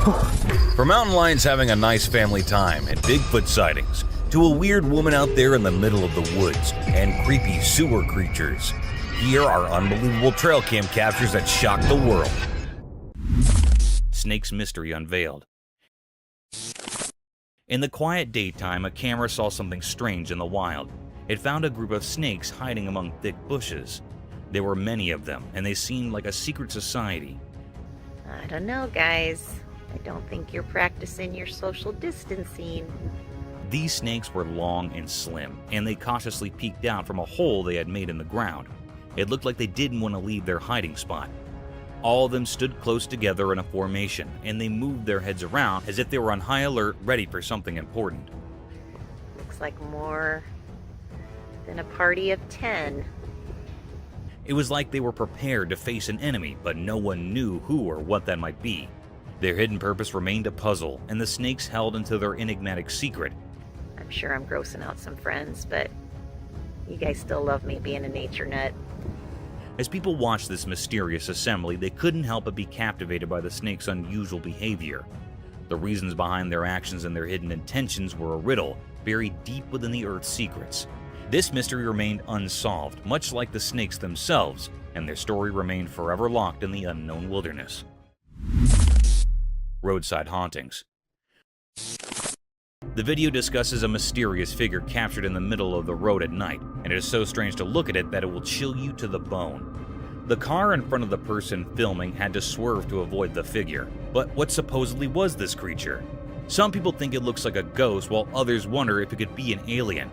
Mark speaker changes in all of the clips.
Speaker 1: From mountain lions having a nice family time and Bigfoot sightings, to a weird woman out there in the middle of the woods and creepy sewer creatures, here are unbelievable trail cam captures that shock the world.
Speaker 2: Snake's mystery unveiled. In the quiet daytime, a camera saw something strange in the wild. It found a group of snakes hiding among thick bushes. There were many of them, and they seemed like a secret society.
Speaker 3: I don't know, guys. I don't think you're practicing your social distancing.
Speaker 2: These snakes were long and slim, and they cautiously peeked out from a hole they had made in the ground. It looked like they didn't want to leave their hiding spot. All of them stood close together in a formation, and they moved their heads around as if they were on high alert, ready for something important.
Speaker 3: Looks like more than a party of 10.
Speaker 2: It was like they were prepared to face an enemy, but no one knew who or what that might be. Their hidden purpose remained a puzzle, and the snakes held into their enigmatic secret.
Speaker 3: I'm sure I'm grossing out some friends, but you guys still love me being a nature nut.
Speaker 2: As people watched this mysterious assembly, they couldn't help but be captivated by the snakes' unusual behavior. The reasons behind their actions and their hidden intentions were a riddle, buried deep within the Earth's secrets. This mystery remained unsolved, much like the snakes themselves, and their story remained forever locked in the unknown wilderness. Roadside Hauntings. The video discusses a mysterious figure captured in the middle of the road at night, and it is so strange to look at it that it will chill you to the bone. The car in front of the person filming had to swerve to avoid the figure. But what supposedly was this creature? Some people think it looks like a ghost, while others wonder if it could be an alien.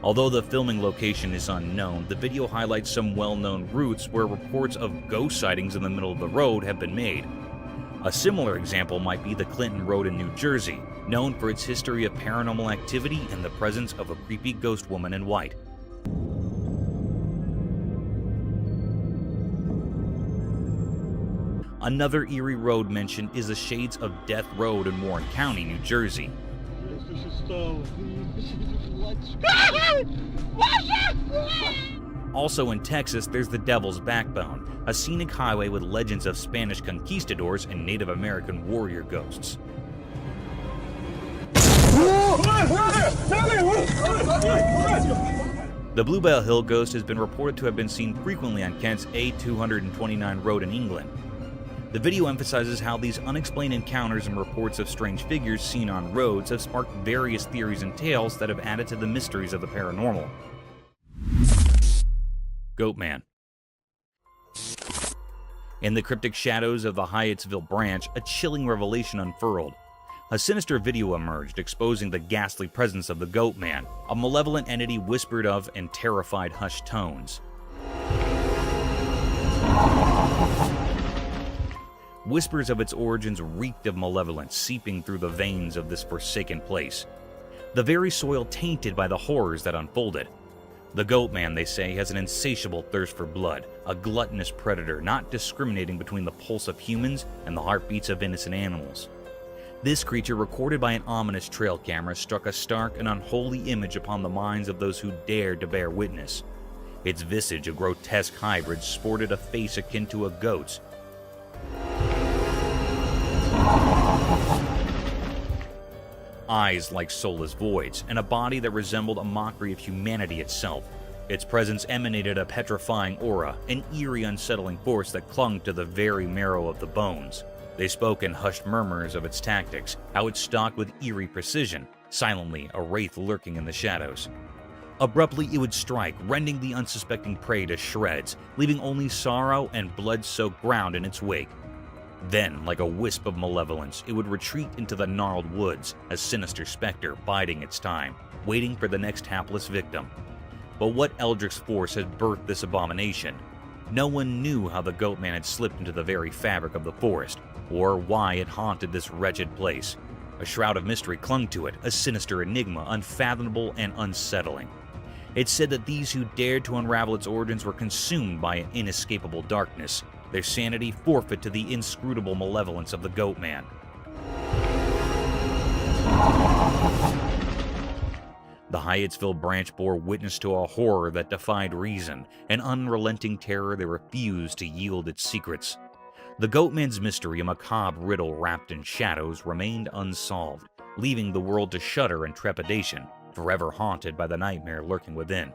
Speaker 2: Although the filming location is unknown, the video highlights some well-known routes where reports of ghost sightings in the middle of the road have been made. A similar example might be the Clinton Road in New Jersey, known for its history of paranormal activity and the presence of a creepy ghost woman in white. Another eerie road mentioned is the Shades of Death Road in Warren County, New Jersey. Also in Texas, there's the Devil's Backbone, a scenic highway with legends of Spanish conquistadors and Native American warrior ghosts. The Bluebell Hill ghost has been reported to have been seen frequently on Kent's A229 road in England. The video emphasizes how these unexplained encounters and reports of strange figures seen on roads have sparked various theories and tales that have added to the mysteries of the paranormal. Goatman. In the cryptic shadows of the Hyattsville branch, a chilling revelation unfurled. A sinister video emerged, exposing the ghastly presence of the Goatman, a malevolent entity whispered of in terrified hushed tones. Whispers of its origins reeked of malevolence, seeping through the veins of this forsaken place. The very soil tainted by the horrors that unfolded. The Goatman, they say, has an insatiable thirst for blood, a gluttonous predator not discriminating between the pulse of humans and the heartbeats of innocent animals. This creature, recorded by an ominous trail camera, struck a stark and unholy image upon the minds of those who dared to bear witness. Its visage, a grotesque hybrid, sported a face akin to a goat's. Eyes like soulless voids, and a body that resembled a mockery of humanity itself. Its presence emanated a petrifying aura, an eerie, unsettling force that clung to the very marrow of the bones. They spoke in hushed murmurs of its tactics, how it stalked with eerie precision, silently a wraith lurking in the shadows. Abruptly it would strike, rending the unsuspecting prey to shreds, leaving only sorrow and blood-soaked ground in its wake. Then, like a wisp of malevolence, it would retreat into the gnarled woods, a sinister specter biding its time, waiting for the next hapless victim. But what eldritch force had birthed this abomination? No one knew how the Goatman had slipped into the very fabric of the forest, or why it haunted this wretched place. A shroud of mystery clung to it, a sinister enigma, unfathomable and unsettling. It said that these who dared to unravel its origins were consumed by an inescapable darkness, their sanity forfeit to the inscrutable malevolence of the Goatman. The Hyattsville branch bore witness to a horror that defied reason, an unrelenting terror that refused to yield its secrets. The Goatman's mystery, a macabre riddle wrapped in shadows, remained unsolved, leaving the world to shudder and trepidation, forever haunted by the nightmare lurking within.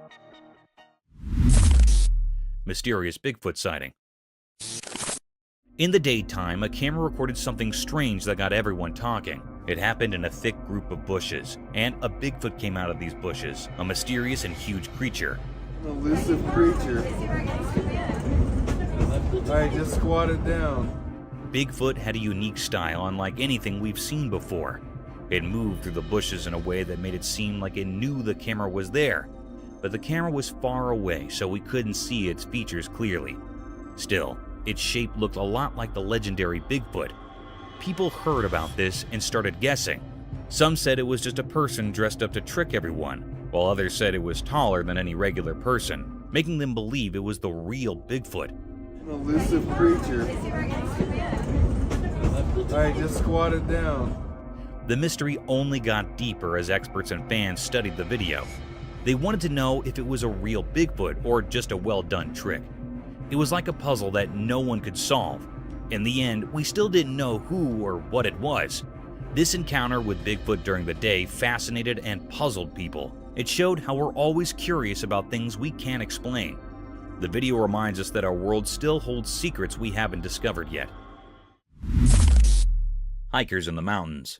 Speaker 2: Mysterious Bigfoot sighting. In the daytime, a camera recorded something strange that got everyone talking. It happened in a thick group of bushes, and a Bigfoot came out of these bushes, a mysterious and huge creature.
Speaker 4: An elusive creature. Alright, just squat it down.
Speaker 2: Bigfoot had a unique style unlike anything we've seen before. It moved through the bushes in a way that made it seem like it knew the camera was there, but the camera was far away, so we couldn't see its features clearly. Still, its shape looked a lot like the legendary Bigfoot. People heard about this and started guessing. Some said it was just a person dressed up to trick everyone, while others said it was taller than any regular person, making them believe it was the real Bigfoot.
Speaker 4: An elusive creature. Alright, just squat it down.
Speaker 2: The mystery only got deeper as experts and fans studied the video. They wanted to know if it was a real Bigfoot or just a well-done trick. It was like a puzzle that no one could solve. In the end, we still didn't know who or what it was. This encounter with Bigfoot during the day fascinated and puzzled people. It showed how we're always curious about things we can't explain. The video reminds us that our world still holds secrets we haven't discovered yet. Hikers in the mountains.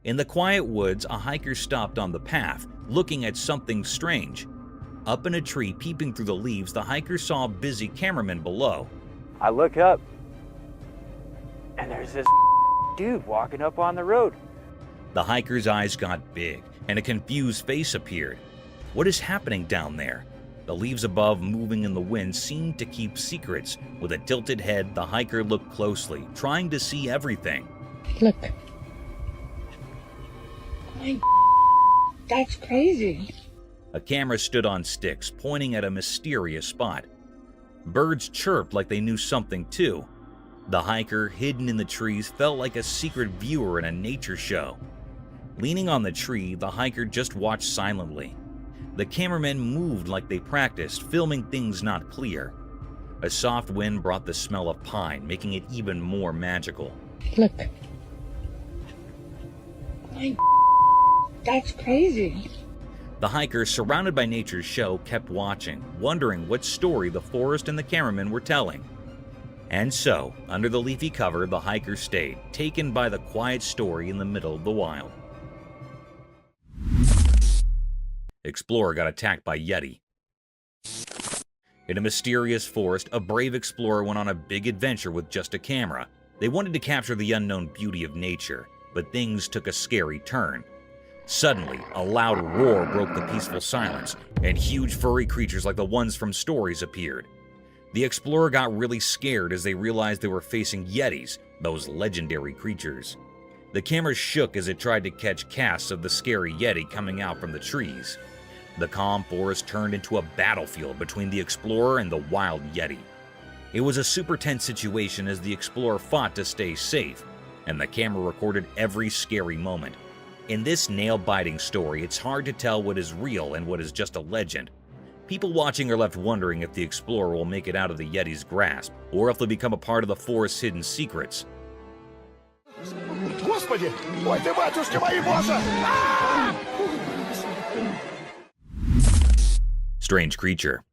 Speaker 2: In the quiet woods, a hiker stopped on the path, looking at something strange. Up in a tree, peeping through the leaves, the hiker saw a busy cameraman below.
Speaker 5: I look up, and there's this dude walking up on the road.
Speaker 2: The hiker's eyes got big, and a confused face appeared. What is happening down there? The leaves above, moving in the wind, seemed to keep secrets. With a tilted head, the hiker looked closely, trying to see everything.
Speaker 6: Look. My that's crazy.
Speaker 2: A camera stood on sticks, pointing at a mysterious spot. Birds chirped like they knew something too. The hiker, hidden in the trees, felt like a secret viewer in a nature show. Leaning on the tree, the hiker just watched silently. The cameramen moved like they practiced, filming things not clear. A soft wind brought the smell of pine, making it even more magical.
Speaker 6: Look. My that's crazy.
Speaker 2: The hiker, surrounded by nature's show, kept watching, wondering what story the forest and the cameraman were telling. And so, under the leafy cover, the hiker stayed, taken by the quiet story in the middle of the wild. Explorer got attacked by Yeti. In a mysterious forest, a brave explorer went on a big adventure with just a camera. They wanted to capture the unknown beauty of nature, but things took a scary turn. Suddenly, a loud roar broke the peaceful silence, and huge furry creatures like the ones from stories appeared. The explorer got really scared as they realized they were facing Yetis, those legendary creatures. The camera shook as it tried to catch casts of the scary Yeti coming out from the trees. The calm forest turned into a battlefield between the explorer and the wild Yeti. It was a super tense situation as the explorer fought to stay safe, and the camera recorded every scary moment. In this nail-biting story, it's hard to tell what is real and what is just a legend. People watching are left wondering if the explorer will make it out of the Yeti's grasp, or if they'll become a part of the forest's hidden secrets. Strange creature.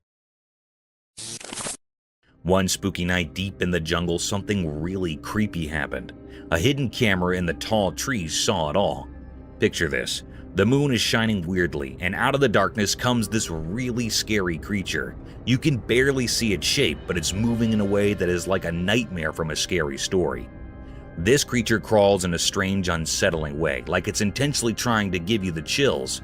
Speaker 2: One spooky night deep in the jungle, something really creepy happened. A hidden camera in the tall trees saw it all. Picture this. The moon is shining weirdly, and out of the darkness comes this really scary creature. You can barely see its shape, but it's moving in a way that is like a nightmare from a scary story. This creature crawls in a strange, unsettling way, like it's intentionally trying to give you the chills.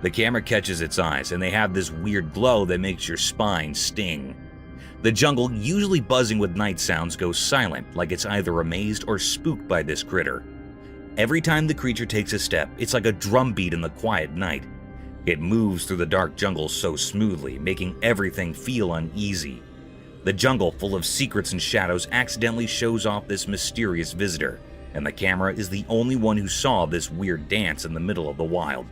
Speaker 2: The camera catches its eyes, and they have this weird glow that makes your spine sting. The jungle, usually buzzing with night sounds, goes silent, like it's either amazed or spooked by this critter. Every time the creature takes a step, it's like a drumbeat in the quiet night. It moves through the dark jungle so smoothly, making everything feel uneasy. The jungle, full of secrets and shadows, accidentally shows off this mysterious visitor, and the camera is the only one who saw this weird dance in the middle of the wild.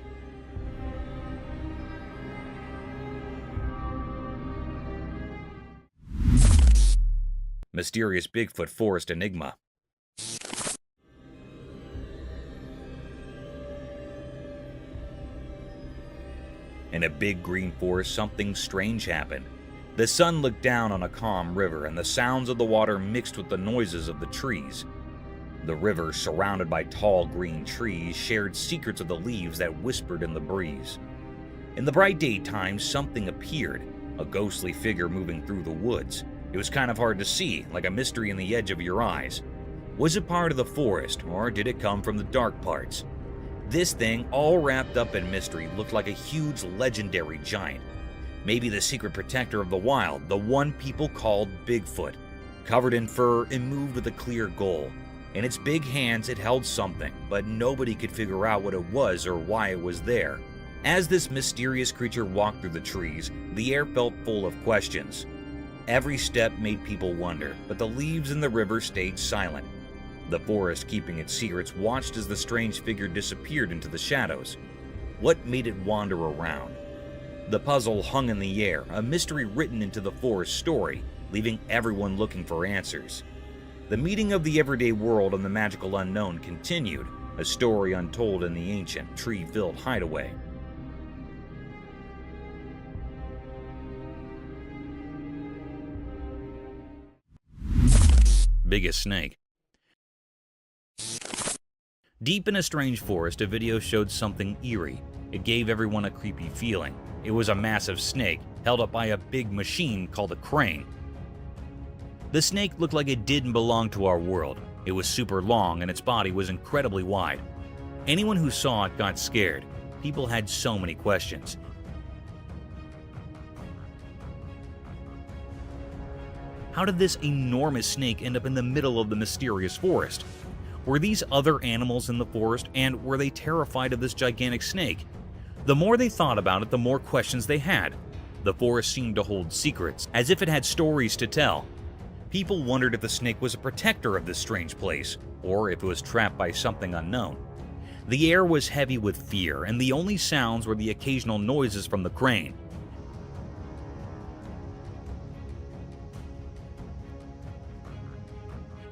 Speaker 2: Mysterious Bigfoot Forest Enigma. In a big green forest, something strange happened. The sun looked down on a calm river, and the sounds of the water mixed with the noises of the trees. The river, surrounded by tall green trees, shared secrets of the leaves that whispered in the breeze. In the bright daytime, something appeared, a ghostly figure moving through the woods. It was kind of hard to see, like a mystery in the edge of your eyes. Was it part of the forest, or did it come from the dark parts? This thing, all wrapped up in mystery, looked like a huge legendary giant. Maybe the secret protector of the wild, the one people called Bigfoot. Covered in fur and moved with a clear goal. In its big hands it held something, but nobody could figure out what it was or why it was there. As this mysterious creature walked through the trees, the air felt full of questions. Every step made people wonder, but the leaves in the river stayed silent. The forest, keeping its secrets, watched as the strange figure disappeared into the shadows. What made it wander around? The puzzle hung in the air, a mystery written into the forest story, leaving everyone looking for answers. The meeting of the everyday world and the magical unknown continued, a story untold in the ancient, tree-filled hideaway. Biggest snake. Deep in a strange forest, a video showed something eerie. It gave everyone a creepy feeling. It was a massive snake, held up by a big machine called a crane. The snake looked like it didn't belong to our world. It was super long and its body was incredibly wide. Anyone who saw it got scared. People had so many questions. How did this enormous snake end up in the middle of the mysterious forest? Were these other animals in the forest, and were they terrified of this gigantic snake? The more they thought about it, the more questions they had. The forest seemed to hold secrets, as if it had stories to tell. People wondered if the snake was a protector of this strange place, or if it was trapped by something unknown. The air was heavy with fear, and the only sounds were the occasional noises from the crane.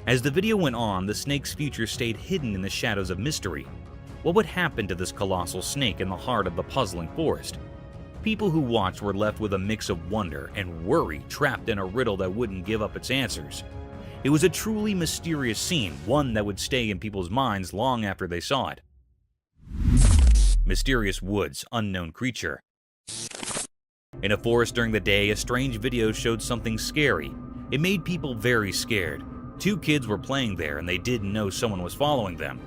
Speaker 2: As the video went on, the snake's future stayed hidden in the shadows of mystery. What would happen to this colossal snake in the heart of the puzzling forest? People who watched were left with a mix of wonder and worry, trapped in a riddle that wouldn't give up its answers. It was a truly mysterious scene, one that would stay in people's minds long after they saw it. Mysterious woods, unknown creature. In a forest during the day, a strange video showed something scary. It made people very scared. 2 kids were playing there and they didn't know someone was following them.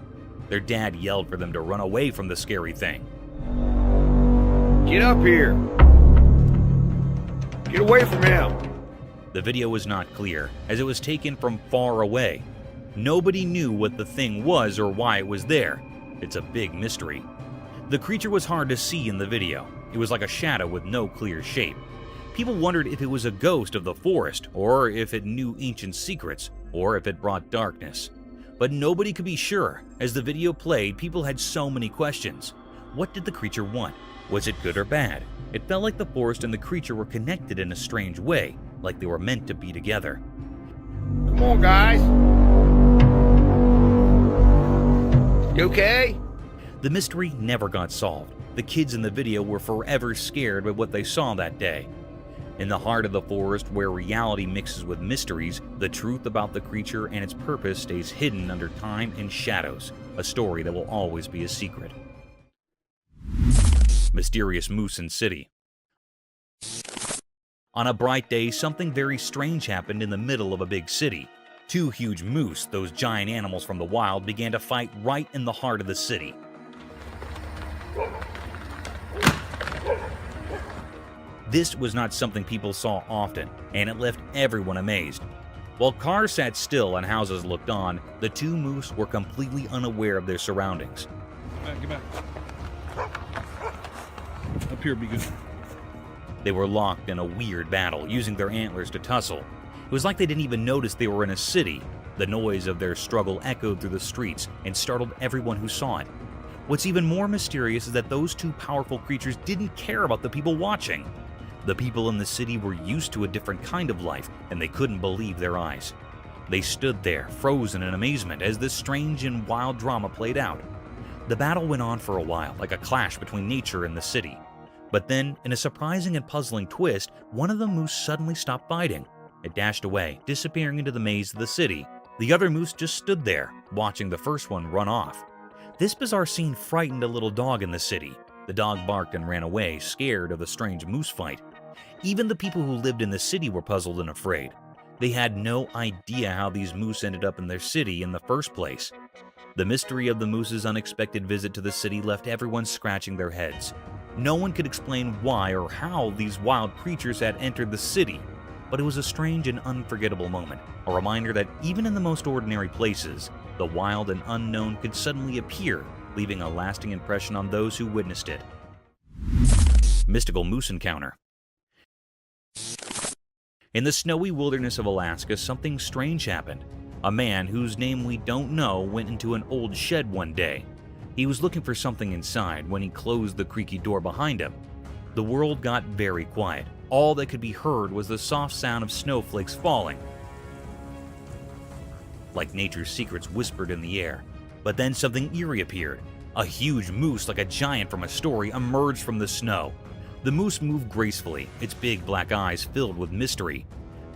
Speaker 2: Their dad yelled for them to run away from the scary thing.
Speaker 7: Get up here! Get away from him!
Speaker 2: The video was not clear, as it was taken from far away. Nobody knew what the thing was or why it was there. It's a big mystery. The creature was hard to see in the video. It was like a shadow with no clear shape. People wondered if it was a ghost of the forest, or if it knew ancient secrets, or if it brought darkness. But nobody could be sure. As the video played, people had so many questions. What did the creature want? Was it good or bad? It felt like the forest and the creature were connected in a strange way, like they were meant to be together.
Speaker 7: Come on, guys! You okay?
Speaker 2: The mystery never got solved. The kids in the video were forever scared by what they saw that day. In the heart of the forest, where reality mixes with mysteries, the truth about the creature and its purpose stays hidden under time and shadows, a story that will always be a secret. Mysterious moose in city. On a bright day, something very strange happened in the middle of a big city. 2 huge moose, those giant animals from the wild, began to fight right in the heart of the city. This was not something people saw often, and it left everyone amazed. While cars sat still and houses looked on, the 2 moose were completely unaware of their surroundings.
Speaker 8: Get back. Up here would be good.
Speaker 2: They were locked in a weird battle, using their antlers to tussle. It was like they didn't even notice they were in a city. The noise of their struggle echoed through the streets and startled everyone who saw it. What's even more mysterious is that those 2 powerful creatures didn't care about the people watching. The people in the city were used to a different kind of life, and they couldn't believe their eyes. They stood there, frozen in amazement, as this strange and wild drama played out. The battle went on for a while, like a clash between nature and the city. But then, in a surprising and puzzling twist, one of the moose suddenly stopped biting. It dashed away, disappearing into the maze of the city. The other moose just stood there, watching the first one run off. This bizarre scene frightened a little dog in the city. The dog barked and ran away, scared of the strange moose fight. Even the people who lived in the city were puzzled and afraid. They had no idea how these moose ended up in their city in the first place. The mystery of the moose's unexpected visit to the city left everyone scratching their heads. No one could explain why or how these wild creatures had entered the city, but it was a strange and unforgettable moment, a reminder that even in the most ordinary places, the wild and unknown could suddenly appear, leaving a lasting impression on those who witnessed it. Mystical Moose Encounter. In the snowy wilderness of Alaska, something strange happened. A man whose name we don't know went into an old shed one day. He was looking for something inside when he closed the creaky door behind him. The world got very quiet. All that could be heard was the soft sound of snowflakes falling, like nature's secrets whispered in the air. But then something eerie appeared. A huge moose, like a giant from a story, emerged from the snow. The moose moved gracefully, its big black eyes filled with mystery.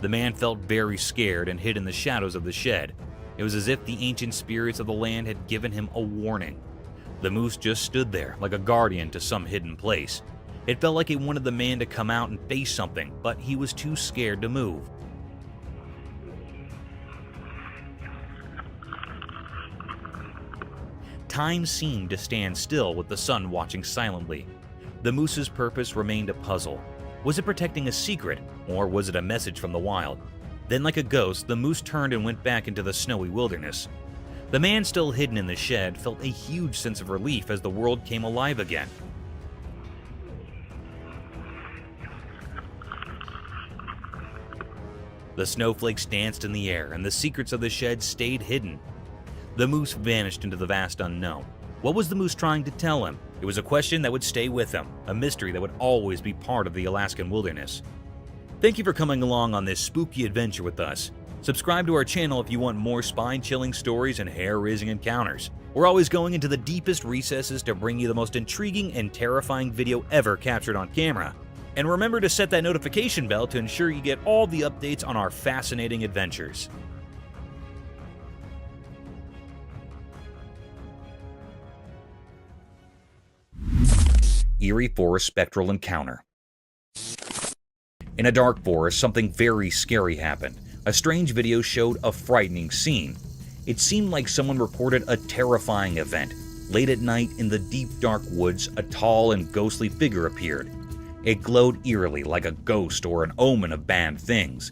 Speaker 2: The man felt very scared and hid in the shadows of the shed. It was as if the ancient spirits of the land had given him a warning. The moose just stood there, like a guardian to some hidden place. It felt like it wanted the man to come out and face something, but he was too scared to move. Time seemed to stand still with the sun watching silently. The moose's purpose remained a puzzle. Was it protecting a secret, or was it a message from the wild? Then, like a ghost, the moose turned and went back into the snowy wilderness. The man, still hidden in the shed, felt a huge sense of relief as the world came alive again. The snowflakes danced in the air, and the secrets of the shed stayed hidden. The moose vanished into the vast unknown. What was the moose trying to tell him? It was a question that would stay with him, a mystery that would always be part of the Alaskan wilderness. Thank you for coming along on this spooky adventure with us. Subscribe to our channel if you want more spine-chilling stories and hair-raising encounters. We're always going into the deepest recesses to bring you the most intriguing and terrifying video ever captured on camera. And remember to set that notification bell to ensure you get all the updates on our fascinating adventures. Eerie Forest Spectral Encounter. In a dark forest, something very scary happened. A strange video showed a frightening scene. It seemed like someone recorded a terrifying event. Late at night, in the deep dark woods, a tall and ghostly figure appeared. It glowed eerily like a ghost or an omen of bad things.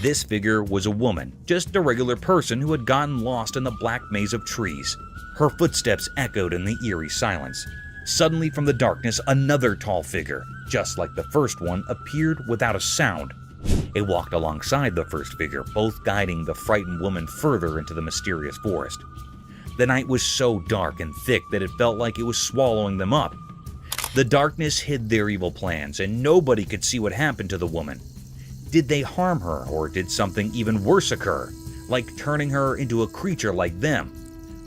Speaker 2: This figure was a woman, just a regular person who had gotten lost in the black maze of trees. Her footsteps echoed in the eerie silence. Suddenly from the darkness, another tall figure, just like the first one, appeared without a sound. It walked alongside the first figure, both guiding the frightened woman further into the mysterious forest. The night was so dark and thick that it felt like it was swallowing them up. The darkness hid their evil plans, and nobody could see what happened to the woman. Did they harm her, or did something even worse occur, like turning her into a creature like them?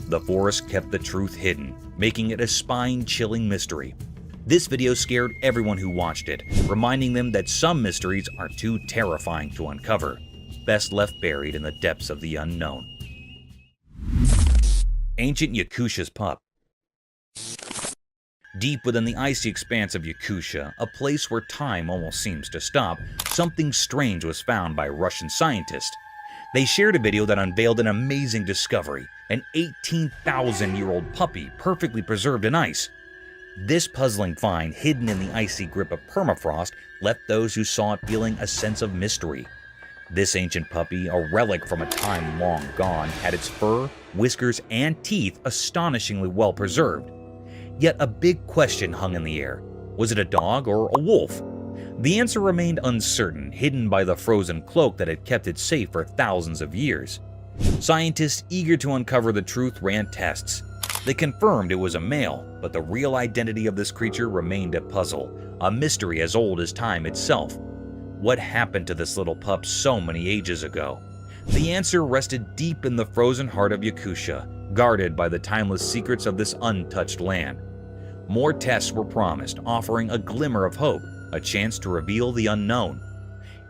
Speaker 2: The forest kept the truth hidden, making it a spine-chilling mystery. This video scared everyone who watched it, reminding them that some mysteries are too terrifying to uncover, best left buried in the depths of the unknown. Ancient Yakushia's Pup. Deep within the icy expanse of Yakushia, a place where time almost seems to stop, something strange was found by Russian scientists. They shared a video that unveiled an amazing discovery, an 18,000-year-old puppy perfectly preserved in ice. This puzzling find, hidden in the icy grip of permafrost, left those who saw it feeling a sense of mystery. This ancient puppy, a relic from a time long gone, had its fur, whiskers, and teeth astonishingly well preserved. Yet a big question hung in the air. Was it a dog or a wolf? The answer remained uncertain, hidden by the frozen cloak that had kept it safe for thousands of years. Scientists eager to uncover the truth ran tests. They confirmed it was a male, but the real identity of this creature remained a puzzle, a mystery as old as time itself. What happened to this little pup so many ages ago? The answer rested deep in the frozen heart of Yakusha, guarded by the timeless secrets of this untouched land. More tests were promised, offering a glimmer of hope, a chance to reveal the unknown.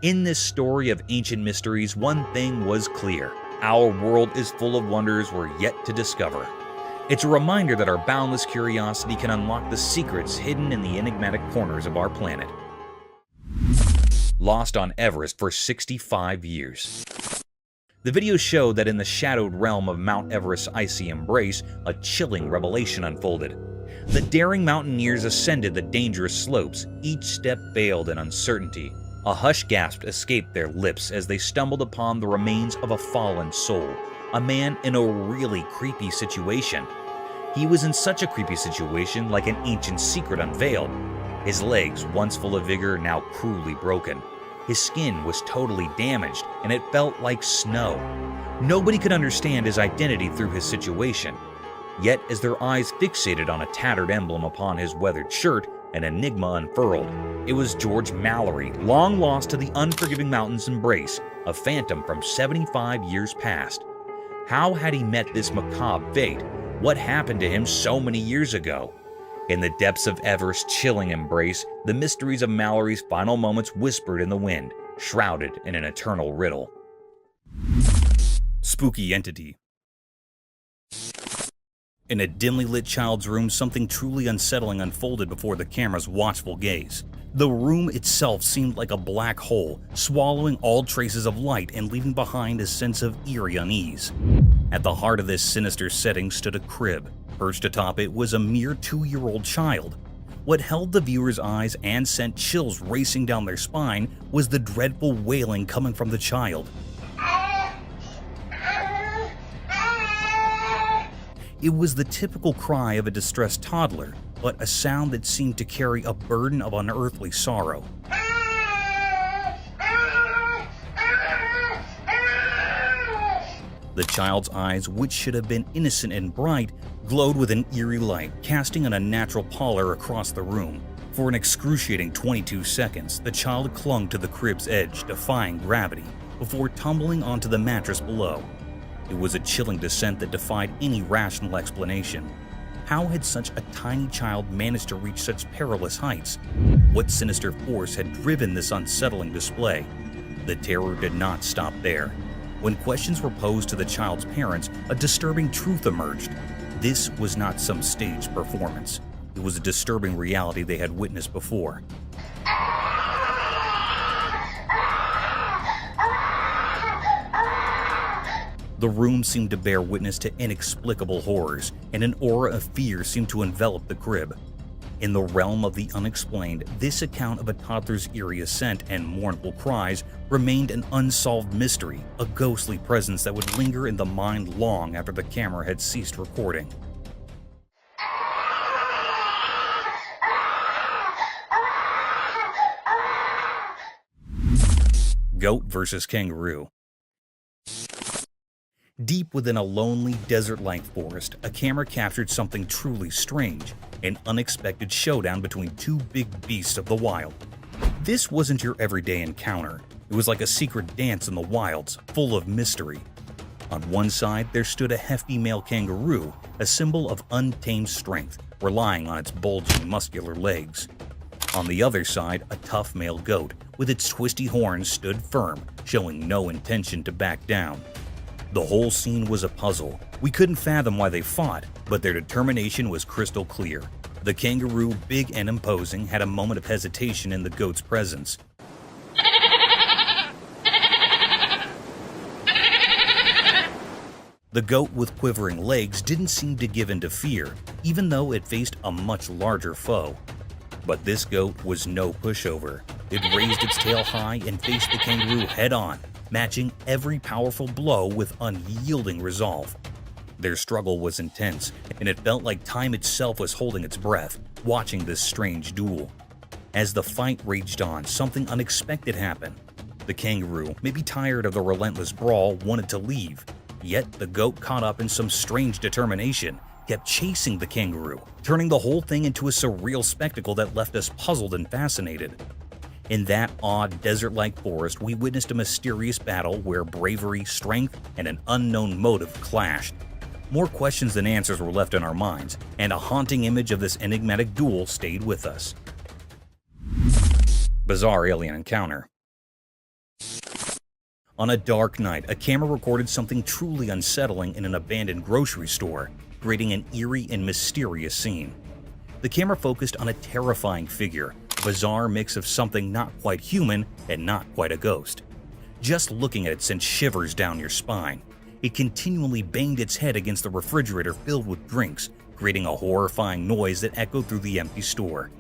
Speaker 2: In this story of ancient mysteries, one thing was clear: our world is full of wonders we're yet to discover. It's a reminder that our boundless curiosity can unlock the secrets hidden in the enigmatic corners of our planet. Lost on Everest for 65 years. The video showed that in the shadowed realm of Mount Everest's icy embrace, a chilling revelation unfolded. The daring mountaineers ascended the dangerous slopes, each step veiled in uncertainty. A hushed gasp escaped their lips as they stumbled upon the remains of a fallen soul, a man in a really creepy situation. He was in such a creepy situation, like an ancient secret unveiled. His legs, once full of vigor, now cruelly broken. His skin was totally damaged, and it felt like snow. Nobody could understand his identity through his situation. Yet, as their eyes fixated on a tattered emblem upon his weathered shirt, an enigma unfurled. It was George Mallory, long lost to the unforgiving mountain's embrace, a phantom from 75 years past. How had he met this macabre fate? What happened to him so many years ago? In the depths of Everest's chilling embrace, the mysteries of Mallory's final moments whispered in the wind, shrouded in an eternal riddle. Spooky entity. In a dimly lit child's room, something truly unsettling unfolded before the camera's watchful gaze. The room itself seemed like a black hole, swallowing all traces of light and leaving behind a sense of eerie unease. At the heart of this sinister setting stood a crib. Perched atop it was a mere 2-year-old child. What held the viewer's eyes and sent chills racing down their spine was the dreadful wailing coming from the child. It was the typical cry of a distressed toddler, but a sound that seemed to carry a burden of unearthly sorrow. The child's eyes, which should have been innocent and bright, glowed with an eerie light, casting an unnatural pallor across the room. For an excruciating 22 seconds, the child clung to the crib's edge, defying gravity, before tumbling onto the mattress below. It was a chilling descent that defied any rational explanation. How had such a tiny child managed to reach such perilous heights? What sinister force had driven this unsettling display? The terror did not stop there. When questions were posed to the child's parents, a disturbing truth emerged. This was not some staged performance. It was a disturbing reality they had witnessed before. The room seemed to bear witness to inexplicable horrors, and an aura of fear seemed to envelop the crib. In the realm of the unexplained, this account of a toddler's eerie ascent and mournful cries remained an unsolved mystery, a ghostly presence that would linger in the mind long after the camera had ceased recording. Goat versus kangaroo. Deep within a lonely, desert-like forest, a camera captured something truly strange, an unexpected showdown between two big beasts of the wild. This wasn't your everyday encounter. It was like a secret dance in the wilds, full of mystery. On one side, there stood a hefty male kangaroo, a symbol of untamed strength, relying on its bulging, muscular legs. On the other side, a tough male goat, with its twisty horns, stood firm, showing no intention to back down. The whole scene was a puzzle. We couldn't fathom why they fought, but their determination was crystal clear. The kangaroo, big and imposing, had a moment of hesitation in the goat's presence. The goat with quivering legs didn't seem to give in to fear, even though it faced a much larger foe. But this goat was no pushover. It raised its tail high and faced the kangaroo head-on, matching every powerful blow with unyielding resolve. Their struggle was intense, and it felt like time itself was holding its breath, watching this strange duel. As the fight raged on, something unexpected happened. The kangaroo, maybe tired of the relentless brawl, wanted to leave. Yet the goat, caught up in some strange determination, kept chasing the kangaroo, turning the whole thing into a surreal spectacle that left us puzzled and fascinated. In that odd desert-like forest, we witnessed a mysterious battle where bravery, strength, and an unknown motive clashed. More questions than answers were left in our minds, and a haunting image of this enigmatic duel stayed with us. Bizarre alien encounter. On a dark night, a camera recorded something truly unsettling in an abandoned grocery store, creating an eerie and mysterious scene. The camera focused on a terrifying figure, a bizarre mix of something not quite human and not quite a ghost. Just looking at it sent shivers down your spine. It continually banged its head against the refrigerator filled with drinks, creating a horrifying noise that echoed through the empty store.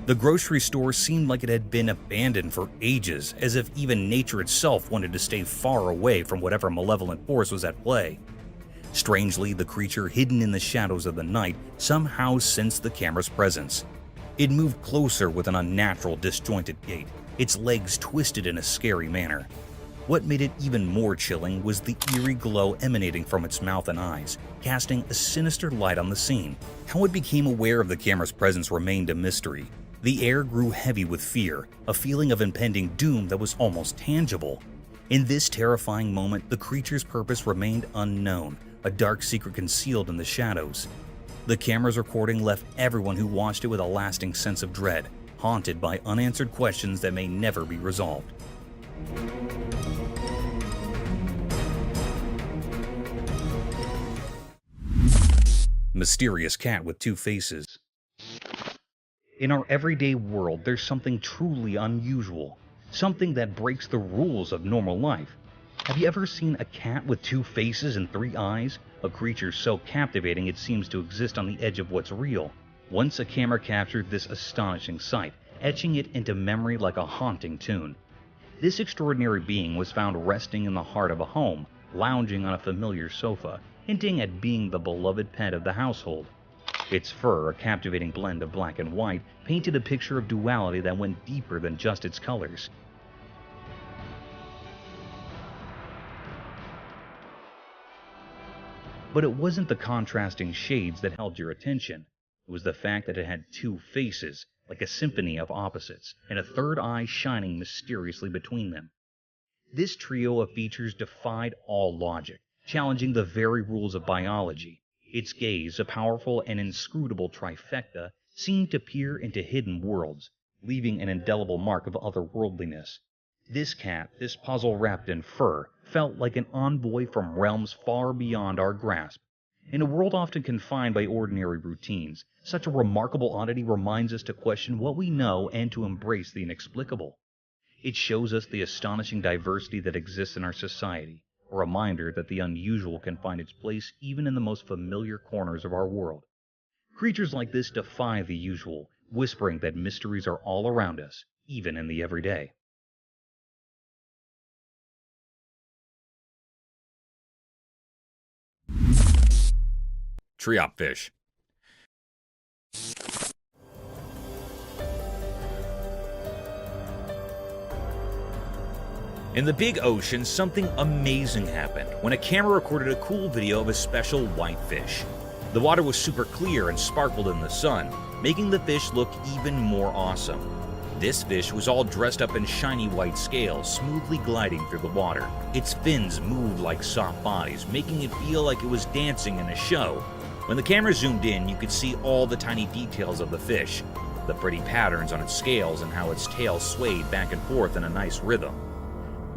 Speaker 2: The grocery store seemed like it had been abandoned for ages, as if even nature itself wanted to stay far away from whatever malevolent force was at play. Strangely, the creature hidden in the shadows of the night somehow sensed the camera's presence. It moved closer with an unnatural, disjointed gait, its legs twisted in a scary manner. What made it even more chilling was the eerie glow emanating from its mouth and eyes, casting a sinister light on the scene. How it became aware of the camera's presence remained a mystery. The air grew heavy with fear, a feeling of impending doom that was almost tangible. In this terrifying moment, the creature's purpose remained unknown, a dark secret concealed in the shadows. The camera's recording left everyone who watched it with a lasting sense of dread, haunted by unanswered questions that may never be resolved. Mysterious cat with two faces. In our everyday world, there's something truly unusual, something that breaks the rules of normal life. Have you ever seen a cat with two faces and three eyes? A creature so captivating it seems to exist on the edge of what's real. Once a camera captured this astonishing sight, etching it into memory like a haunting tune. This extraordinary being was found resting in the heart of a home, lounging on a familiar sofa, hinting at being the beloved pet of the household. Its fur, a captivating blend of black and white, painted a picture of duality that went deeper than just its colors. But it wasn't the contrasting shades that held your attention. It was the fact that it had two faces, like a symphony of opposites, and a third eye shining mysteriously between them. This trio of features defied all logic, challenging the very rules of biology. Its gaze, a powerful and inscrutable trifecta, seemed to peer into hidden worlds, leaving an indelible mark of otherworldliness. This cat, this puzzle wrapped in fur, felt like an envoy from realms far beyond our grasp. In a world often confined by ordinary routines, such a remarkable oddity reminds us to question what we know and to embrace the inexplicable. It shows us the astonishing diversity that exists in our society, a reminder that the unusual can find its place even in the most familiar corners of our world. Creatures like this defy the usual, whispering that mysteries are all around us, even in the everyday.
Speaker 1: Triopfish. In the big ocean, something amazing happened when a camera recorded a cool video of a special white fish. The water was super clear and sparkled in the sun, making the fish look even more awesome. This fish was all dressed up in shiny white scales, smoothly gliding through the water. Its fins moved like soft bodies, making it feel like it was dancing in a show. When the camera zoomed in, you could see all the tiny details of the fish, the pretty patterns on its scales and how its tail swayed back and forth in a nice rhythm.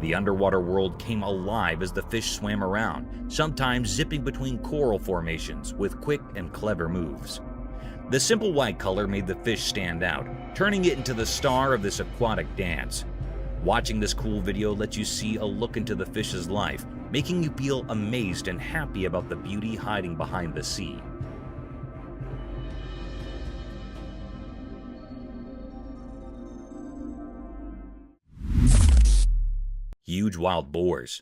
Speaker 1: The underwater world came alive as the fish swam around, sometimes zipping between coral formations with quick and clever moves. The simple white color made the fish stand out, turning it into the star of this aquatic dance. Watching this cool video lets you see a look into the fish's life, making you feel amazed and happy about the beauty hiding behind the sea. Huge wild boars.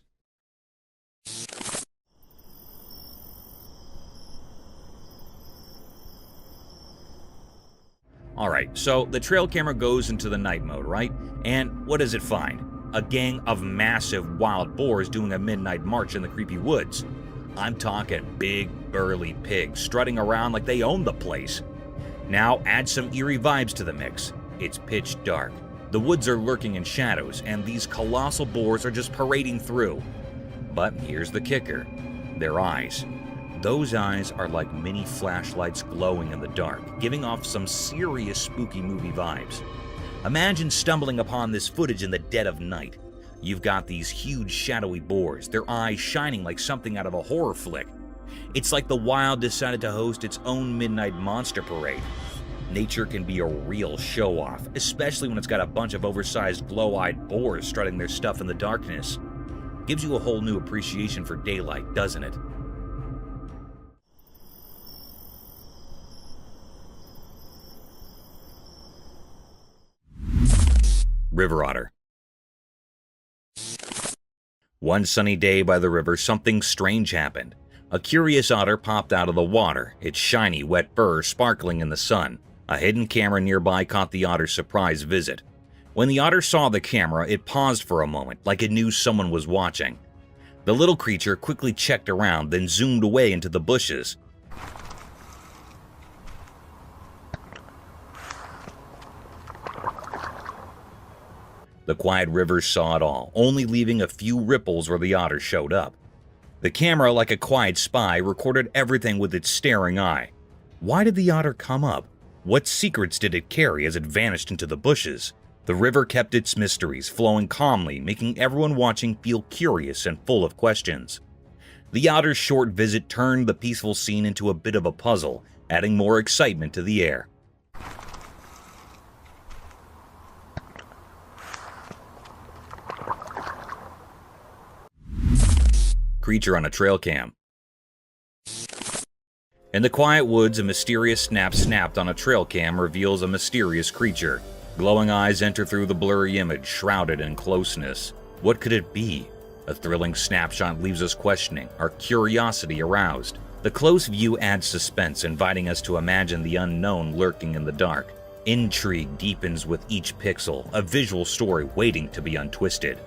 Speaker 1: Alright, so the trail camera goes into the night mode, right? And what does it find? A gang of massive wild boars doing a midnight march in the creepy woods.
Speaker 2: I'm talking big, burly pigs strutting around like they own the place. Now add some eerie vibes to the mix. It's pitch dark. The woods are lurking in shadows, and these colossal boars are just parading through. But here's the kicker. Their eyes. Those eyes are like mini flashlights glowing in the dark, giving off some serious spooky movie vibes. Imagine stumbling upon this footage in the dead of night. You've got these huge shadowy boars, their eyes shining like something out of a horror flick. It's like the wild decided to host its own midnight monster parade. Nature can be a real show-off, especially when it's got a bunch of oversized glow-eyed boars strutting their stuff in the darkness. Gives you a whole new appreciation for daylight, doesn't it? River otter. One sunny day by the river, something strange happened. A curious otter popped out of the water, its shiny, wet fur sparkling in the sun. A hidden camera nearby caught the otter's surprise visit. When the otter saw the camera, it paused for a moment, like it knew someone was watching. The little creature quickly checked around, then zoomed away into the bushes. The quiet river saw it all, only leaving a few ripples where the otter showed up. The camera, like a quiet spy, recorded everything with its staring eye. Why did the otter come up? What secrets did it carry as it vanished into the bushes? The river kept its mysteries, flowing calmly, making everyone watching feel curious and full of questions. The otter's short visit turned the peaceful scene into a bit of a puzzle, adding more excitement to the air. Creature on a trail cam. In the quiet woods, a mysterious snap snapped on a trail cam reveals a mysterious creature. Glowing eyes enter through the blurry image, shrouded in closeness. What could it be? A thrilling snapshot leaves us questioning, our curiosity aroused. The close view adds suspense, inviting us to imagine the unknown lurking in the dark. Intrigue deepens with each pixel, a visual story waiting to be untwisted.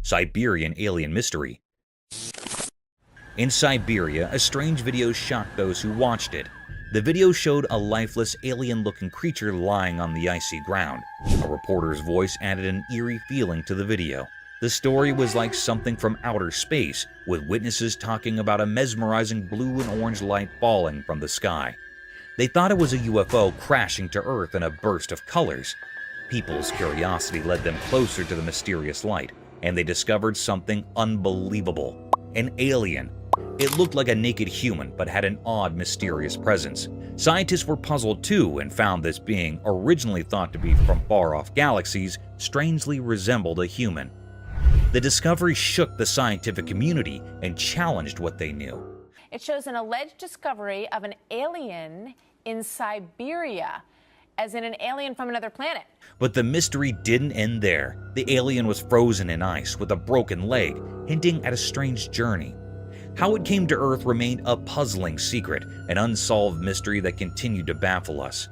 Speaker 2: Siberian alien mystery. In Siberia, a strange video shocked those who watched it. The video showed a lifeless, alien-looking creature lying on the icy ground. A reporter's voice added an eerie feeling to the video. The story was like something from outer space, with witnesses talking about a mesmerizing blue and orange light falling from the sky. They thought it was a UFO crashing to Earth in a burst of colors. People's curiosity led them closer to the mysterious light, and they discovered something unbelievable. An alien. It looked like a naked human, but had an odd, mysterious presence. Scientists were puzzled too and found this being, originally thought to be from far-off galaxies, strangely resembled a human. The discovery shook the scientific community and challenged what they knew.
Speaker 9: It shows an alleged discovery of an alien in Siberia, as in an alien from another planet.
Speaker 2: But the mystery didn't end there. The alien was frozen in ice with a broken leg, hinting at a strange journey. How it came to Earth remained a puzzling secret, an unsolved mystery that continued to baffle us.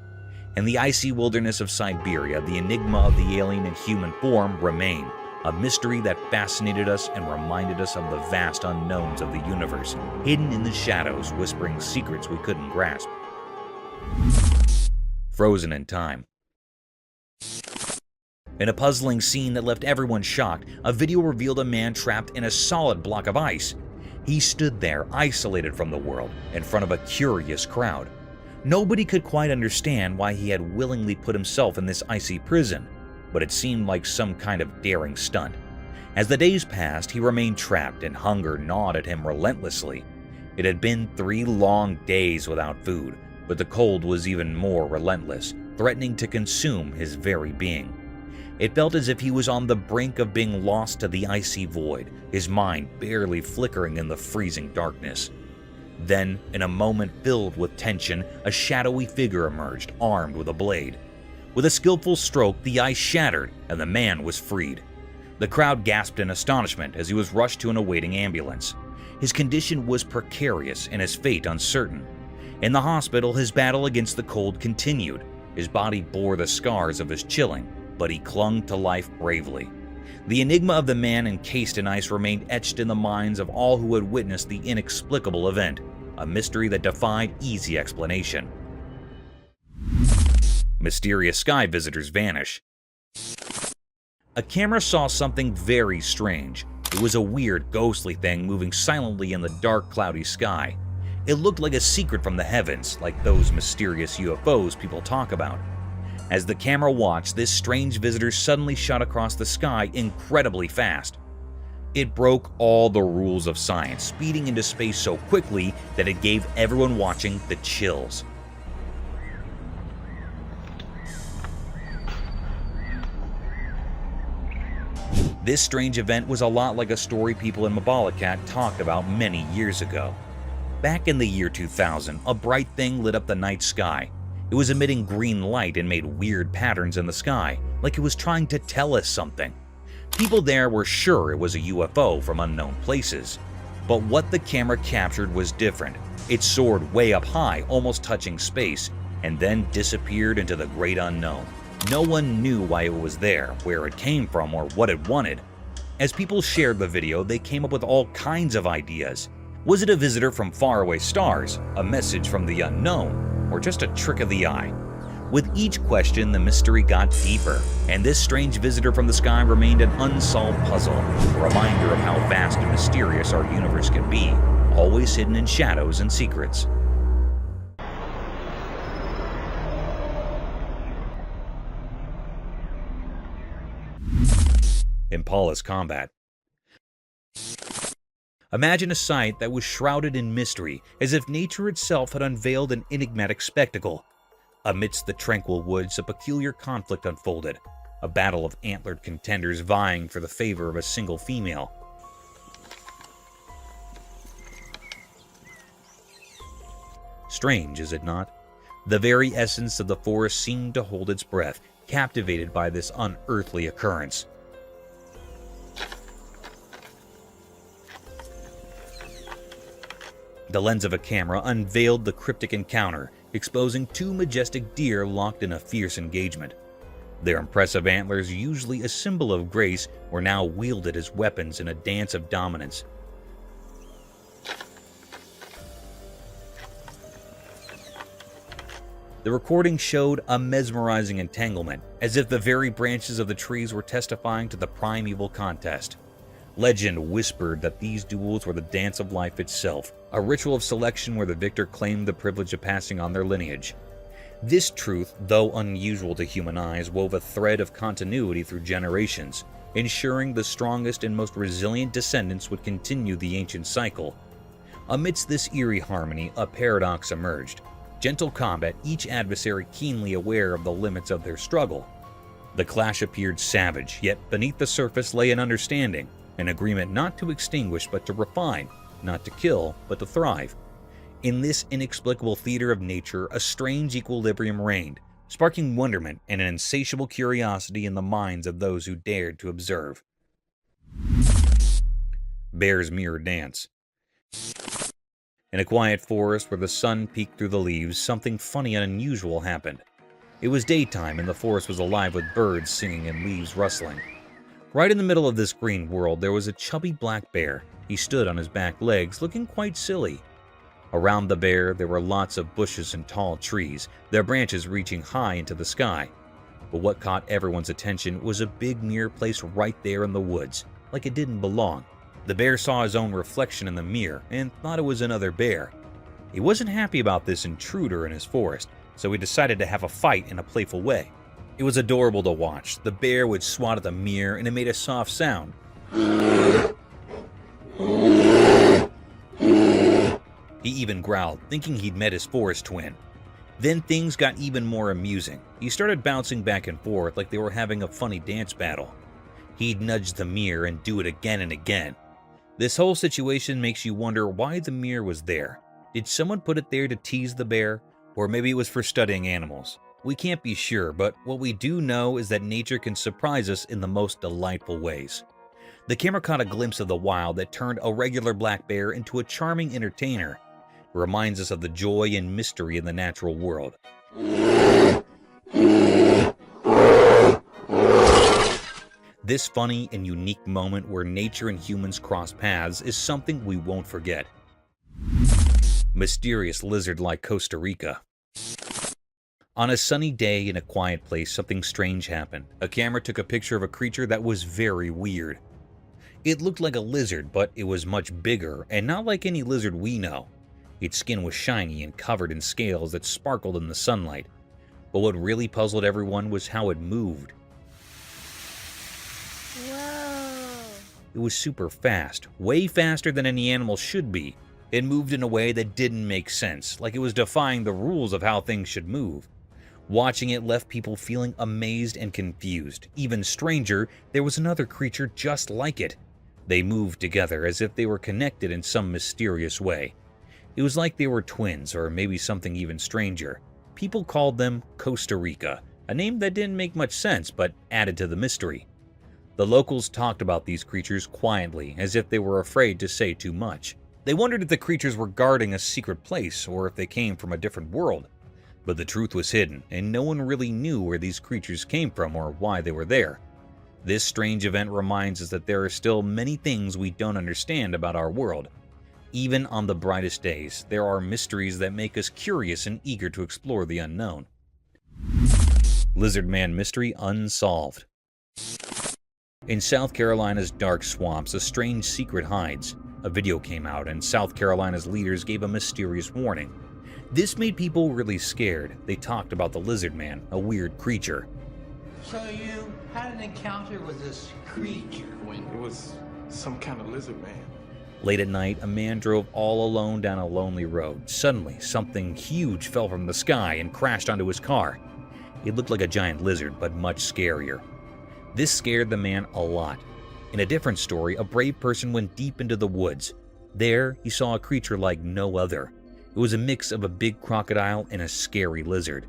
Speaker 2: In the icy wilderness of Siberia, the enigma of the alien in human form remained, a mystery that fascinated us and reminded us of the vast unknowns of the universe, hidden in the shadows, whispering secrets we couldn't grasp. Frozen in time. In a puzzling scene that left everyone shocked, a video revealed a man trapped in a solid block of ice. He stood there, isolated from the world, in front of a curious crowd. Nobody could quite understand why he had willingly put himself in this icy prison, but it seemed like some kind of daring stunt. As the days passed, he remained trapped, and hunger gnawed at him relentlessly. It had been 3 long days without food, but the cold was even more relentless, threatening to consume his very being. It felt as if he was on the brink of being lost to the icy void, his mind barely flickering in the freezing darkness. Then, in a moment filled with tension, a shadowy figure emerged, armed with a blade. With a skillful stroke, the ice shattered, and the man was freed. The crowd gasped in astonishment as he was rushed to an awaiting ambulance. His condition was precarious and his fate uncertain. In the hospital, his battle against the cold continued. His body bore the scars of his chilling, but he clung to life bravely. The enigma of the man encased in ice remained etched in the minds of all who had witnessed the inexplicable event, a mystery that defied easy explanation. Mysterious sky visitors vanish. A camera saw something very strange. It was a weird, ghostly thing moving silently in the dark, cloudy sky. It looked like a secret from the heavens, like those mysterious UFOs people talk about. As the camera watched, this strange visitor suddenly shot across the sky incredibly fast. It broke all the rules of science, speeding into space so quickly that it gave everyone watching the chills. This strange event was a lot like a story people in Appalachin talked about many years ago. Back in the year 2000, a bright thing lit up the night sky. It was emitting green light and made weird patterns in the sky, like it was trying to tell us something. People there were sure it was a UFO from unknown places. But what the camera captured was different. It soared way up high, almost touching space, and then disappeared into the great unknown. No one knew why it was there, where it came from, or what it wanted. As people shared the video, they came up with all kinds of ideas. Was it a visitor from faraway stars, a message from the unknown, or just a trick of the eye? With each question, the mystery got deeper, and this strange visitor from the sky remained an unsolved puzzle, a reminder of how vast and mysterious our universe can be, always hidden in shadows and secrets. Impalas Combat. Imagine a sight that was shrouded in mystery, as if nature itself had unveiled an enigmatic spectacle. Amidst the tranquil woods, a peculiar conflict unfolded, a battle of antlered contenders vying for the favor of a single female. Strange, is it not? The very essence of the forest seemed to hold its breath, captivated by this unearthly occurrence. The lens of a camera unveiled the cryptic encounter, exposing two majestic deer locked in a fierce engagement. Their impressive antlers, usually a symbol of grace, were now wielded as weapons in a dance of dominance. The recording showed a mesmerizing entanglement, as if the very branches of the trees were testifying to the primeval contest. Legend whispered that these duels were the dance of life itself, a ritual of selection where the victor claimed the privilege of passing on their lineage. This truth, though unusual to human eyes, wove a thread of continuity through generations, ensuring the strongest and most resilient descendants would continue the ancient cycle. Amidst this eerie harmony, a paradox emerged. Gentle combat, each adversary keenly aware of the limits of their struggle. The clash appeared savage, yet beneath the surface lay an understanding. An agreement not to extinguish but to refine, not to kill but to thrive. In this inexplicable theater of nature, a strange equilibrium reigned, sparking wonderment and an insatiable curiosity in the minds of those who dared to observe. Bear's Mirror Dance. In a quiet forest where the sun peeked through the leaves, something funny and unusual happened. It was daytime and the forest was alive with birds singing and leaves rustling. Right in the middle of this green world, there was a chubby black bear. He stood on his back legs, looking quite silly. Around the bear, there were lots of bushes and tall trees, their branches reaching high into the sky. But what caught everyone's attention was a big mirror placed right there in the woods, like it didn't belong. The bear saw his own reflection in the mirror and thought it was another bear. He wasn't happy about this intruder in his forest, so he decided to have a fight in a playful way. It was adorable to watch. The bear would swat at the mirror and it made a soft sound. He even growled, thinking he'd met his forest twin. Then things got even more amusing. He started bouncing back and forth like they were having a funny dance battle. He'd nudge the mirror and do it again and again. This whole situation makes you wonder why the mirror was there. Did someone put it there to tease the bear? Or maybe it was for studying animals. We can't be sure, but what we do know is that nature can surprise us in the most delightful ways. The camera caught a glimpse of the wild that turned a regular black bear into a charming entertainer. It reminds us of the joy and mystery in the natural world. This funny and unique moment where nature and humans cross paths is something we won't forget. Mysterious lizard-like Costa Rica. On a sunny day in a quiet place, something strange happened. A camera took a picture of a creature that was very weird. It looked like a lizard, but it was much bigger and not like any lizard we know. Its skin was shiny and covered in scales that sparkled in the sunlight. But what really puzzled everyone was how it moved.
Speaker 3: Whoa.
Speaker 2: It was super fast, way faster than any animal should be. It moved in a way that didn't make sense, like it was defying the rules of how things should move. Watching it left people feeling amazed and confused. Even stranger, there was another creature just like it. They moved together as if they were connected in some mysterious way. It was like they were twins, or maybe something even stranger. People called them Costa Rica, a name that didn't make much sense but added to the mystery. The locals talked about these creatures quietly, as if they were afraid to say too much. They wondered if the creatures were guarding a secret place or if they came from a different world. But the truth was hidden, and no one really knew where these creatures came from or why they were there. This strange event reminds us that there are still many things we don't understand about our world. Even on the brightest days, there are mysteries that make us curious and eager to explore the unknown. Lizard Man Mystery Unsolved. In South Carolina's dark swamps, a strange secret hides. A video came out, and South Carolina's leaders gave a mysterious warning. This made people really scared. They talked about the Lizard Man, a weird creature.
Speaker 10: So you had an encounter with this creature when
Speaker 4: It was some kind of lizard man.
Speaker 2: Late at night, a man drove all alone down a lonely road. Suddenly, something huge fell from the sky and crashed onto his car. It looked like a giant lizard, but much scarier. This scared the man a lot. In a different story, a brave person went deep into the woods. There, he saw a creature like no other. It was a mix of a big crocodile and a scary lizard.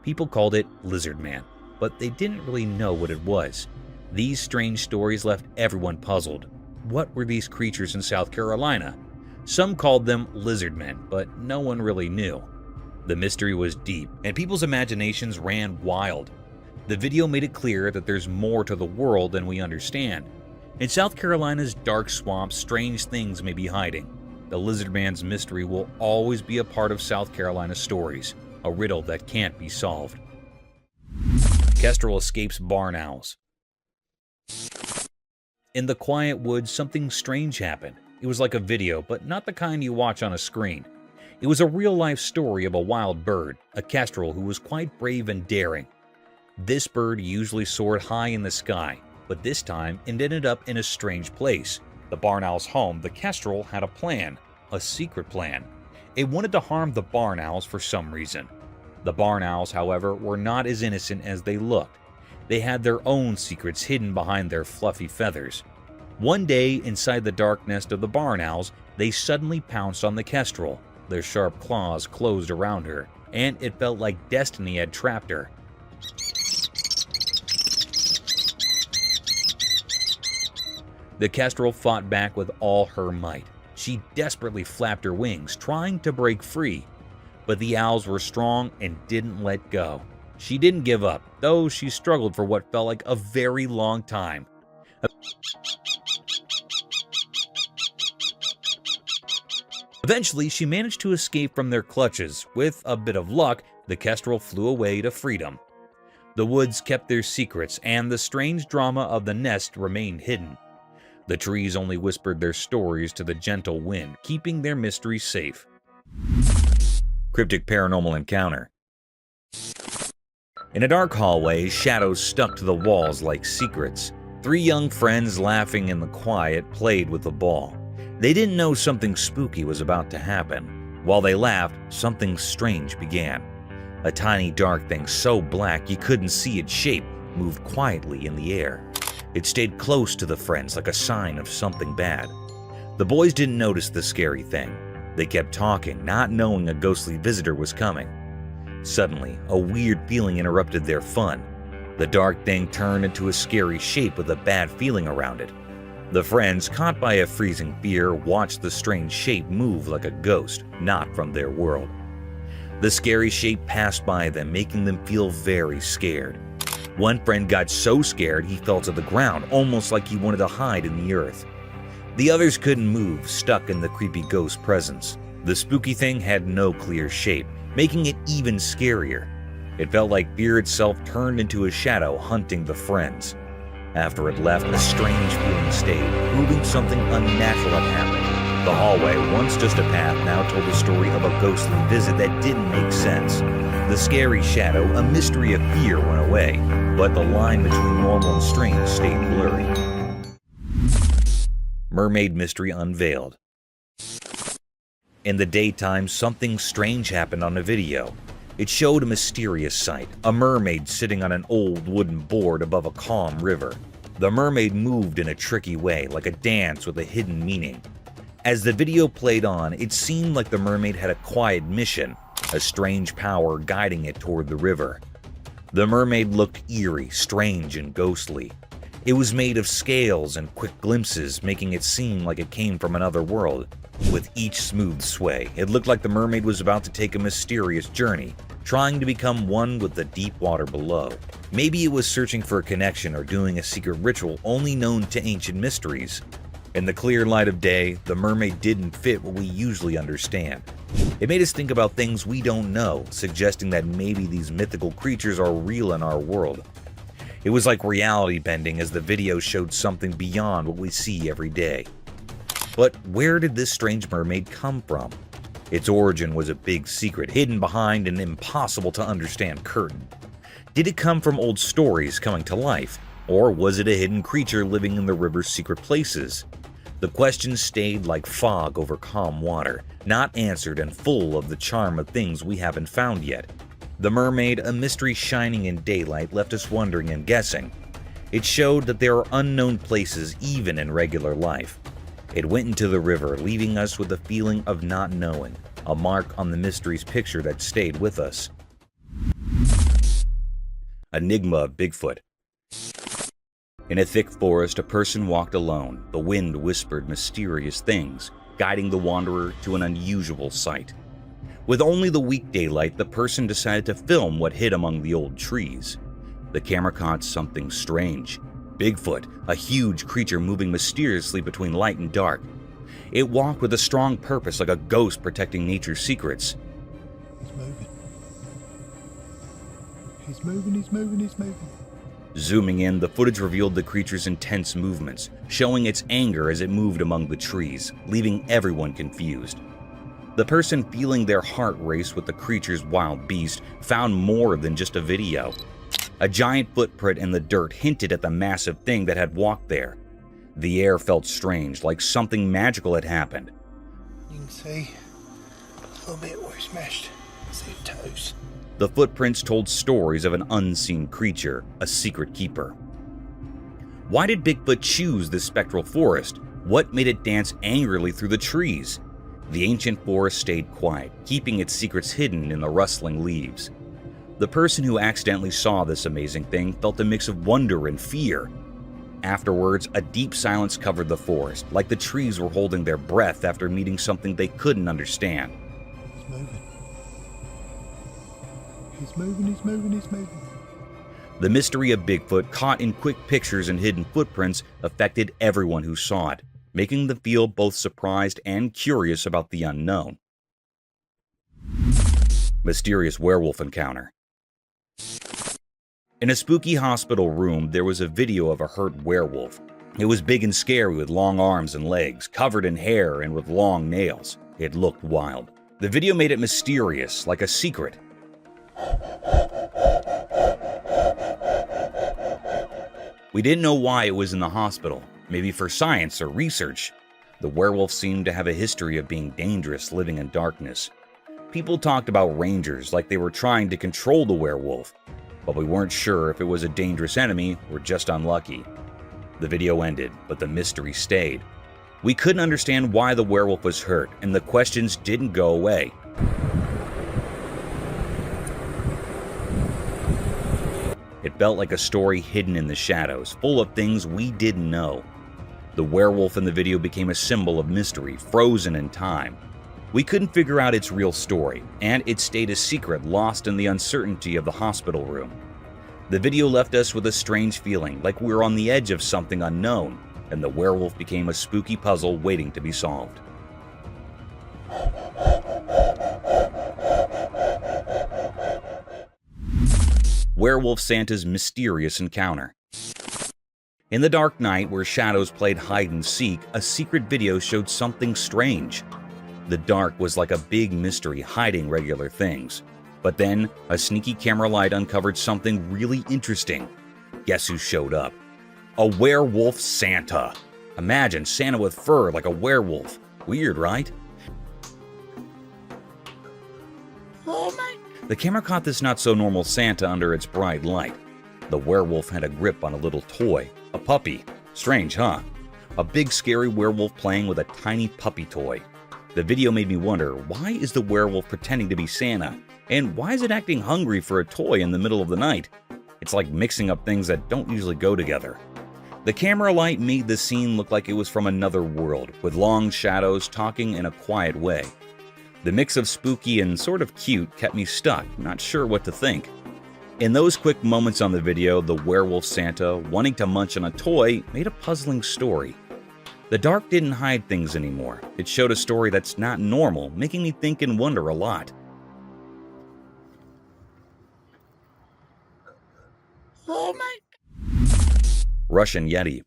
Speaker 2: People called it Lizard Man, but they didn't really know what it was. These strange stories left everyone puzzled. What were these creatures in South Carolina? Some called them lizard men, but no one really knew. The mystery was deep, and people's imaginations ran wild. The video made it clear that there's more to the world than we understand. In South Carolina's dark swamps, strange things may be hiding. The Lizard Man's mystery will always be a part of South Carolina's stories, a riddle that can't be solved. Kestrel escapes barn owls. In the quiet woods, something strange happened. It was like a video, but not the kind you watch on a screen. It was a real-life story of a wild bird, a kestrel who was quite brave and daring. This bird usually soared high in the sky, but this time it ended up in a strange place. The barn owl's home, the kestrel had a plan, a secret plan. It wanted to harm the barn owls for some reason. The barn owls, however, were not as innocent as they looked. They had their own secrets hidden behind their fluffy feathers. One day, inside the dark nest of the barn owls, they suddenly pounced on the kestrel. Their sharp claws closed around her, and it felt like destiny had trapped her. The kestrel fought back with all her might. She desperately flapped her wings, trying to break free. But the owls were strong and didn't let go. She didn't give up, though she struggled for what felt like a very long time. Eventually, she managed to escape from their clutches. With a bit of luck, the kestrel flew away to freedom. The woods kept their secrets, and the strange drama of the nest remained hidden. The trees only whispered their stories to the gentle wind, keeping their mystery safe. Cryptic paranormal encounter. In a dark hallway, shadows stuck to the walls like secrets. 3 young friends, laughing in the quiet, played with the ball. They didn't know something spooky was about to happen. While they laughed, something strange began. A tiny dark thing so black you couldn't see its shape moved quietly in the air. It stayed close to the friends like a sign of something bad. The boys didn't notice the scary thing. They kept talking, not knowing a ghostly visitor was coming. Suddenly, a weird feeling interrupted their fun. The dark thing turned into a scary shape with a bad feeling around it. The friends, caught by a freezing fear, watched the strange shape move like a ghost, not from their world. The scary shape passed by them, making them feel very scared.
Speaker 1: One friend got so scared he fell to the ground, almost like he wanted to hide in the earth. The others couldn't move, stuck in the creepy ghost presence. The spooky thing had no clear shape, making it even scarier. It felt like fear itself turned into a shadow hunting the friends. After it left, a strange feeling stayed, proving something unnatural had happened. The hallway, once just a path, now told the story of a ghostly visit that didn't make sense. The scary shadow, a mystery of fear, went away, but the line between normal and strange stayed blurry. Mermaid mystery unveiled. In the daytime, something strange happened on a video. It showed a mysterious sight, a mermaid sitting on an old wooden board above a calm river. The mermaid moved in a tricky way, like a dance with a hidden meaning. As the video played on, it seemed like the mermaid had a quiet mission, a strange power guiding it toward the river. The mermaid looked eerie, strange, and ghostly. It was made of scales and quick glimpses, making it seem like it came from another world. With each smooth sway, it looked like the mermaid was about to take a mysterious journey, trying to become one with the deep water below. Maybe it was searching for a connection or doing a secret ritual only known to ancient mysteries. In the clear light of day, the mermaid didn't fit what we usually understand. It made us think about things we don't know, suggesting that maybe these mythical creatures are real in our world. It was like reality bending as the video showed something beyond what we see every day. But where did this strange mermaid come from? Its origin was a big secret, hidden behind an impossible-to-understand curtain. Did it come from old stories coming to life, or was it a hidden creature living in the river's secret places? The questions stayed like fog over calm water, not answered and full of the charm of things we haven't found yet. The mermaid, a mystery shining in daylight, left us wondering and guessing. It showed that there are unknown places even in regular life. It went into the river, leaving us with a feeling of not knowing, a mark on the mystery's picture that stayed with us. Enigma of Bigfoot. In a thick forest, a person walked alone. The wind whispered mysterious things, guiding the wanderer to an unusual sight. With only the weak daylight, the person decided to film what hid among the old trees. The camera caught something strange. Bigfoot, a huge creature moving mysteriously between light and dark. It walked with a strong purpose, like a ghost protecting nature's secrets.
Speaker 11: He's moving. He's moving, he's moving, he's moving.
Speaker 1: Zooming in, the footage revealed the creature's intense movements, showing its anger as it moved among the trees, leaving everyone confused. The person feeling their heart race with the creature's wild beast found more than just a video. A giant footprint in the dirt hinted at the massive thing that had walked there. The air felt strange, like something magical had happened.
Speaker 11: You can see a little bit where it's smashed. See the toes.
Speaker 1: The footprints told stories of an unseen creature, a secret keeper. Why did Bigfoot choose this spectral forest? What made it dance angrily through the trees? The ancient forest stayed quiet, keeping its secrets hidden in the rustling leaves. The person who accidentally saw this amazing thing felt a mix of wonder and fear. Afterwards, a deep silence covered the forest, like the trees were holding their breath after meeting something they couldn't understand.
Speaker 11: He's moving. He's moving, he's moving, he's moving.
Speaker 1: The mystery of Bigfoot, caught in quick pictures and hidden footprints, affected everyone who saw it, making them feel both surprised and curious about the unknown. Mysterious werewolf encounter. In a spooky hospital room, there was a video of a hurt werewolf. It was big and scary with long arms and legs, covered in hair and with long nails. It looked wild. The video made it mysterious, like a secret. We didn't know why it was in the hospital, maybe for science or research. The werewolf seemed to have a history of being dangerous, living in darkness. People talked about rangers like they were trying to control the werewolf, but we weren't sure if it was a dangerous enemy or just unlucky. The video ended, but the mystery stayed. We couldn't understand why the werewolf was hurt, and the questions didn't go away. It felt like a story hidden in the shadows, full of things we didn't know. The werewolf in the video became a symbol of mystery, frozen in time. We couldn't figure out its real story, and it stayed a secret lost in the uncertainty of the hospital room.
Speaker 2: The video left us with a strange feeling, like we were on the edge of something unknown, and the werewolf became a spooky puzzle waiting to be solved. Werewolf Santa's mysterious encounter. In the dark night where shadows played hide and seek, a secret video showed something strange. The dark was like a big mystery hiding regular things. But then, a sneaky camera light uncovered something really interesting. Guess who showed up? A Werewolf Santa. Imagine Santa with fur like a werewolf. Weird, right?
Speaker 6: Oh my...
Speaker 2: The camera caught this not-so-normal Santa under its bright light. The werewolf had a grip on a little toy, a puppy. Strange, huh? A big scary werewolf playing with a tiny puppy toy. The video made me wonder, why is the werewolf pretending to be Santa? And why is it acting hungry for a toy in the middle of the night? It's like mixing up things that don't usually go together. The camera light made the scene look like it was from another world, with long shadows talking in a quiet way. The mix of spooky and sort of cute kept me stuck, not sure what to think. In those quick moments on the video, the Werewolf Santa, wanting to munch on a toy, made a puzzling story. The dark didn't hide things anymore. It showed a story that's not normal, making me think and wonder a lot.
Speaker 6: Oh my...
Speaker 2: Russian Yeti.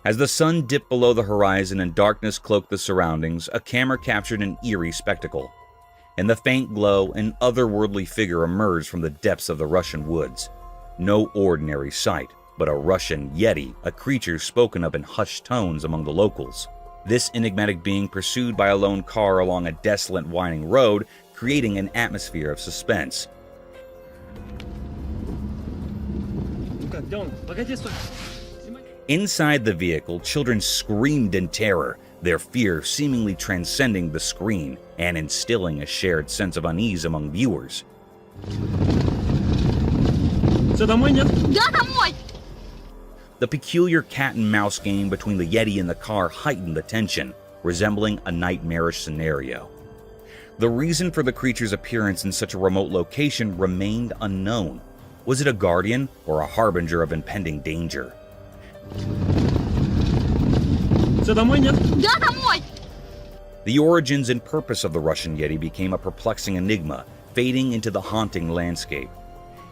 Speaker 2: As the sun dipped below the horizon and darkness cloaked the surroundings, a camera captured an eerie spectacle. In the faint glow, an otherworldly figure emerged from the depths of the Russian woods. No ordinary sight, but a Russian Yeti, a creature spoken of in hushed tones among the locals. This enigmatic being pursued by a lone car along a desolate winding road, creating an atmosphere of suspense. Inside the vehicle, children screamed in terror, their fear seemingly transcending the screen and instilling a shared sense of unease among viewers. The peculiar cat and mouse game between the Yeti and the car heightened the tension, resembling a nightmarish scenario. The reason for the creature's appearance in such a remote location remained unknown. Was it a guardian or a harbinger of impending danger? The origins and purpose of the Russian Yeti became a perplexing enigma, fading into the haunting landscape.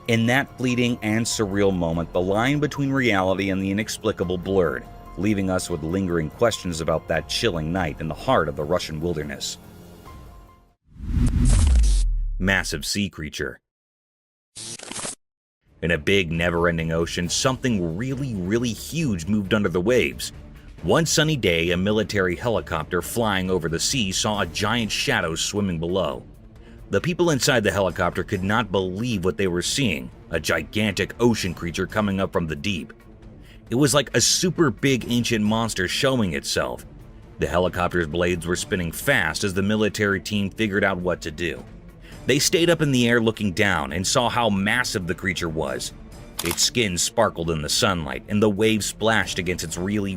Speaker 2: In that fleeting and surreal moment, the line between reality and the inexplicable blurred, leaving us with lingering questions about that chilling night in the heart of the Russian wilderness. Massive sea creature. In a big, never-ending ocean, something really huge moved under the waves. One sunny day, a military helicopter flying over the sea saw a giant shadow swimming below. The people inside the helicopter could not believe what they were seeing, a gigantic ocean creature coming up from the deep. It was like a super big ancient monster showing itself. The helicopter's blades were spinning fast as the military team figured out what to do. They stayed up in the air looking down and saw how massive the creature was. Its skin sparkled in the sunlight, and the waves splashed against its really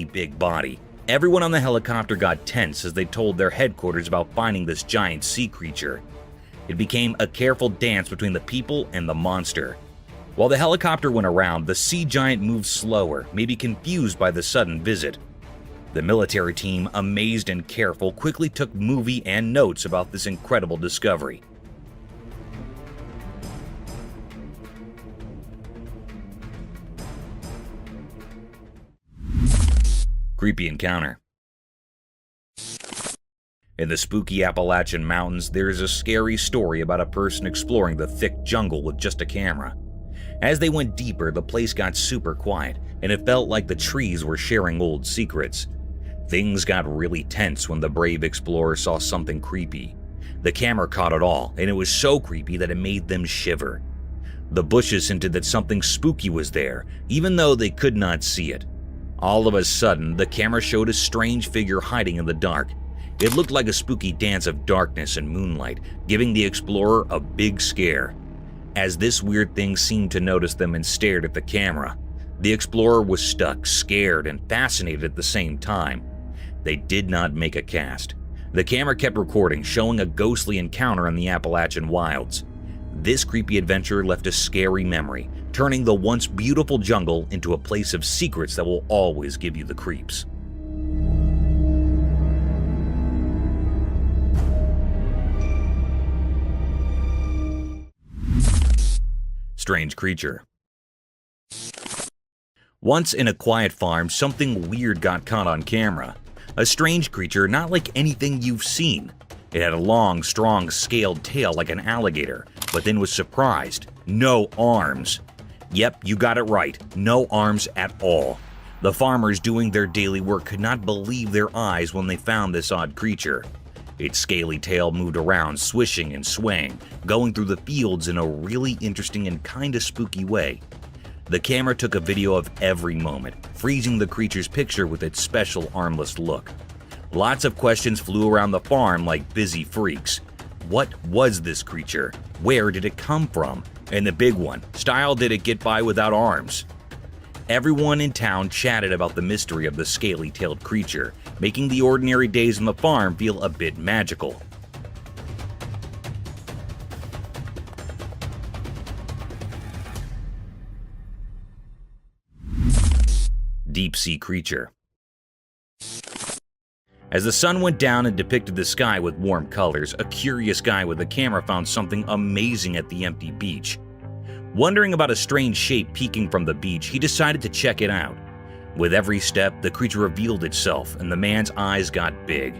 Speaker 2: big body. Everyone on the helicopter got tense as they told their headquarters about finding this giant sea creature. It became a careful dance between the people and the monster. While the helicopter went around, the sea giant moved slower, maybe confused by the sudden visit. The military team, amazed and careful, quickly took movie and notes about this incredible discovery. Creepy encounter. In the spooky Appalachian mountains, there is a scary story about a person exploring the thick jungle with just a camera. As they went deeper, the place got super quiet, and it felt like the trees were sharing old secrets. Things got really tense when the brave explorer saw something creepy. The camera caught it all, and it was so creepy that it made them shiver. The bushes hinted that something spooky was there, even though they could not see it. All of a sudden, the camera showed a strange figure hiding in the dark. It looked like a spooky dance of darkness and moonlight, giving the explorer a big scare. As this weird thing seemed to notice them and stared at the camera, the explorer was stuck, scared, and fascinated at the same time. They did not make a cast. The camera kept recording, showing a ghostly encounter in the Appalachian wilds. This creepy adventure left a scary memory, turning the once beautiful jungle into a place of secrets that will always give you the creeps. Strange creature. Once in a quiet farm, something weird got caught on camera. A strange creature not like anything you've seen. It had a long, strong, scaled tail like an alligator, but then was surprised. No arms. Yep, you got it right. No arms at all. The farmers doing their daily work could not believe their eyes when they found this odd creature. Its scaly tail moved around, swishing and swaying, going through the fields in a really interesting and kinda spooky way. The camera took a video of every moment, freezing the creature's picture with its special armless look. Lots of questions flew around the farm like busy freaks. What was this creature? Where did it come from? And the big one, style did it get by without arms? Everyone in town chatted about the mystery of the scaly-tailed creature, making the ordinary days on the farm feel a bit magical. Deep-sea creature. As the sun went down and depicted the sky with warm colors, a curious guy with a camera found something amazing at the empty beach. Wondering about a strange shape peeking from the beach, he decided to check it out. With every step, the creature revealed itself, and the man's eyes got big.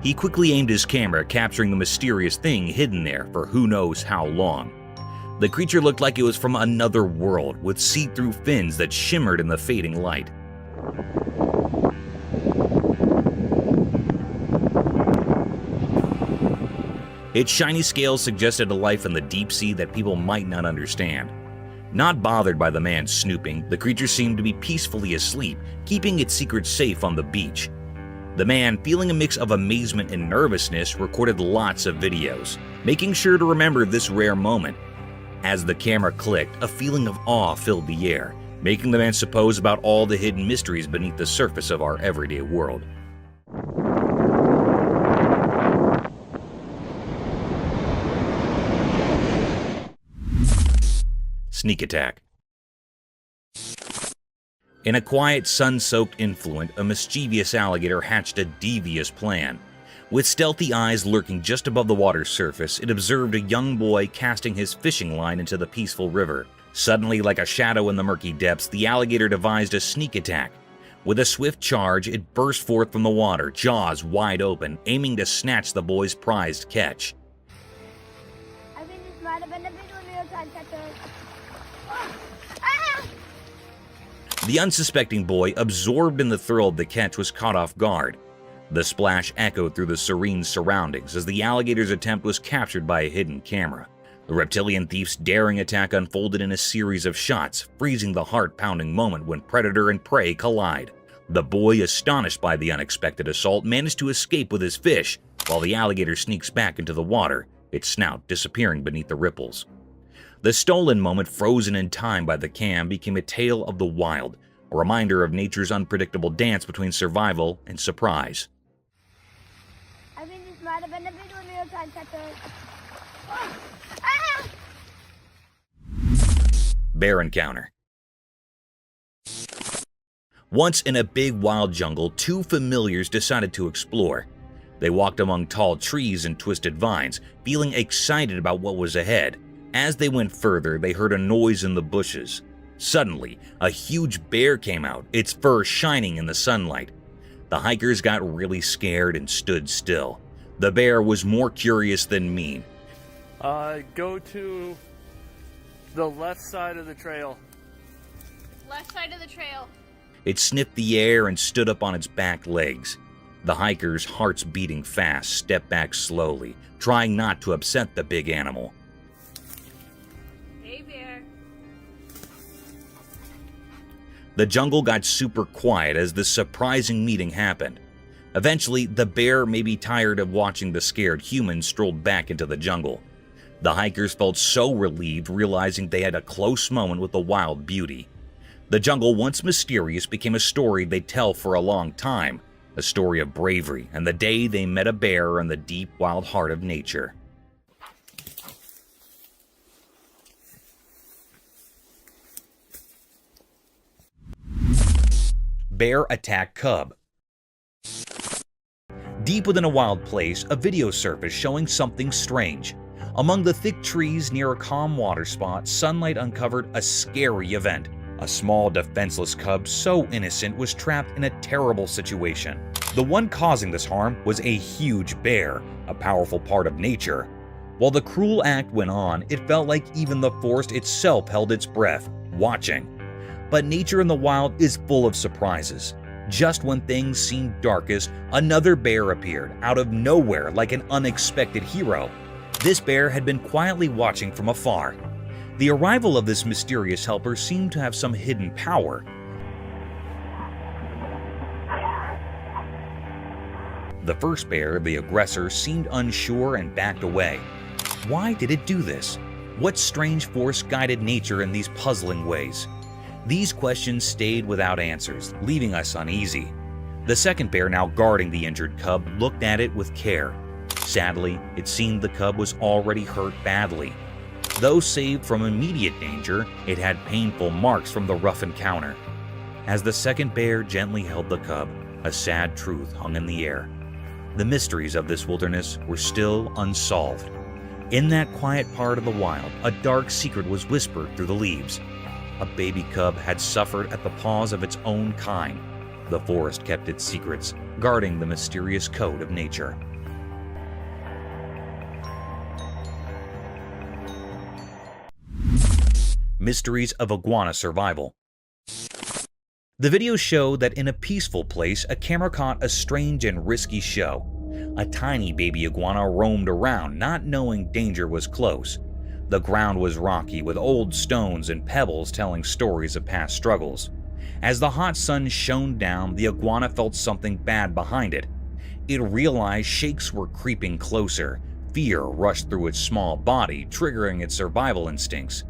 Speaker 2: He quickly aimed his camera, capturing the mysterious thing hidden there for who knows how long. The creature looked like it was from another world, with see-through fins that shimmered in the fading light. Its shiny scales suggested a life in the deep sea that people might not understand. Not bothered by the man's snooping, the creature seemed to be peacefully asleep, keeping its secrets safe on the beach. The man, feeling a mix of amazement and nervousness, recorded lots of videos, making sure to remember this rare moment. As the camera clicked, a feeling of awe filled the air, making the man suppose about all the hidden mysteries beneath the surface of our everyday world. Sneak attack. In a quiet, sun-soaked influent, a mischievous alligator hatched a devious plan. With stealthy eyes lurking just above the water's surface, it observed a young boy casting his fishing line into the peaceful river. Suddenly, like a shadow in the murky depths, the alligator devised a sneak attack. With a swift charge, it burst forth from the water, jaws wide open, aiming to snatch the boy's prized catch. The unsuspecting boy, absorbed in the thrill of the catch, was caught off guard. The splash echoed through the serene surroundings as the alligator's attempt was captured by a hidden camera. The reptilian thief's daring attack unfolded in a series of shots, freezing the heart-pounding moment when predator and prey collide. The boy, astonished by the unexpected assault, managed to escape with his fish, while the alligator sneaks back into the water, its snout disappearing beneath the ripples. The stolen moment, frozen in time by the cam, became a tale of the wild, a reminder of nature's unpredictable dance between survival and surprise. Bear encounter. Once in a big wild jungle, two familiars decided to explore. They walked among tall trees and twisted vines, feeling excited about what was ahead. As they went further, they heard a noise in the bushes. Suddenly, a huge bear came out, its fur shining in the sunlight. The hikers got really scared and stood still. The bear was more curious than mean.
Speaker 12: Go to the left side of the trail.
Speaker 9: Left side of the trail.
Speaker 2: It sniffed the air and stood up on its back legs. The hikers, hearts beating fast, stepped back slowly, trying not to upset the big animal.
Speaker 9: Hey, bear.
Speaker 2: The jungle got super quiet as this surprising meeting happened. Eventually, the bear, maybe tired of watching the scared humans, strolled back into the jungle. The hikers felt so relieved, realizing they had a close moment with the wild beauty. The jungle, once mysterious, became a story they'd tell for a long time, a story of bravery and the day they met a bear in the deep, wild heart of nature. Bear attack cub. Deep within a wild place, a video surfaced showing something strange. Among the thick trees near a calm water spot, sunlight uncovered a scary event. A small, defenseless cub so innocent was trapped in a terrible situation. The one causing this harm was a huge bear, a powerful part of nature. While the cruel act went on, it felt like even the forest itself held its breath, watching. But nature in the wild is full of surprises. Just when things seemed darkest, another bear appeared out of nowhere like an unexpected hero. This bear had been quietly watching from afar. The arrival of this mysterious helper seemed to have some hidden power. The first bear, the aggressor, seemed unsure and backed away. Why did it do this? What strange force guided nature in these puzzling ways? These questions stayed without answers, leaving us uneasy. The second bear, now guarding the injured cub, looked at it with care. Sadly, it seemed the cub was already hurt badly. Though saved from immediate danger, it had painful marks from the rough encounter. As the second bear gently held the cub, a sad truth hung in the air. The mysteries of this wilderness were still unsolved. In that quiet part of the wild, a dark secret was whispered through the leaves. A baby cub had suffered at the paws of its own kind. The forest kept its secrets, guarding the mysterious code of nature. Mysteries of iguana survival. The video showed that in a peaceful place, a camera caught a strange and risky show. A tiny baby iguana roamed around, not knowing danger was close. The ground was rocky, with old stones and pebbles telling stories of past struggles. As the hot sun shone down, the iguana felt something bad behind it. It realized shakes were creeping closer. Fear rushed through its small body, triggering its survival instincts.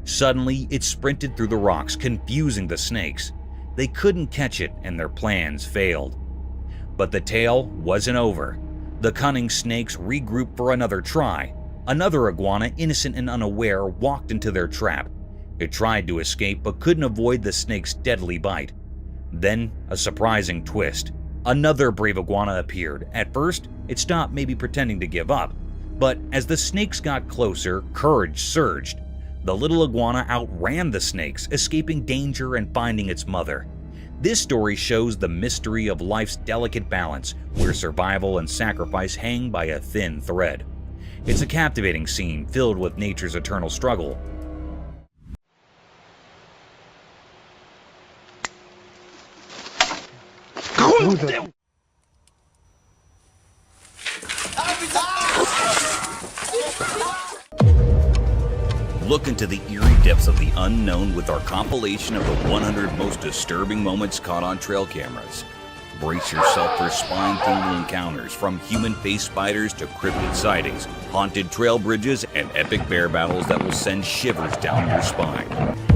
Speaker 2: Suddenly, it sprinted through the rocks, confusing the snakes. They couldn't catch it, and their plans failed. But the tale wasn't over. The cunning snakes regrouped for another try. Another iguana, innocent and unaware, walked into their trap. It tried to escape but couldn't avoid the snake's deadly bite. Then, a surprising twist. Another brave iguana appeared. At first, it stopped, maybe pretending to give up. But as the snakes got closer, courage surged. The little iguana outran the snakes, escaping danger and finding its mother. This story shows the mystery of life's delicate balance, where survival and sacrifice hang by a thin thread. It's a captivating scene filled with nature's eternal struggle. Look into the eerie depths of the unknown with our compilation of the 100 most disturbing moments caught on trail cameras. Brace yourself for spine-tingling encounters, from human-faced spiders to cryptid sightings, haunted trail bridges, and epic bear battles that will send shivers down your spine.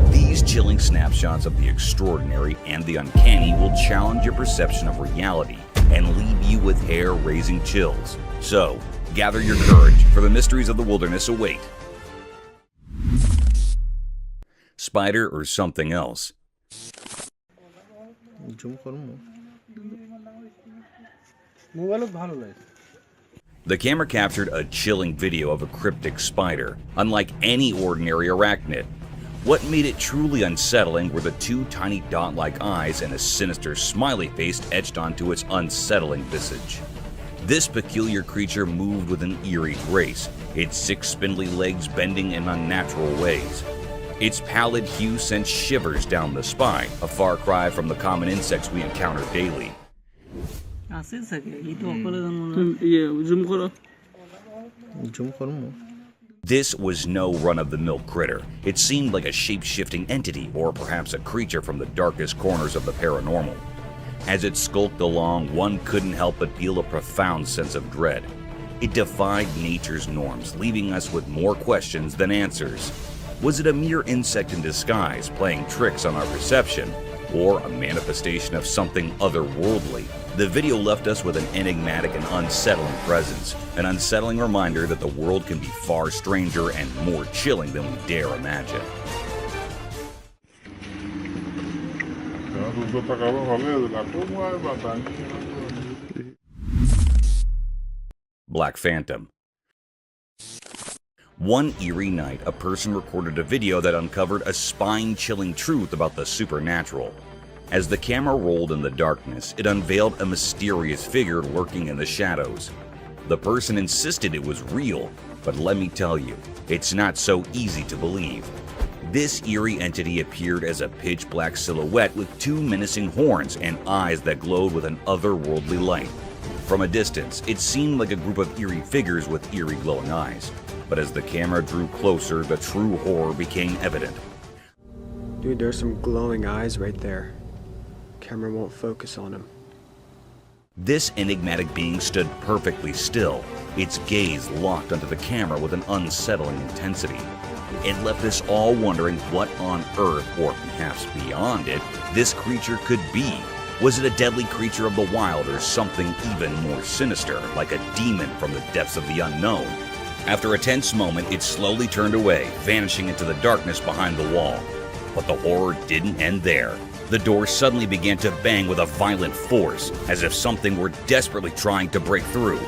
Speaker 2: These chilling snapshots of the extraordinary and the uncanny will challenge your perception of reality and leave you with hair-raising chills. So, gather your courage, for the mysteries of the wilderness await. Spider or something else? The camera captured a chilling video of a cryptic spider, unlike any ordinary arachnid. What made it truly unsettling were the two tiny dot-like eyes and a sinister smiley face etched onto its unsettling visage. This peculiar creature moved with an eerie grace, its 6 spindly legs bending in unnatural ways. Its pallid hue sent shivers down the spine, a far cry from the common insects we encounter daily. This was no run-of-the-mill critter. It seemed like a shape-shifting entity, or perhaps a creature from the darkest corners of the paranormal. As it skulked along, one couldn't help but feel a profound sense of dread. It defied nature's norms, leaving us with more questions than answers. Was it a mere insect in disguise, playing tricks on our perception, or a manifestation of something otherworldly? The video left us with an enigmatic and unsettling presence, an unsettling reminder that the world can be far stranger and more chilling than we dare imagine.
Speaker 1: Black Phantom. One eerie night, a person recorded a video that uncovered a spine-chilling truth about the supernatural. As the camera rolled in the darkness, it unveiled a mysterious figure lurking in the shadows. The person insisted it was real, but let me tell you, it's not so easy to believe. This eerie entity appeared as a pitch-black silhouette with two menacing horns and eyes that glowed with an otherworldly light. From a distance, it seemed like a group of eerie figures with eerie glowing eyes. But as the camera drew closer, the true horror became evident.
Speaker 13: Dude, there's some glowing eyes right there. Camera won't focus on them.
Speaker 1: This enigmatic being stood perfectly still, its gaze locked onto the camera with an unsettling intensity. It left us all wondering what on earth, or perhaps beyond it, this creature could be. Was it a deadly creature of the wild or something even more sinister, like a demon from the depths of the unknown? After a tense moment, it slowly turned away, vanishing into the darkness behind the wall. But the horror didn't end there. The door suddenly began to bang with a violent force, as if something were desperately trying to break through.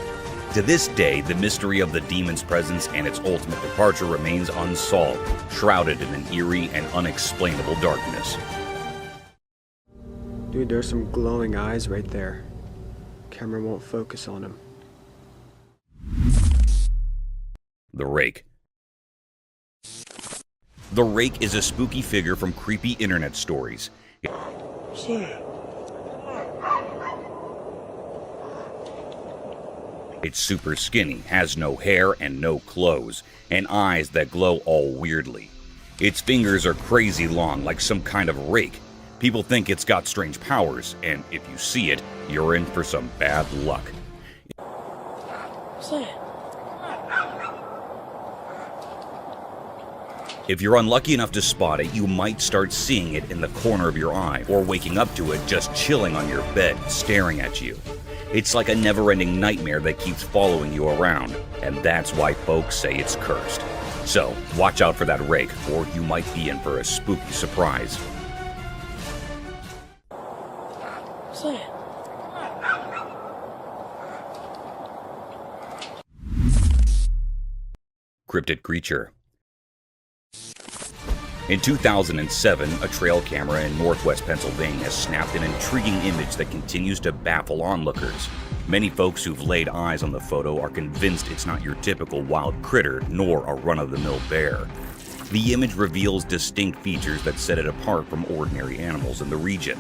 Speaker 1: To this day, the mystery of the demon's presence and its ultimate departure remains unsolved, shrouded in an eerie and unexplainable darkness.
Speaker 13: Dude, there's some glowing eyes right there. Camera won't focus on them.
Speaker 1: The Rake. The Rake is a spooky figure from creepy internet stories. It's super skinny, has no hair and no clothes, and eyes that glow all weirdly. Its fingers are crazy long, like some kind of rake. People think it's got strange powers, and if you see it, you're in for some bad luck. If you're unlucky enough to spot it, you might start seeing it in the corner of your eye, or waking up to it just chilling on your bed, staring at you. It's like a never-ending nightmare that keeps following you around, and that's why folks say it's cursed. So, watch out for that rake, or you might be in for a spooky surprise. Cryptic creature. In 2007, a trail camera in northwest Pennsylvania snapped an intriguing image that continues to baffle onlookers. Many folks who've laid eyes on the photo are convinced it's not your typical wild critter, nor a run-of-the-mill bear. The image reveals distinct features that set it apart from ordinary animals in the region.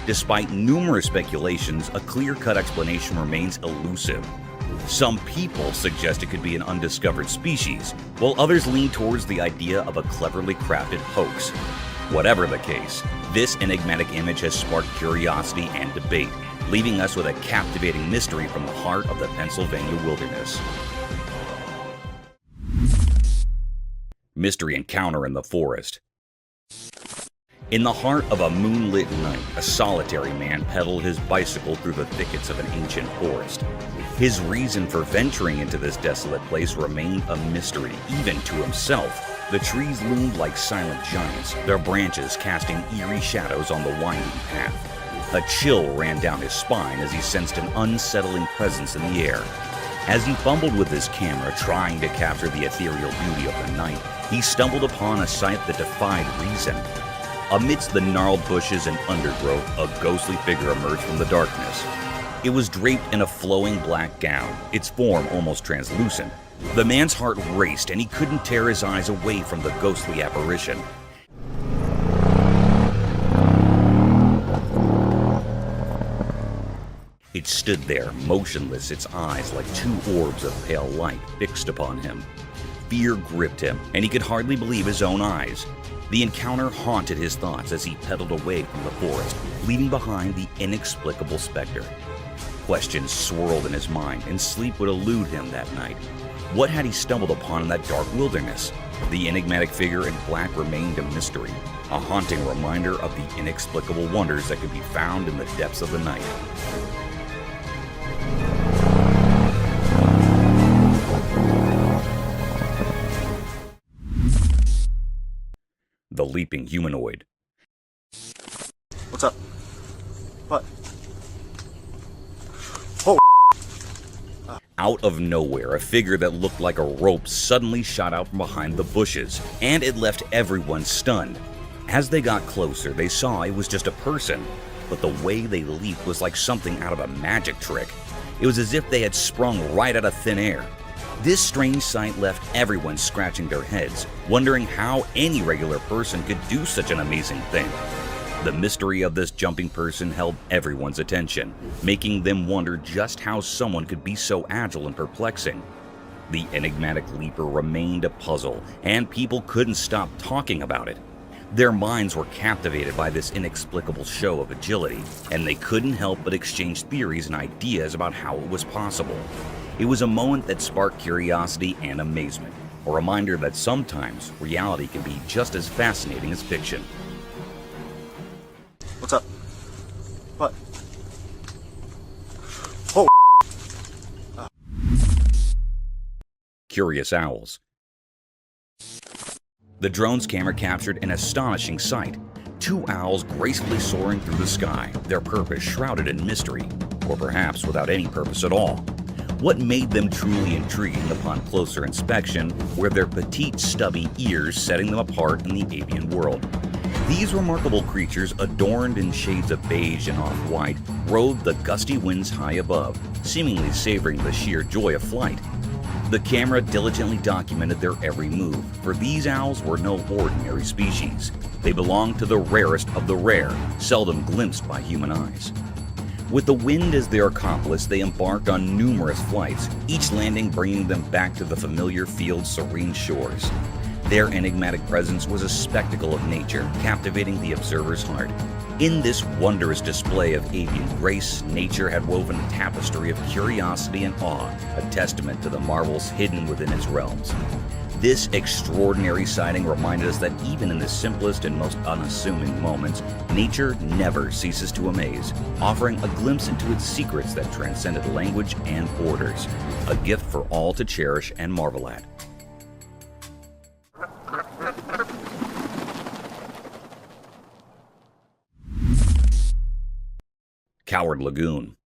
Speaker 1: Despite numerous speculations, a clear-cut explanation remains elusive. Some people suggest it could be an undiscovered species, while others lean towards the idea of a cleverly crafted hoax. Whatever the case, this enigmatic image has sparked curiosity and debate, leaving us with a captivating mystery from the heart of the Pennsylvania wilderness. Mystery encounter in the forest. In the heart of a moonlit night, a solitary man pedaled his bicycle through the thickets of an ancient forest. His reason for venturing into this desolate place remained a mystery, even to himself. The trees loomed like silent giants, their branches casting eerie shadows on the winding path. A chill ran down his spine as he sensed an unsettling presence in the air. As he fumbled with his camera, trying to capture the ethereal beauty of the night, he stumbled upon a sight that defied reason. Amidst the gnarled bushes and undergrowth, a ghostly figure emerged from the darkness. It was draped in a flowing black gown, its form almost translucent. The man's heart raced, and he couldn't tear his eyes away from the ghostly apparition. It stood there, motionless, its eyes like two orbs of pale light fixed upon him. Fear gripped him, and he could hardly believe his own eyes. The encounter haunted his thoughts as he pedaled away from the forest, leaving behind the inexplicable specter. Questions swirled in his mind, and sleep would elude him that night. What had he stumbled upon in that dark wilderness? The enigmatic figure in black remained a mystery, a haunting reminder of the inexplicable wonders that could be found in the depths of the night. The leaping humanoid.
Speaker 14: What's up? What? Oh.
Speaker 2: Out of nowhere, a figure that looked like a rope suddenly shot out from behind the bushes, and it left everyone stunned. As they got closer, they saw it was just a person, but the way they leaped was like something out of a magic trick. It was as if they had sprung right out of thin air. This strange sight left everyone scratching their heads, wondering how any regular person could do such an amazing thing. The mystery of this jumping person held everyone's attention, making them wonder just how someone could be so agile and perplexing. The enigmatic leaper remained a puzzle, and people couldn't stop talking about it. Their minds were captivated by this inexplicable show of agility, and they couldn't help but exchange theories and ideas about how it was possible. It was a moment that sparked curiosity and amazement, a reminder that sometimes reality can be just as fascinating as fiction.
Speaker 14: What's up? What? Oh.
Speaker 2: Curious owls. The drone's camera captured an astonishing sight. 2 owls gracefully soaring through the sky, their purpose shrouded in mystery, or perhaps without any purpose at all. What made them truly intriguing upon closer inspection were their petite, stubby ears, setting them apart in the avian world. These remarkable creatures, adorned in shades of beige and off-white, rode the gusty winds high above, seemingly savoring the sheer joy of flight. The camera diligently documented their every move, for these owls were no ordinary species. They belonged to the rarest of the rare, seldom glimpsed by human eyes. With the wind as their accomplice, they embarked on numerous flights, each landing bringing them back to the familiar field's serene shores. Their enigmatic presence was a spectacle of nature, captivating the observer's heart. In this wondrous display of avian grace, nature had woven a tapestry of curiosity and awe, a testament to the marvels hidden within its realms. This extraordinary sighting reminded us that even in the simplest and most unassuming moments, nature never ceases to amaze, offering a glimpse into its secrets that transcended language and borders, a gift for all to cherish and marvel at. Coward Lagoon.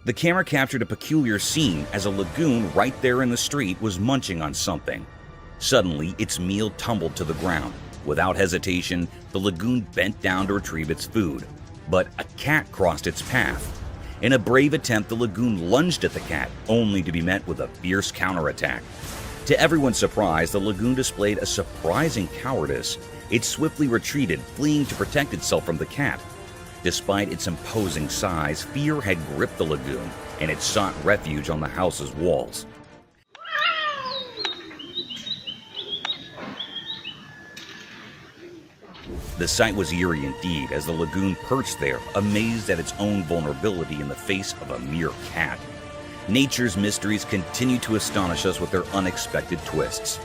Speaker 2: The camera captured a peculiar scene as a lagoon right there in the street was munching on something. Suddenly, its meal tumbled to the ground. Without hesitation, the lagoon bent down to retrieve its food. But a cat crossed its path. In a brave attempt, the lagoon lunged at the cat, only to be met with a fierce counterattack. To everyone's surprise, the lagoon displayed a surprising cowardice. It swiftly retreated, fleeing to protect itself from the cat. Despite its imposing size, fear had gripped the lagoon, and it sought refuge on the house's walls. The sight was eerie indeed, as the lagoon perched there, amazed at its own vulnerability in the face of a mere cat. Nature's mysteries continue to astonish us with their unexpected twists.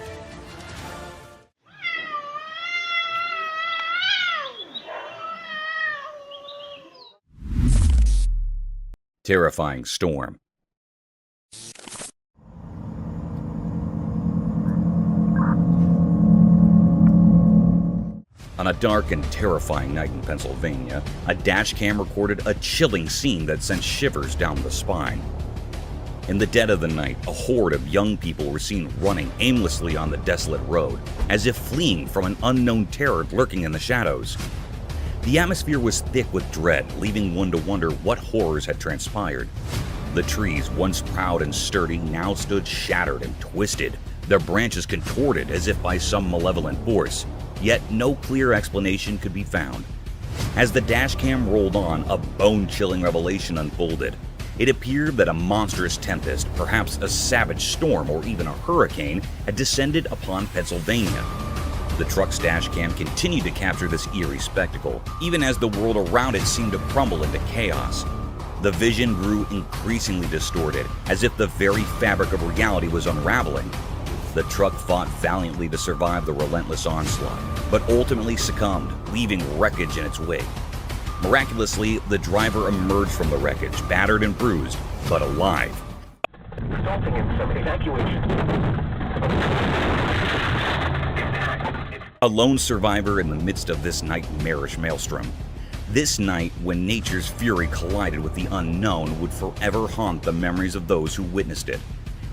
Speaker 2: Terrifying storm. On a dark and terrifying night in Pennsylvania, a dash cam recorded a chilling scene that sent shivers down the spine. In the dead of the night, a horde of young people were seen running aimlessly on the desolate road, as if fleeing from an unknown terror lurking in the shadows. The atmosphere was thick with dread, leaving one to wonder what horrors had transpired. The trees, once proud and sturdy, now stood shattered and twisted, their branches contorted as if by some malevolent force, yet no clear explanation could be found. As the dashcam rolled on, a bone-chilling revelation unfolded. It appeared that a monstrous tempest, perhaps a savage storm or even a hurricane, had descended upon Pennsylvania. The truck's dashcam continued to capture this eerie spectacle, even as the world around it seemed to crumble into chaos. The vision grew increasingly distorted, as if the very fabric of reality was unraveling. The truck fought valiantly to survive the relentless onslaught, but ultimately succumbed, leaving wreckage in its wake. Miraculously, the driver emerged from the wreckage, battered and bruised, but alive.
Speaker 15: Resulting in some evacuation.
Speaker 2: A lone survivor in the midst of this nightmarish maelstrom. This night, when nature's fury collided with the unknown, would forever haunt the memories of those who witnessed it.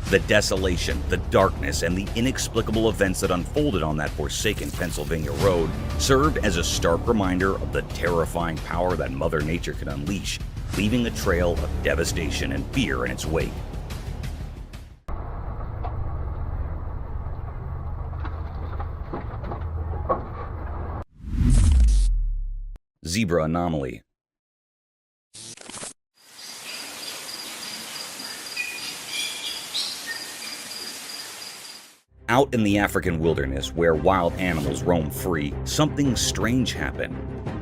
Speaker 2: The desolation, the darkness, and the inexplicable events that unfolded on that forsaken Pennsylvania road served as a stark reminder of the terrifying power that Mother Nature can unleash, leaving a trail of devastation and fear in its wake. Zebra anomaly. Out in the African wilderness, where wild animals roam free, something strange happened.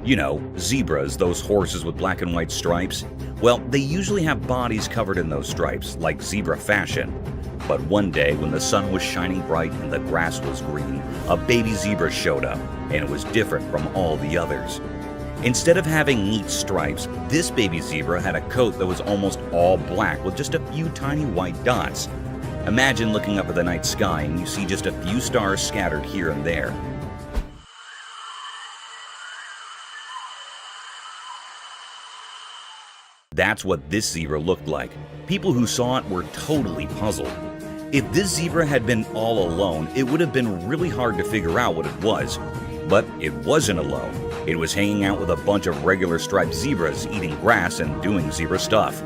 Speaker 2: You know, zebras, those horses with black and white stripes. Well, they usually have bodies covered in those stripes, like zebra fashion. But one day, when the sun was shining bright and the grass was green, a baby zebra showed up, and it was different from all the others. Instead of having neat stripes, this baby zebra had a coat that was almost all black with just a few tiny white dots. Imagine looking up at the night sky and you see just a few stars scattered here and there. That's what this zebra looked like. People who saw it were totally puzzled. If this zebra had been all alone, it would have been really hard to figure out what it was. But it wasn't alone. It was hanging out with a bunch of regular striped zebras, eating grass and doing zebra stuff.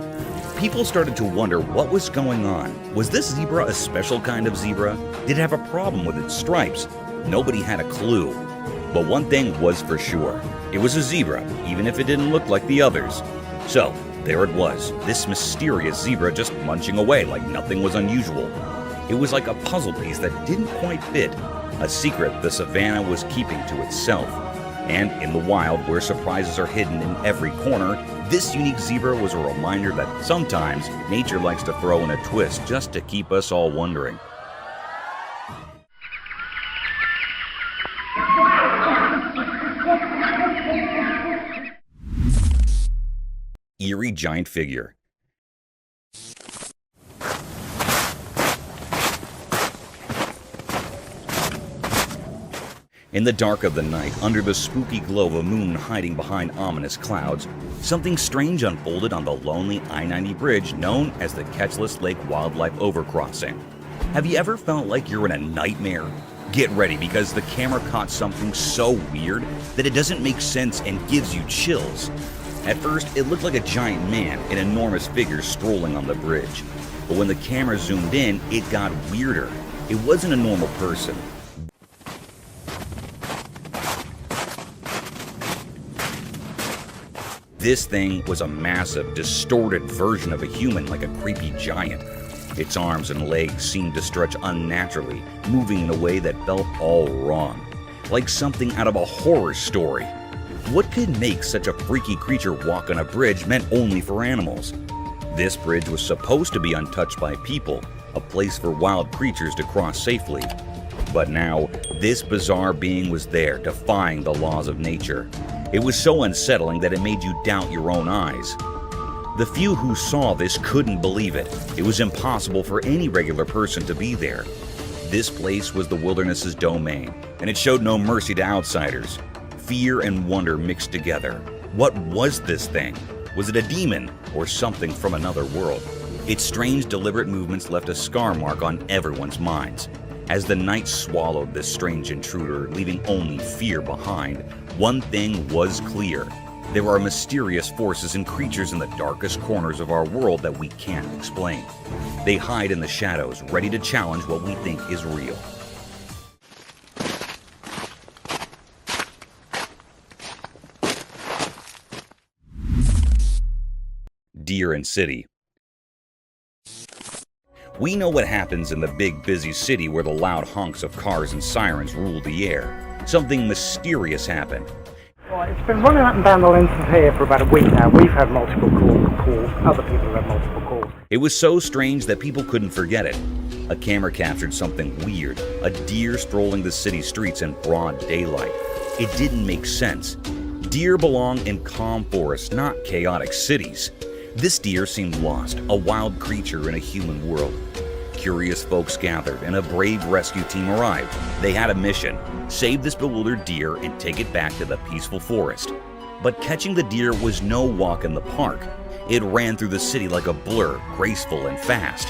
Speaker 2: People started to wonder what was going on. Was this zebra a special kind of zebra? Did it have a problem with its stripes? Nobody had a clue. But one thing was for sure. It was a zebra, even if it didn't look like the others. So, there it was, this mysterious zebra just munching away like nothing was unusual. It was like a puzzle piece that didn't quite fit, a secret the savannah was keeping to itself. And in the wild, where surprises are hidden in every corner, this unique zebra was a reminder that sometimes nature likes to throw in a twist just to keep us all wondering. Eerie giant figure. In the dark of the night, under the spooky glow of a moon hiding behind ominous clouds, something strange unfolded on the lonely I-90 bridge known as the Ketchless Lake Wildlife Overcrossing. Have you ever felt like you're in a nightmare? Get ready, because the camera caught something so weird that it doesn't make sense and gives you chills. At first, it looked like a giant man, an enormous figure strolling on the bridge. But when the camera zoomed in, it got weirder. It wasn't a normal person. This thing was a massive, distorted version of a human, like a creepy giant. Its arms and legs seemed to stretch unnaturally, moving in a way that felt all wrong, like something out of a horror story. What could make such a freaky creature walk on a bridge meant only for animals? This bridge was supposed to be untouched by people, a place for wild creatures to cross safely. But now, this bizarre being was there, defying the laws of nature. It was so unsettling that it made you doubt your own eyes. The few who saw this couldn't believe it. It was impossible for any regular person to be there. This place was the wilderness's domain, and it showed no mercy to outsiders. Fear and wonder mixed together. What was this thing? Was it a demon or something from another world? Its strange, deliberate movements left a scar mark on everyone's minds. As the night swallowed this strange intruder, leaving only fear behind, one thing was clear. There are mysterious forces and creatures in the darkest corners of our world that we can't explain. They hide in the shadows, ready to challenge what we think is real. Deer and City. We know what happens in the big, busy city where the loud honks of cars and sirens rule the air. Something mysterious happened.
Speaker 15: Well, it's been running up and down the length of here for about a week now. We've had multiple calls. Other people have had multiple calls.
Speaker 2: It was so strange that people couldn't forget it. A camera captured something weird, a deer strolling the city streets in broad daylight. It didn't make sense. Deer belong in calm forests, not chaotic cities. This deer seemed lost, a wild creature in a human world. curious folks gathered and a brave rescue team arrived. They had a mission: save this bewildered deer and take it back to the peaceful forest. But catching the deer was no walk in the park. It ran through the city like a blur, graceful and fast.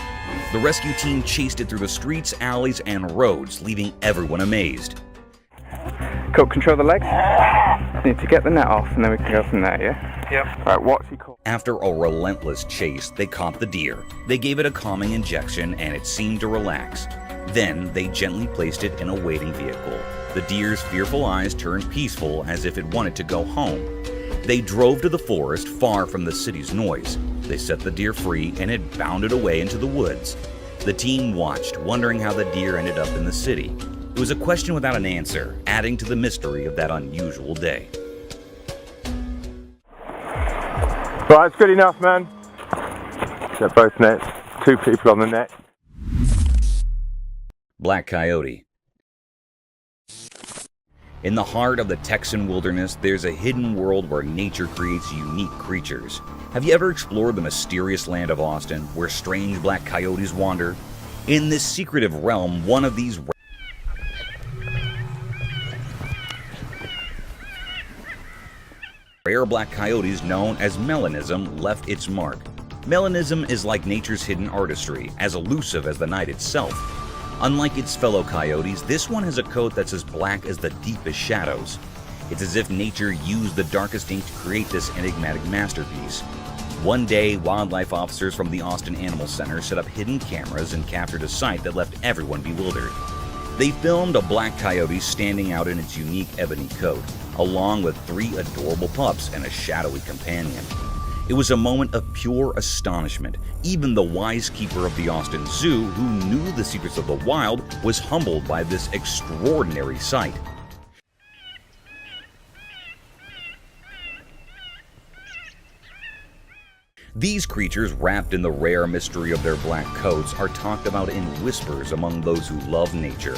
Speaker 2: The rescue team chased it through the streets, alleys, and roads, leaving everyone amazed.
Speaker 5: Cool, control the legs. Need to get the net off and then we can go from there, yeah? Yep. Right, what's he called?
Speaker 2: After a relentless chase, they caught the deer. They gave it a calming injection and it seemed to relax. Then they gently placed it in a waiting vehicle. The deer's fearful eyes turned peaceful as if it wanted to go home. They drove to the forest far from the city's noise. They set the deer free and it bounded away into the woods. The team watched, wondering how the deer ended up in the city. It was a question without an answer, adding to the mystery of that unusual day.
Speaker 16: Right, it's good enough, man. Got both nets, 2 people on the net.
Speaker 2: Black coyote. In the heart of the Texan wilderness, there's a hidden world where nature creates unique creatures. Have you ever explored the mysterious land of Austin, where strange black coyotes wander? In this secretive realm, one of these rare black coyotes known as melanism left its mark. Melanism is like nature's hidden artistry, as elusive as the night itself. Unlike its fellow coyotes, this one has a coat that's as black as the deepest shadows. It's as if nature used the darkest ink to create this enigmatic masterpiece. One day, wildlife officers from the Austin Animal Center set up hidden cameras and captured a sight that left everyone bewildered. They filmed a black coyote standing out in its unique ebony coat, along with 3 adorable pups and a shadowy companion. It was a moment of pure astonishment. Even the wise keeper of the Austin Zoo, who knew the secrets of the wild, was humbled by this extraordinary sight. These creatures, wrapped in the rare mystery of their black coats, are talked about in whispers among those who love nature.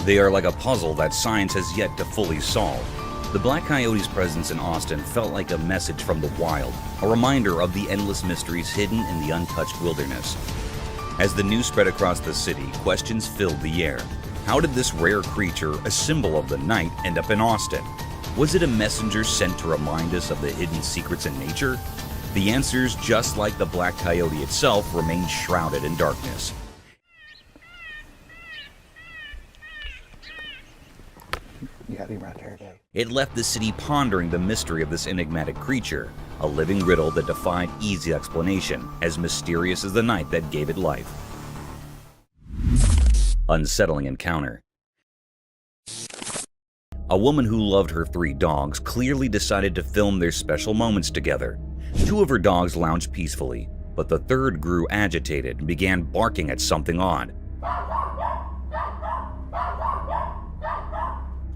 Speaker 2: They are like a puzzle that science has yet to fully solve. The black coyote's presence in Austin felt like a message from the wild, a reminder of the endless mysteries hidden in the untouched wilderness. As the news spread across the city, questions filled the air. How did this rare creature, a symbol of the night, end up in Austin? Was it a messenger sent to remind us of the hidden secrets in nature? The answers, just like the black coyote itself, remain shrouded in darkness.
Speaker 5: You gotta be right there, Dave.
Speaker 2: It left the city pondering the mystery of this enigmatic creature, a living riddle that defied easy explanation, as mysterious as the night that gave it life. Unsettling encounter. A woman who loved her 3 dogs clearly decided to film their special moments together. 2 of her dogs lounged peacefully, but the 3rd grew agitated and began barking at something odd.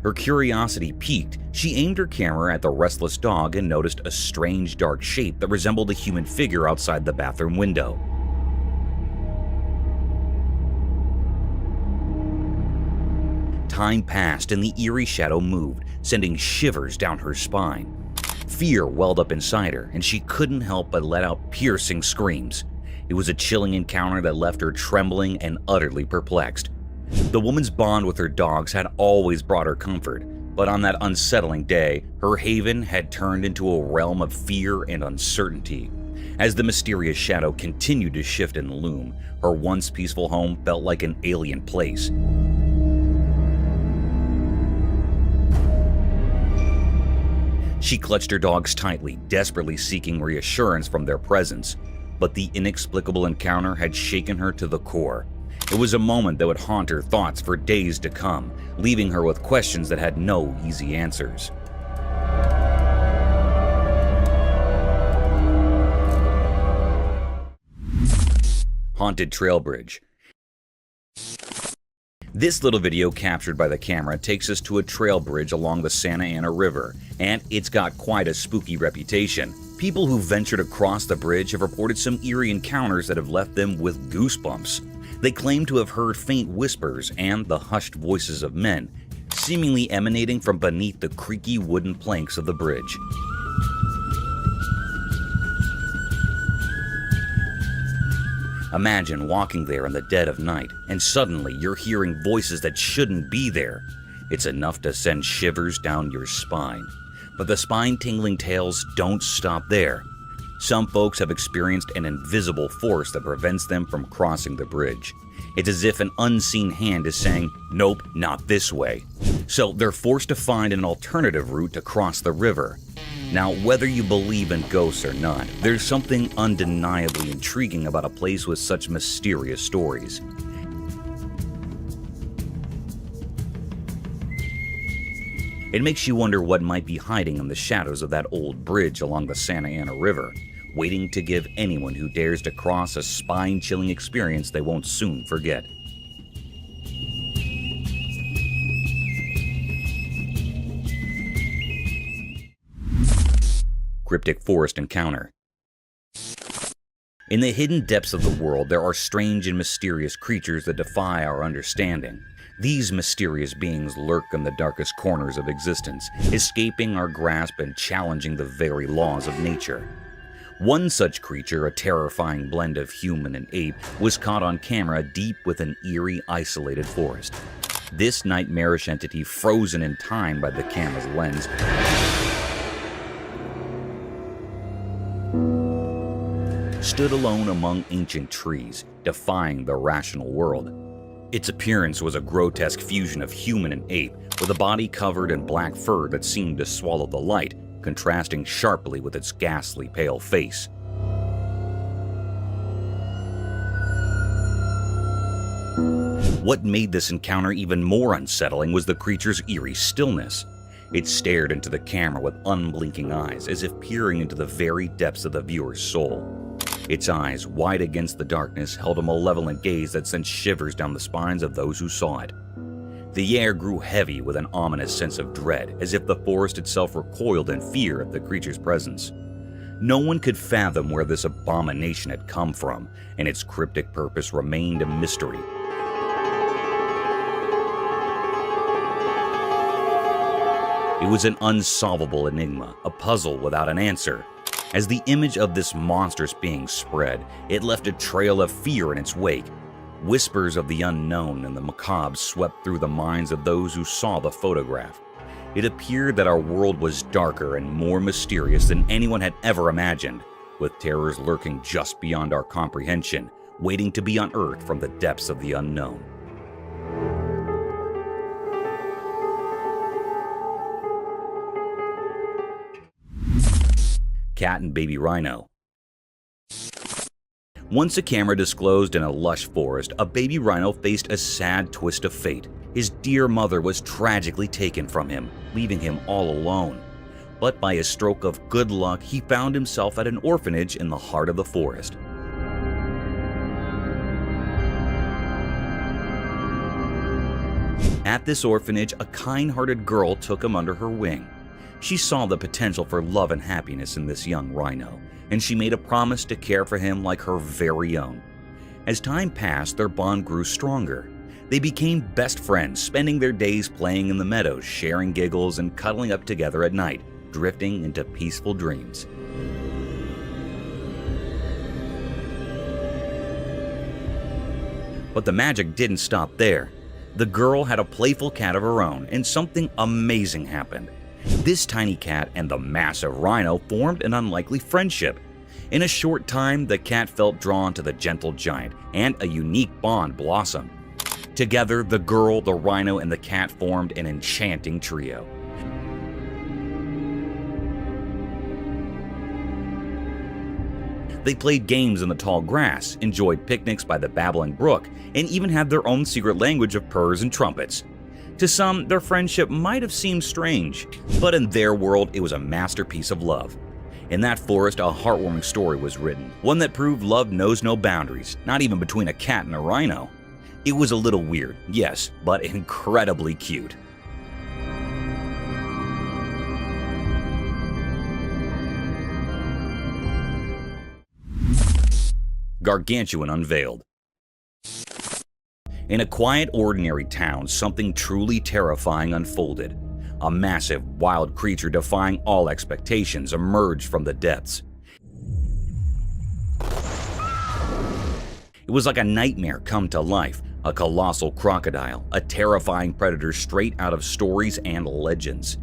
Speaker 2: Her curiosity piqued. She aimed her camera at the restless dog and noticed a strange dark shape that resembled a human figure outside the bathroom window. Time passed and the eerie shadow moved, sending shivers down her spine. Fear welled up inside her, and she couldn't help but let out piercing screams. It was a chilling encounter that left her trembling and utterly perplexed. The woman's bond with her dogs had always brought her comfort, but on that unsettling day, her haven had turned into a realm of fear and uncertainty. As the mysterious shadow continued to shift and loom, her once peaceful home felt like an alien place. She clutched her dogs tightly, desperately seeking reassurance from their presence, but the inexplicable encounter had shaken her to the core. It was a moment that would haunt her thoughts for days to come, leaving her with questions that had no easy answers. Haunted Trail Bridge. This little video captured by the camera takes us to a trail bridge along the Santa Ana River, and it's got quite a spooky reputation. People who ventured across the bridge have reported some eerie encounters that have left them with goosebumps. They claim to have heard faint whispers and the hushed voices of men, seemingly emanating from beneath the creaky wooden planks of the bridge. Imagine walking there in the dead of night, and suddenly you're hearing voices that shouldn't be there. It's enough to send shivers down your spine. But the spine-tingling tales don't stop there. Some folks have experienced an invisible force that prevents them from crossing the bridge. It's as if an unseen hand is saying, "Nope, not this way." So they're forced to find an alternative route to cross the river. Now, whether you believe in ghosts or not, there's something undeniably intriguing about a place with such mysterious stories. It makes you wonder what might be hiding in the shadows of that old bridge along the Santa Ana River, waiting to give anyone who dares to cross a spine-chilling experience they won't soon forget. Cryptic Forest Encounter. In the hidden depths of the world, there are strange and mysterious creatures that defy our understanding. These mysterious beings lurk in the darkest corners of existence, escaping our grasp and challenging the very laws of nature. One such creature, a terrifying blend of human and ape, was caught on camera deep within eerie, isolated forest. This nightmarish entity, frozen in time by the camera's lens, stood alone among ancient trees, defying the rational world. Its appearance was a grotesque fusion of human and ape, with a body covered in black fur that seemed to swallow the light, contrasting sharply with its ghastly pale face. What made this encounter even more unsettling was the creature's eerie stillness. It stared into the camera with unblinking eyes, as if peering into the very depths of the viewer's soul. Its eyes, wide against the darkness, held a malevolent gaze that sent shivers down the spines of those who saw it. The air grew heavy with an ominous sense of dread, as if the forest itself recoiled in fear at the creature's presence. No one could fathom where this abomination had come from, and its cryptic purpose remained a mystery. It was an unsolvable enigma, a puzzle without an answer. As the image of this monstrous being spread, it left a trail of fear in its wake. Whispers of the unknown and the macabre swept through the minds of those who saw the photograph. It appeared that our world was darker and more mysterious than anyone had ever imagined, with terrors lurking just beyond our comprehension, waiting to be unearthed from the depths of the unknown. Cat and baby rhino. Once a camera disclosed in a lush forest, a baby rhino faced a sad twist of fate. His dear mother was tragically taken from him, leaving him all alone. But by a stroke of good luck, he found himself at an orphanage in the heart of the forest. At this orphanage, a kind-hearted girl took him under her wing. She saw the potential for love and happiness in this young rhino, and she made a promise to care for him like her very own. As time passed, their bond grew stronger. They became best friends, spending their days playing in the meadows, sharing giggles, and cuddling up together at night, drifting into peaceful dreams. But the magic didn't stop there. The girl had a playful cat of her own, and something amazing happened. This tiny cat and the massive rhino formed an unlikely friendship. In a short time, the cat felt drawn to the gentle giant, and a unique bond blossomed. Together, the girl, the rhino, and the cat formed an enchanting trio. They played games in the tall grass, enjoyed picnics by the babbling brook, and even had their own secret language of purrs and trumpets. To some, their friendship might have seemed strange, but in their world, it was a masterpiece of love. In that forest, a heartwarming story was written, one that proved love knows no boundaries, not even between a cat and a rhino. It was a little weird, yes, but incredibly cute. Gargantuan unveiled. In a quiet, ordinary town, something truly terrifying unfolded. A massive, wild creature defying all expectations emerged from the depths. It was like a nightmare come to life, a colossal crocodile, a terrifying predator straight out of stories and legends.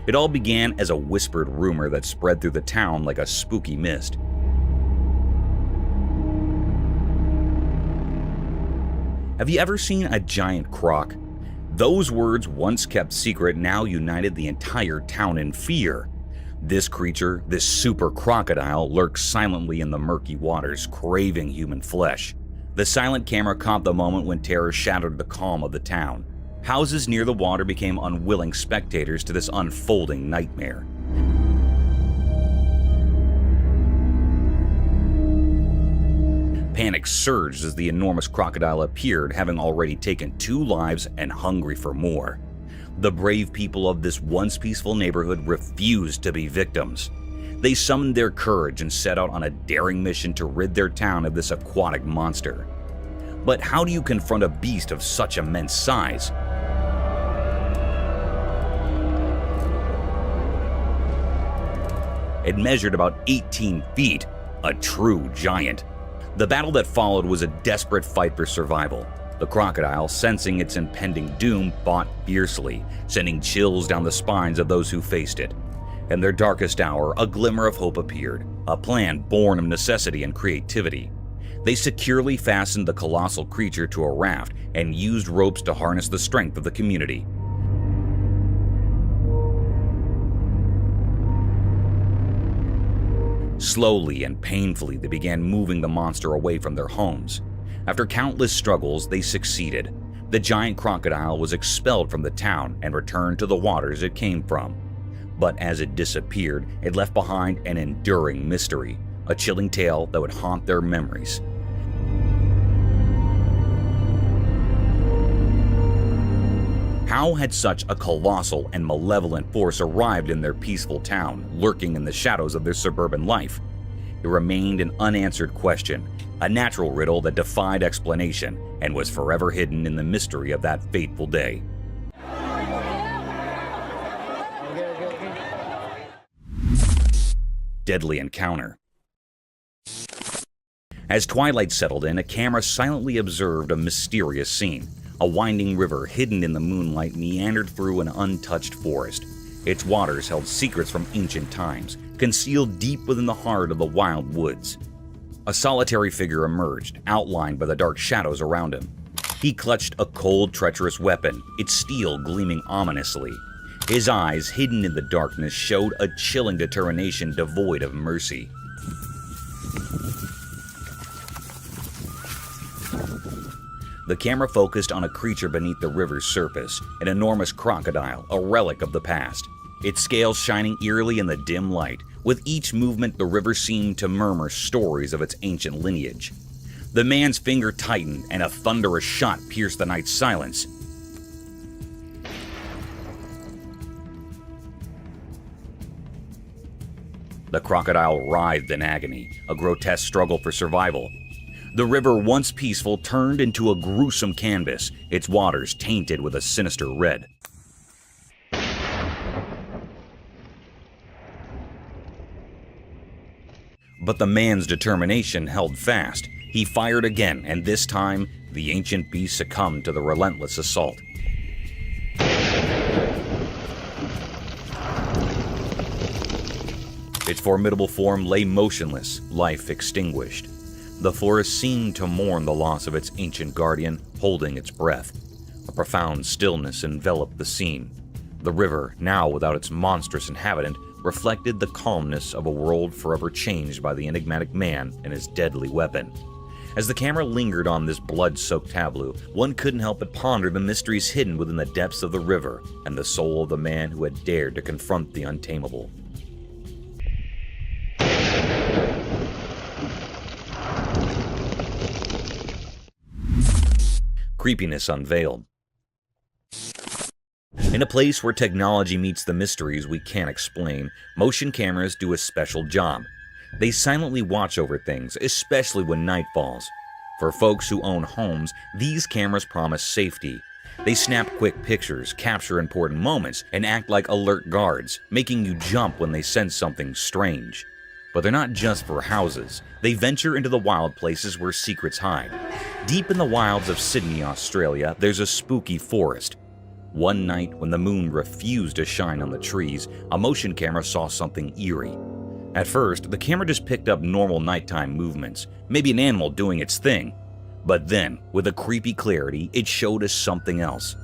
Speaker 2: It all began as a whispered rumor that spread through the town like a spooky mist. Have you ever seen a giant croc? Those words, once kept secret, now united the entire town in fear. This creature, this super crocodile, lurks silently in the murky waters, craving human flesh. The silent camera caught the moment when terror shattered the calm of the town. Houses near the water became unwilling spectators to this unfolding nightmare. Panic surged as the enormous crocodile appeared, having already taken 2 lives and hungry for more. The brave people of this once peaceful neighborhood refused to be victims. They summoned their courage and set out on a daring mission to rid their town of this aquatic monster. But how do you confront a beast of such immense size? It measured about 18 feet, a true giant. The battle that followed was a desperate fight for survival. The crocodile, sensing its impending doom, fought fiercely, sending chills down the spines of those who faced it. In their darkest hour, a glimmer of hope appeared, a plan born of necessity and creativity. They securely fastened the colossal creature to a raft and used ropes to harness the strength of the community. Slowly and painfully, they began moving the monster away from their homes. After countless struggles, they succeeded. The giant crocodile was expelled from the town and returned to the waters it came from. But as it disappeared, it left behind an enduring mystery, a chilling tale that would haunt their memories. How had such a colossal and malevolent force arrived in their peaceful town, lurking in the shadows of their suburban life? It remained an unanswered question, a natural riddle that defied explanation and was forever hidden in the mystery of that fateful day. Deadly encounter. As twilight settled in, a camera silently observed a mysterious scene. A winding river hidden in the moonlight meandered through an untouched forest. Its waters held secrets from ancient times, concealed deep within the heart of the wild woods. A solitary figure emerged, outlined by the dark shadows around him. He clutched a cold, treacherous weapon, its steel gleaming ominously. His eyes, hidden in the darkness, showed a chilling determination devoid of mercy. The camera focused on a creature beneath the river's surface, an enormous crocodile, a relic of the past. Its scales shining eerily in the dim light. With each movement, the river seemed to murmur stories of its ancient lineage. The man's finger tightened, and a thunderous shot pierced the night's silence. The crocodile writhed in agony, a grotesque struggle for survival. The river, once peaceful, turned into a gruesome canvas, its waters tainted with a sinister red. But the man's determination held fast. He fired again, and this time, the ancient beast succumbed to the relentless assault. Its formidable form lay motionless, life extinguished. The forest seemed to mourn the loss of its ancient guardian, holding its breath. A profound stillness enveloped the scene. The river, now without its monstrous inhabitant, reflected the calmness of a world forever changed by the enigmatic man and his deadly weapon. As the camera lingered on this blood-soaked tableau, one couldn't help but ponder the mysteries hidden within the depths of the river and the soul of the man who had dared to confront the untamable. Creepiness unveiled. In a place where technology meets the mysteries we can't explain, motion cameras do a special job. They silently watch over things, especially when night falls. For folks who own homes, these cameras promise safety. They snap quick pictures, capture important moments, and act like alert guards, making you jump when they sense something strange. But they're not just for houses. They venture into the wild places where secrets hide. Deep in the wilds of Sydney, Australia, there's a spooky forest. One night, when the moon refused to shine on the trees, a motion camera saw something eerie. At first, the camera just picked up normal nighttime movements, maybe an animal doing its thing. But then, with a creepy clarity, it showed us something else.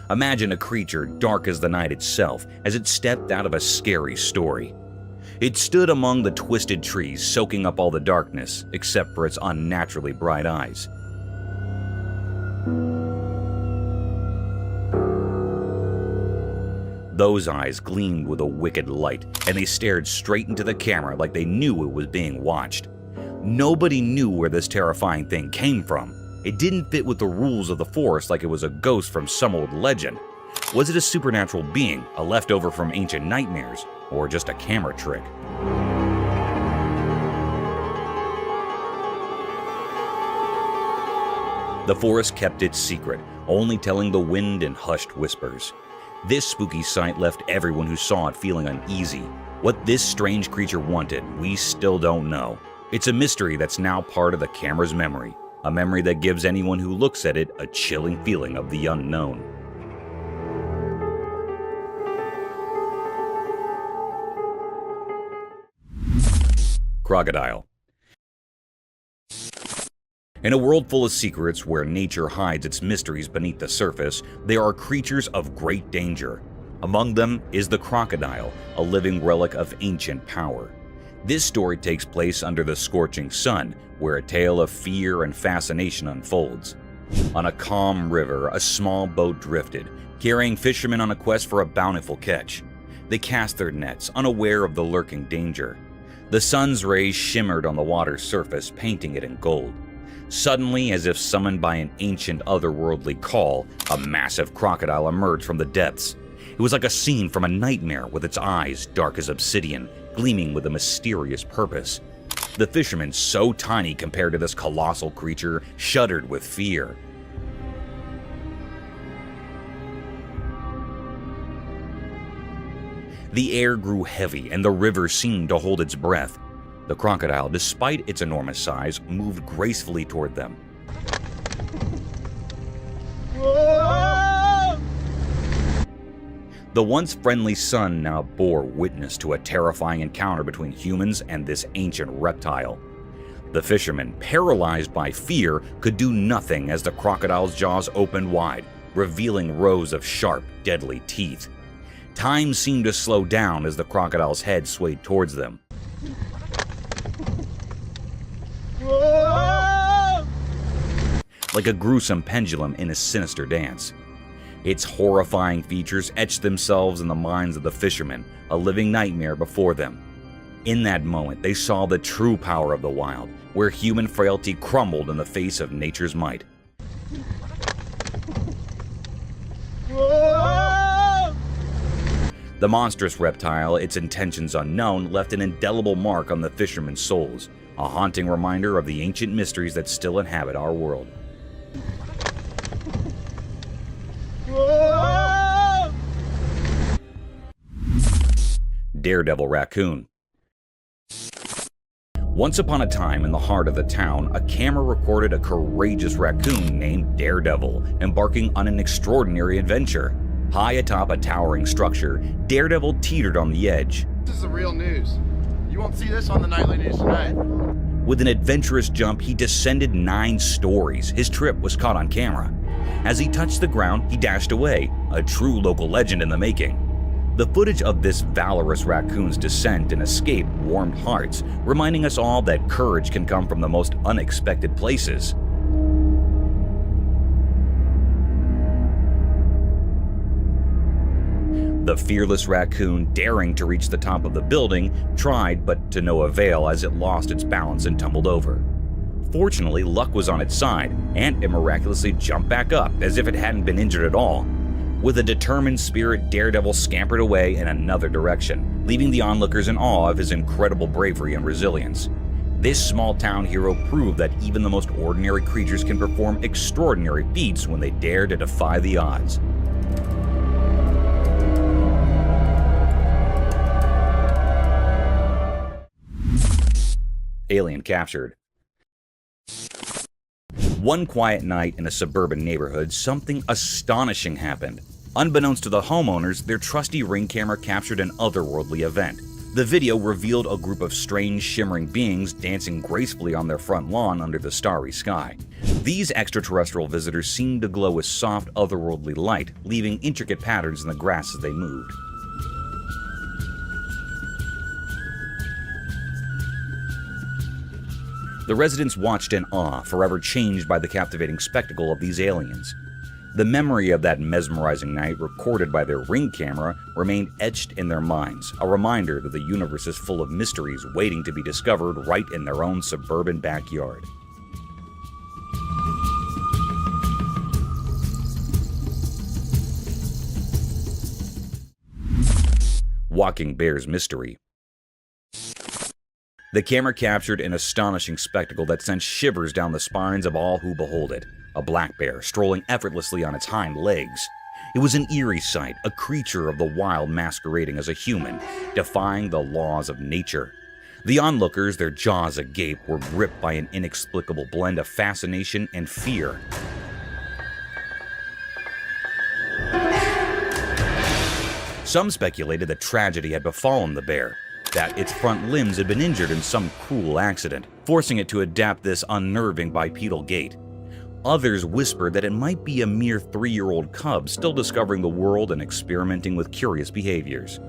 Speaker 2: Imagine a creature dark as the night itself as it stepped out of a scary story. It stood among the twisted trees, soaking up all the darkness, except for its unnaturally bright eyes. Those eyes gleamed with a wicked light, and they stared straight into the camera like they knew it was being watched. Nobody knew where this terrifying thing came from. It didn't fit with the rules of the forest like it was a ghost from some old legend. Was it a supernatural being, a leftover from ancient nightmares, or just a camera trick? The forest kept its secret, only telling the wind in hushed whispers. This spooky sight left everyone who saw it feeling uneasy. What this strange creature wanted, we still don't know. It's a mystery that's now part of the camera's memory, a memory that gives anyone who looks at it a chilling feeling of the unknown. Crocodile. In a world full of secrets where nature hides its mysteries beneath the surface, there are creatures of great danger. Among them is the crocodile, a living relic of ancient power. This story takes place under the scorching sun, where a tale of fear and fascination unfolds. On a calm river, a small boat drifted, carrying fishermen on a quest for a bountiful catch. They cast their nets, unaware of the lurking danger. The sun's rays shimmered on the water's surface, painting it in gold. Suddenly, as if summoned by an ancient otherworldly call, a massive crocodile emerged from the depths. It was like a scene from a nightmare, with its eyes dark as obsidian, gleaming with a mysterious purpose. The fishermen, so tiny compared to this colossal creature, shuddered with fear. The air grew heavy, and the river seemed to hold its breath. The crocodile, despite its enormous size, moved gracefully toward them. The once friendly sun now bore witness to a terrifying encounter between humans and this ancient reptile. The fishermen, paralyzed by fear, could do nothing as the crocodile's jaws opened wide, revealing rows of sharp, deadly teeth. Time seemed to slow down as the crocodile's head swayed towards them. Like a gruesome pendulum in a sinister dance. Its horrifying features etched themselves in the minds of the fishermen, a living nightmare before them. In that moment, they saw the true power of the wild, where human frailty crumbled in the face of nature's might. The monstrous reptile, its intentions unknown, left an indelible mark on the fishermen's souls, a haunting reminder of the ancient mysteries that still inhabit our world. Daredevil raccoon. Once upon a time, in the heart of the town, a camera recorded a courageous raccoon named Daredevil embarking on an extraordinary adventure. High atop a towering structure, Daredevil teetered on the edge.
Speaker 14: This is the real news. You won't see this on the nightly news tonight.
Speaker 2: With an adventurous jump, he descended 9 stories. His trip was caught on camera. As he touched the ground, he dashed away, a true local legend in the making. The footage of this valorous raccoon's descent and escape warmed hearts, reminding us all that courage can come from the most unexpected places. The fearless raccoon, daring to reach the top of the building, tried but to no avail as it lost its balance and tumbled over. Fortunately, luck was on its side, and it miraculously jumped back up as if it hadn't been injured at all. With a determined spirit, Daredevil scampered away in another direction, leaving the onlookers in awe of his incredible bravery and resilience. This small-town hero proved that even the most ordinary creatures can perform extraordinary feats when they dare to defy the odds. Alien captured. One quiet night in a suburban neighborhood, something astonishing happened. Unbeknownst to the homeowners, their trusty Ring camera captured an otherworldly event. The video revealed a group of strange, shimmering beings dancing gracefully on their front lawn under the starry sky. These extraterrestrial visitors seemed to glow with soft, otherworldly light, leaving intricate patterns in the grass as they moved. The residents watched in awe, forever changed by the captivating spectacle of these aliens. The memory of that mesmerizing night, recorded by their Ring camera, remained etched in their minds, a reminder that the universe is full of mysteries waiting to be discovered right in their own suburban backyard. Walking Bear's Mystery. The camera captured an astonishing spectacle that sent shivers down the spines of all who behold it. A black bear strolling effortlessly on its hind legs. It was an eerie sight, a creature of the wild masquerading as a human, defying the laws of nature. The onlookers, their jaws agape, were gripped by an inexplicable blend of fascination and fear. Some speculated that tragedy had befallen the bear, that its front limbs had been injured in some cruel accident, forcing it to adapt this unnerving bipedal gait. Others whispered that it might be a mere 3-year-old cub still discovering the world and experimenting with curious behaviors.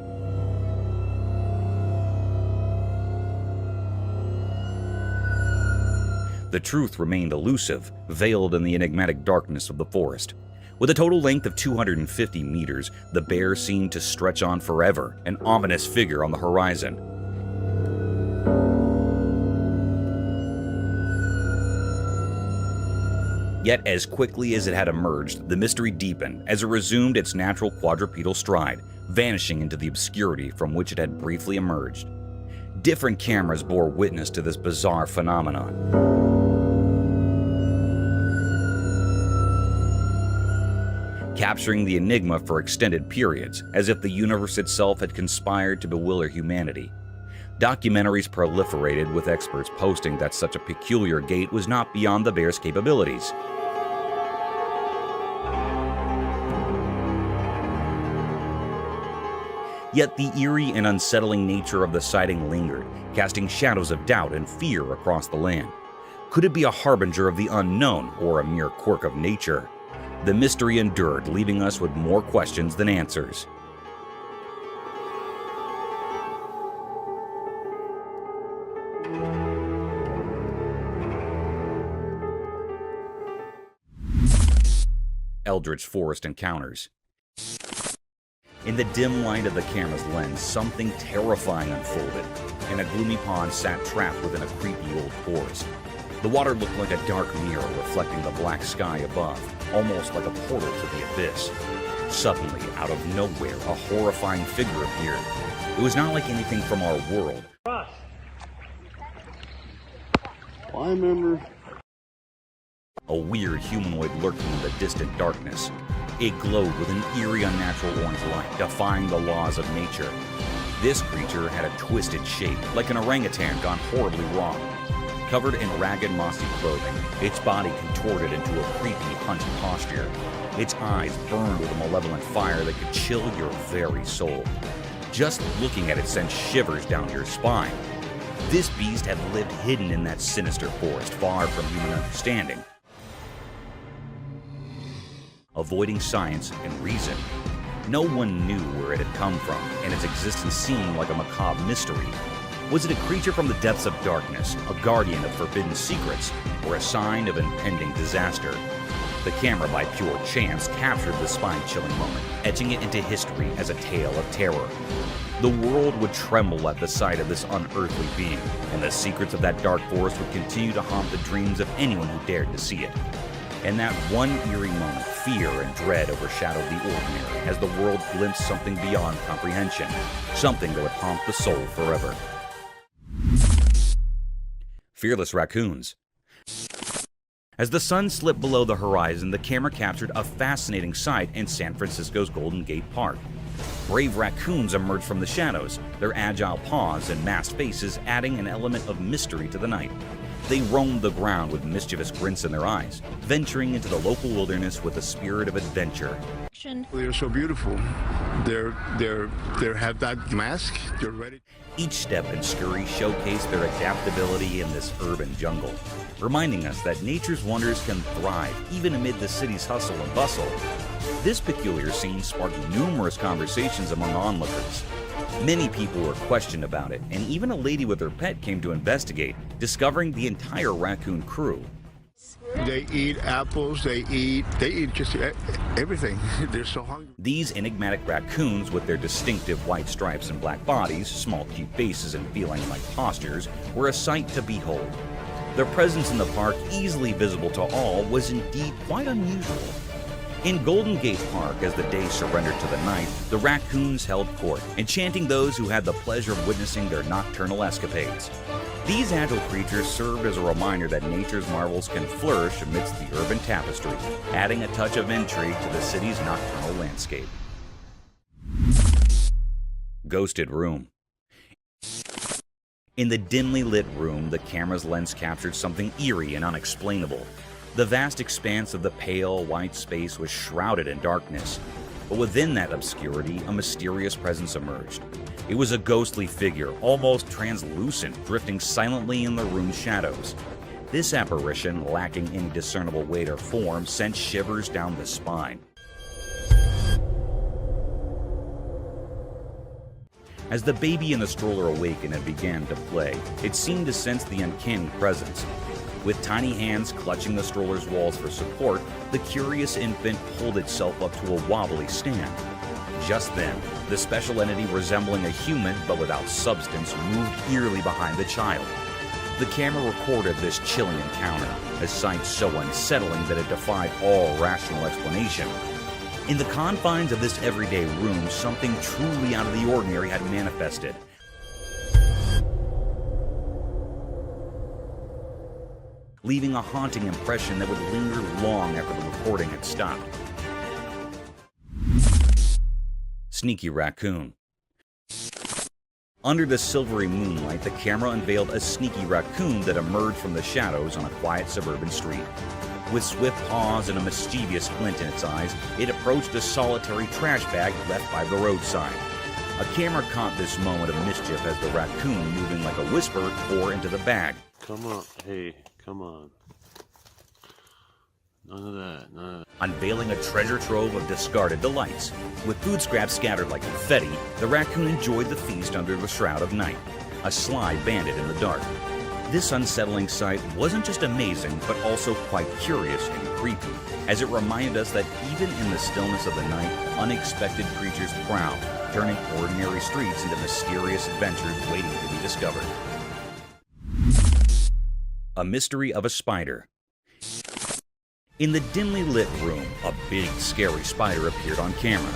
Speaker 2: The truth remained elusive, veiled in the enigmatic darkness of the forest. With a total length of 250 meters, the bear seemed to stretch on forever, an ominous figure on the horizon. Yet as quickly as it had emerged, the mystery deepened as it resumed its natural quadrupedal stride, vanishing into the obscurity from which it had briefly emerged. Different cameras bore witness to this bizarre phenomenon. Capturing the enigma for extended periods, as if the universe itself had conspired to bewilder humanity. Documentaries proliferated, with experts posting that such a peculiar gait was not beyond the bear's capabilities. Yet the eerie and unsettling nature of the sighting lingered, casting shadows of doubt and fear across the land. Could it be a harbinger of the unknown or a mere quirk of nature? The mystery endured, leaving us with more questions than answers. Eldritch Forest Encounters. In the dim light of the camera's lens, something terrifying unfolded. In a gloomy pond sat trapped within a creepy old forest. The water looked like a dark mirror reflecting the black sky above, almost like a portal to the abyss. Suddenly, out of nowhere, a horrifying figure appeared. It was not like anything from our world.
Speaker 12: Ross.
Speaker 17: I remember.
Speaker 2: A weird humanoid lurking in the distant darkness. It glowed with an eerie, unnatural orange light, defying the laws of nature. This creature had a twisted shape, like an orangutan gone horribly wrong. Covered in ragged, mossy clothing, its body contorted into a creepy, hunched posture. Its eyes burned with a malevolent fire that could chill your very soul. Just looking at it sent shivers down your spine. This beast had lived hidden in that sinister forest, far from human understanding. Avoiding science and reason, no one knew where it had come from, and its existence seemed like a macabre mystery. Was it a creature from the depths of darkness, a guardian of forbidden secrets, or a sign of impending disaster? The camera, by pure chance, captured the spine-chilling moment, etching it into history as a tale of terror. The world would tremble at the sight of this unearthly being, and the secrets of that dark forest would continue to haunt the dreams of anyone who dared to see it. In that one eerie moment, fear and dread overshadowed the ordinary as the world glimpsed something beyond comprehension, something that would haunt the soul forever. Fearless raccoons. As the sun slipped below the horizon, the camera captured a fascinating sight in San Francisco's Golden Gate Park. Brave raccoons emerge from the shadows, their agile paws and masked faces adding an element of mystery to the night. They roam the ground with mischievous grins in their eyes, venturing into the local wilderness with a spirit of adventure.
Speaker 17: They're so beautiful. They have that mask. They're ready.
Speaker 2: Each step and scurry showcase their adaptability in this urban jungle, reminding us that nature's wonders can thrive even amid the city's hustle and bustle. This peculiar scene sparked numerous conversations among onlookers. Many people were questioned about it, and even a lady with her pet came to investigate, discovering the entire raccoon crew.
Speaker 17: They eat apples, they eat just everything. They're so hungry.
Speaker 2: These enigmatic raccoons, with their distinctive white stripes and black bodies, small cute faces, and feline-like postures, were a sight to behold. Their presence in the park, easily visible to all, was indeed quite unusual. In Golden Gate Park, as the day surrendered to the night, the raccoons held court, enchanting those who had the pleasure of witnessing their nocturnal escapades. These agile creatures served as a reminder that nature's marvels can flourish amidst the urban tapestry, adding a touch of intrigue to the city's nocturnal landscape. Ghosted Room. In the dimly lit room, the camera's lens captured something eerie and unexplainable. The vast expanse of the pale, white space was shrouded in darkness. But within that obscurity, a mysterious presence emerged. It was a ghostly figure, almost translucent, drifting silently in the room's shadows. This apparition, lacking any discernible weight or form, sent shivers down the spine. As the baby in the stroller awakened and began to play, it seemed to sense the uncanny presence. With tiny hands clutching the stroller's walls for support, the curious infant pulled itself up to a wobbly stand. Just then, the special entity resembling a human but without substance moved eerily behind the child. The camera recorded this chilling encounter, a sight so unsettling that it defied all rational explanation. In the confines of this everyday room, something truly out of the ordinary had manifested. Leaving a haunting impression that would linger long after the recording had stopped. Sneaky Raccoon. Under the silvery moonlight, the camera unveiled a sneaky raccoon that emerged from the shadows on a quiet suburban street. With swift paws and a mischievous glint in its eyes, it approached a solitary trash bag left by the roadside. A camera caught this moment of mischief as the raccoon, moving like a whisper, tore into the bag.
Speaker 17: Come on, hey, come on. None of that, none of that.
Speaker 2: Unveiling a treasure trove of discarded delights. With food scraps scattered like confetti, the raccoon enjoyed the feast under the shroud of night, a sly bandit in the dark. This unsettling sight wasn't just amazing, but also quite curious and creepy, as it reminded us that even in the stillness of the night, unexpected creatures prowl, turning ordinary streets into mysterious adventures waiting to be discovered. A mystery of a spider. In the dimly lit room, a big, scary spider appeared on camera.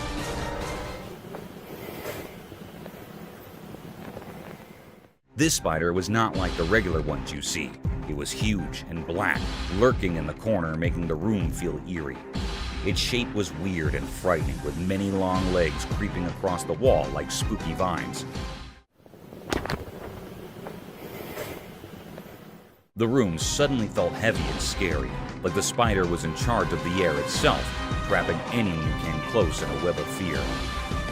Speaker 2: This spider was not like the regular ones you see. It was huge and black, lurking in the corner, making the room feel eerie. Its shape was weird and frightening, with many long legs creeping across the wall like spooky vines. The room suddenly felt heavy and scary, like the spider was in charge of the air itself, trapping anyone who came close in a web of fear.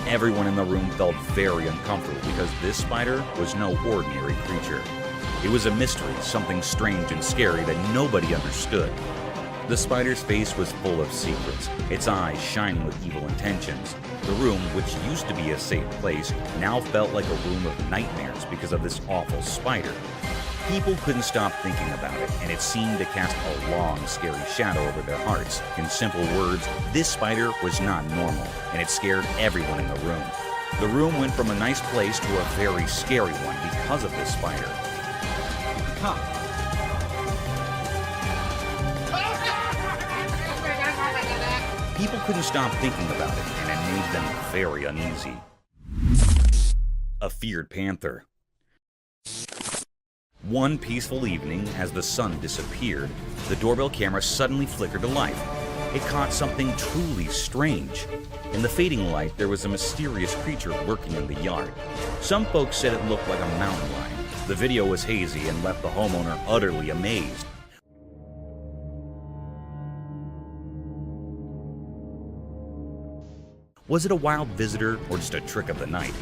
Speaker 2: Everyone in the room felt very uncomfortable because this spider was no ordinary creature. It was a mystery, something strange and scary that nobody understood. The spider's face was full of secrets, its eyes shining with evil intentions. The room, which used to be a safe place, now felt like a room of nightmares because of this awful spider. People couldn't stop thinking about it, and it seemed to cast a long, scary shadow over their hearts. In simple words, this spider was not normal, and it scared everyone in the room. The room went from a nice place to a very scary one because of this spider. People couldn't stop thinking about it, and it made them very uneasy. A feared panther. One peaceful evening, as the sun disappeared, the doorbell camera suddenly flickered to life. it caught something truly strange. In the fading light, there was a mysterious creature lurking in the yard. Some folks said it looked like a mountain lion. The video was hazy and left the homeowner utterly amazed. Was it a wild visitor or just a trick of the night?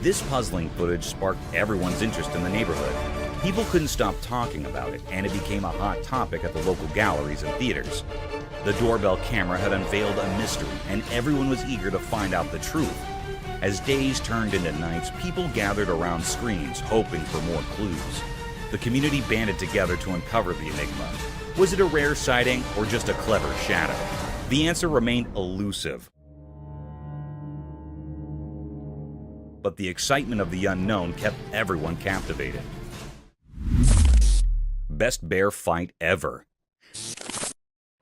Speaker 2: This puzzling footage sparked everyone's interest in the neighborhood. People couldn't stop talking about it, and it became a hot topic at the local galleries and theaters. The doorbell camera had unveiled a mystery, and everyone was eager to find out the truth. As days turned into nights, people gathered around screens, hoping for more clues. The community banded together to uncover the enigma. Was it a rare sighting or just a clever shadow? The answer remained elusive. But the excitement of the unknown kept everyone captivated. Best bear fight ever.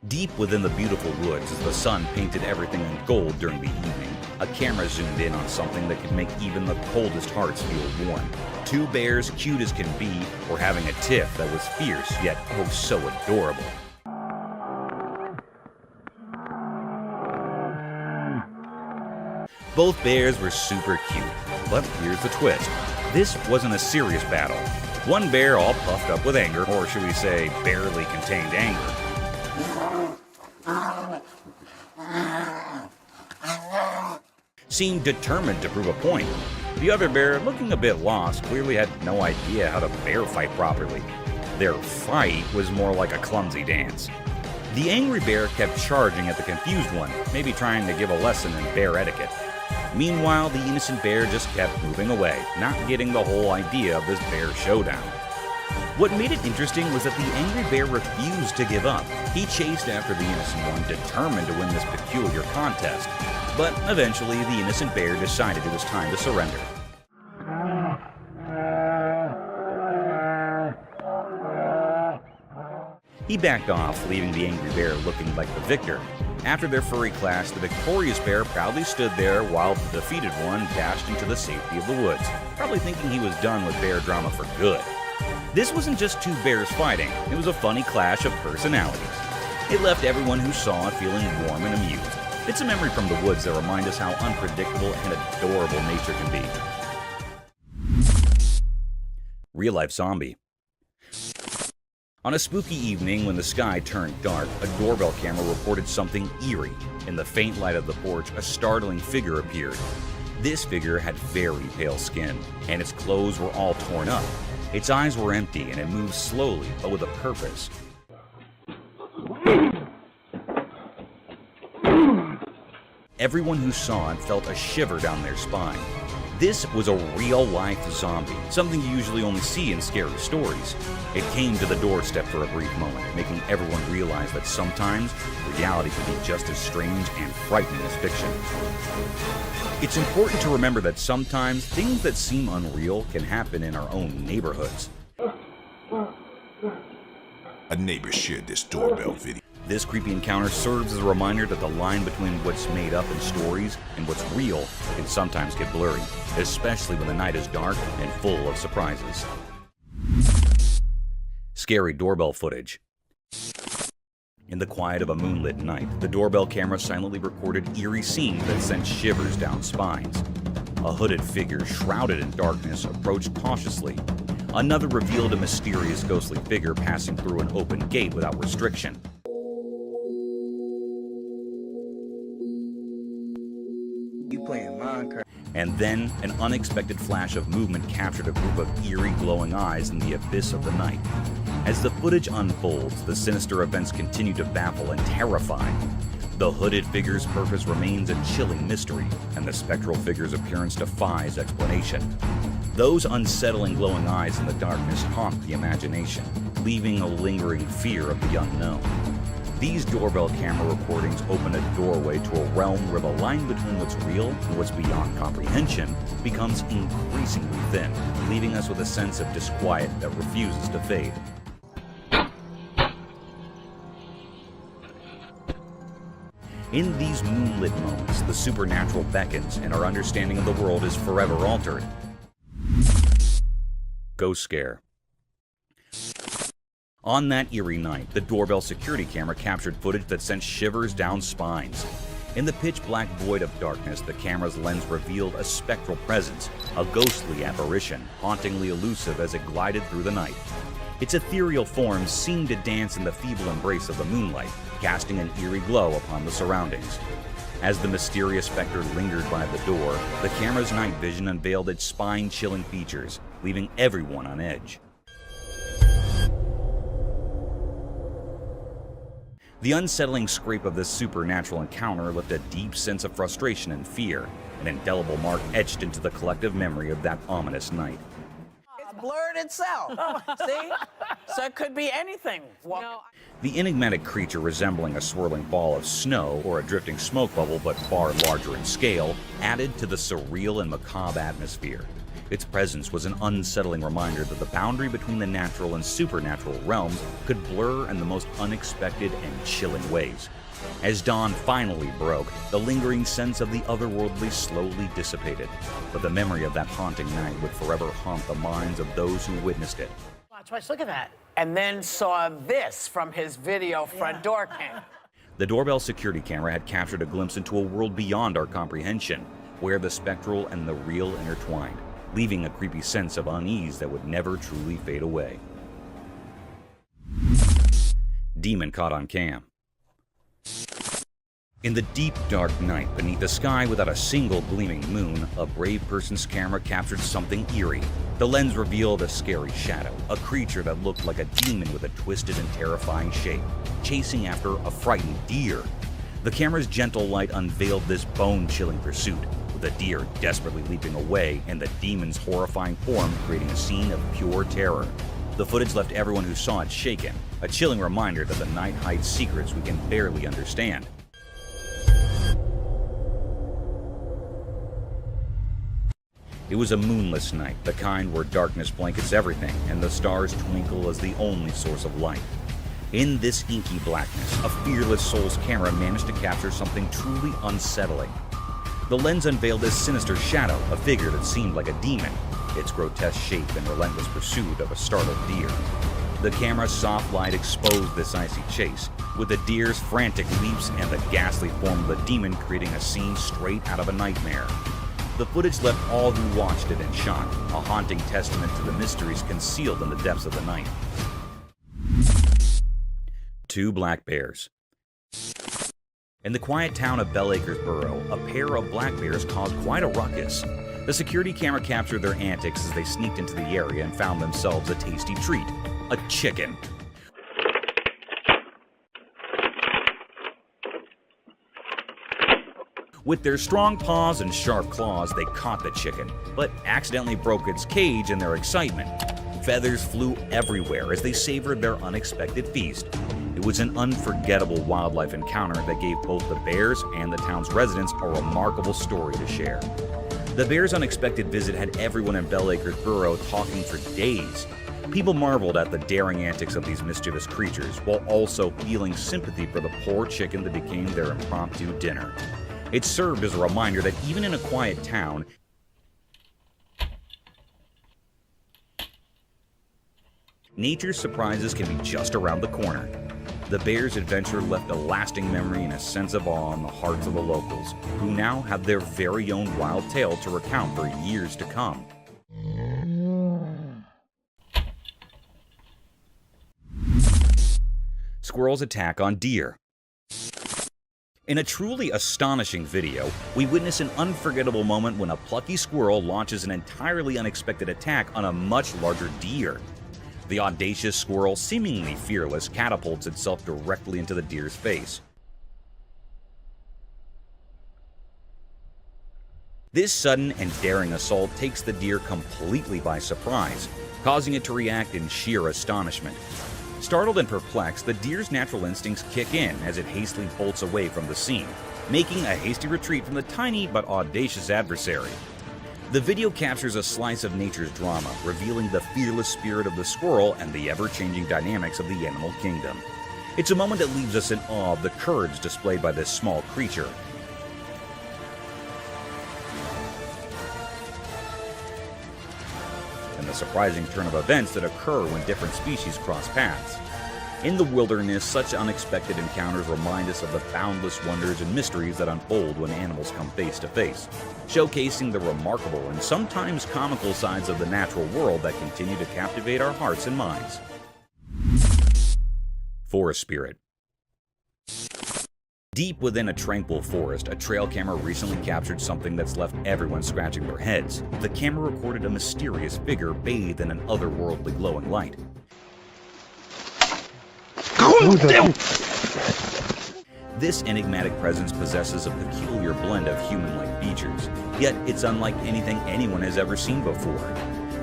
Speaker 2: Deep within the beautiful woods, as the sun painted everything in gold during the evening, a camera zoomed in on something that could make even the coldest hearts feel warm. Two bears, cute as can be, were having a tiff that was fierce yet oh so adorable. Both bears were super cute, but here's the twist. This wasn't a serious battle. One bear, all puffed up with anger, or should we say, barely contained anger, seemed determined to prove a point. The other bear, looking a bit lost, clearly had no idea how to bear fight properly. Their fight was more like a clumsy dance. The angry bear kept charging at the confused one, maybe trying to give a lesson in bear etiquette. Meanwhile, the innocent bear just kept moving away, not getting the whole idea of this bear showdown. What made it interesting was that the angry bear refused to give up. He chased after the innocent one, determined to win this peculiar contest. But eventually, the innocent bear decided it was time to surrender. He backed off, leaving the angry bear looking like the victor. After their furry clash, the victorious bear proudly stood there while the defeated one dashed into the safety of the woods, probably thinking he was done with bear drama for good. This wasn't just two bears fighting, it was a funny clash of personalities. It left everyone who saw it feeling warm and amused. It's a memory from the woods that reminds us how unpredictable and adorable nature can be. Real-life zombie. On a spooky evening when the sky turned dark, a doorbell camera reported something eerie. In the faint light of the porch, a startling figure appeared. This figure had very pale skin, and its clothes were all torn up. Its eyes were empty, and it moved slowly, but with a purpose. Everyone who saw it felt a shiver down their spine. This was a real-life zombie, something you usually only see in scary stories. It came to the doorstep for a brief moment, making everyone realize that sometimes reality can be just as strange and frightening as fiction. It's important to remember that sometimes things that seem unreal can happen in our own neighborhoods.
Speaker 18: A neighbor shared this doorbell video.
Speaker 2: This creepy encounter serves as a reminder that the line between what's made up in stories and what's real can sometimes get blurry, especially when the night is dark and full of surprises. Scary doorbell footage. In the quiet of a moonlit night, the doorbell camera silently recorded eerie scenes that sent shivers down spines. A hooded figure shrouded in darkness approached cautiously. Another revealed a mysterious ghostly figure passing through an open gate without restriction. And then, an unexpected flash of movement captured a group of eerie glowing eyes in the abyss of the night. As the footage unfolds, the sinister events continue to baffle and terrify. The hooded figure's purpose remains a chilling mystery, and the spectral figure's appearance defies explanation. Those unsettling glowing eyes in the darkness haunt the imagination, leaving a lingering fear of the unknown. These doorbell camera recordings open a doorway to a realm where the line between what's real and what's beyond comprehension becomes increasingly thin, leaving us with a sense of disquiet that refuses to fade. In these moonlit moments, the supernatural beckons and our understanding of the world is forever altered. Ghost scare. On that eerie night, the doorbell security camera captured footage that sent shivers down spines. In the pitch-black void of darkness, the camera's lens revealed a spectral presence, a ghostly apparition, hauntingly elusive as it glided through the night. Its ethereal form seemed to dance in the feeble embrace of the moonlight, casting an eerie glow upon the surroundings. As the mysterious specter lingered by the door, the camera's night vision unveiled its spine-chilling features, leaving everyone on edge. The unsettling scrape of this supernatural encounter left a deep sense of frustration and fear, an indelible mark etched into the collective memory of that ominous night.
Speaker 6: It's blurred itself. See? So it could be anything.
Speaker 2: The enigmatic creature, resembling a swirling ball of snow or a drifting smoke bubble but far larger in scale, added to the surreal and macabre atmosphere. Its presence was an unsettling reminder that the boundary between the natural and supernatural realms could blur in the most unexpected and chilling ways. As dawn finally broke, the lingering sense of the otherworldly slowly dissipated, but the memory of that haunting night would forever haunt the minds of those who witnessed it.
Speaker 6: Watch, look at that. And then saw this from his video front door cam.
Speaker 2: The doorbell security camera had captured a glimpse into a world beyond our comprehension, where the spectral and the real intertwined, leaving a creepy sense of unease that would never truly fade away. Demon caught on cam. In the deep, dark night, beneath a sky without a single gleaming moon, a brave person's camera captured something eerie. The lens revealed a scary shadow, a creature that looked like a demon with a twisted and terrifying shape, chasing after a frightened deer. The camera's gentle light unveiled this bone-chilling pursuit, the deer desperately leaping away and the demon's horrifying form creating a scene of pure terror. The footage left everyone who saw it shaken, a chilling reminder that the night hides secrets we can barely understand. It was a moonless night, the kind where darkness blankets everything and the stars twinkle as the only source of light. In this inky blackness, a fearless soul's camera managed to capture something truly unsettling. The lens unveiled a sinister shadow, a figure that seemed like a demon, its grotesque shape and relentless pursuit of a startled deer. The camera's soft light exposed this icy chase, with the deer's frantic leaps and the ghastly form of the demon creating a scene straight out of a nightmare. The footage left all who watched it in shock, a haunting testament to the mysteries concealed in the depths of the night. 2 black bears. In the quiet town of Bell Acres Borough, a pair of black bears caused quite a ruckus. The security camera captured their antics as they sneaked into the area and found themselves a tasty treat: a chicken. With their strong paws and sharp claws, they caught the chicken, but accidentally broke its cage in their excitement. Feathers flew everywhere as they savored their unexpected feast. It was an unforgettable wildlife encounter that gave both the bears and the town's residents a remarkable story to share. The bears' unexpected visit had everyone in Bell Acres Borough talking for days. People marveled at the daring antics of these mischievous creatures, while also feeling sympathy for the poor chicken that became their impromptu dinner. It served as a reminder that even in a quiet town, nature's surprises can be just around the corner. The bears' adventure left a lasting memory and a sense of awe in the hearts of the locals, who now have their very own wild tale to recount for years to come. Squirrels attack on deer. In a truly astonishing video, we witness an unforgettable moment when a plucky squirrel launches an entirely unexpected attack on a much larger deer. The audacious squirrel, seemingly fearless, catapults itself directly into the deer's face. This sudden and daring assault takes the deer completely by surprise, causing it to react in sheer astonishment. Startled and perplexed, the deer's natural instincts kick in as it hastily bolts away from the scene, making a hasty retreat from the tiny but audacious adversary. The video captures a slice of nature's drama, revealing the fearless spirit of the squirrel and the ever-changing dynamics of the animal kingdom. It's a moment that leaves us in awe of the courage displayed by this small creature. And the surprising turn of events that occur when different species cross paths. In the wilderness, such unexpected encounters remind us of the boundless wonders and mysteries that unfold when animals come face to face, showcasing the remarkable and sometimes comical sides of the natural world that continue to captivate our hearts and minds. Forest Spirit. Deep within a tranquil forest, a trail camera recently captured something that's left everyone scratching their heads. The camera recorded a mysterious figure bathed in an otherworldly glowing light. This enigmatic presence possesses a peculiar blend of human-like features, yet it's unlike anything anyone has ever seen before.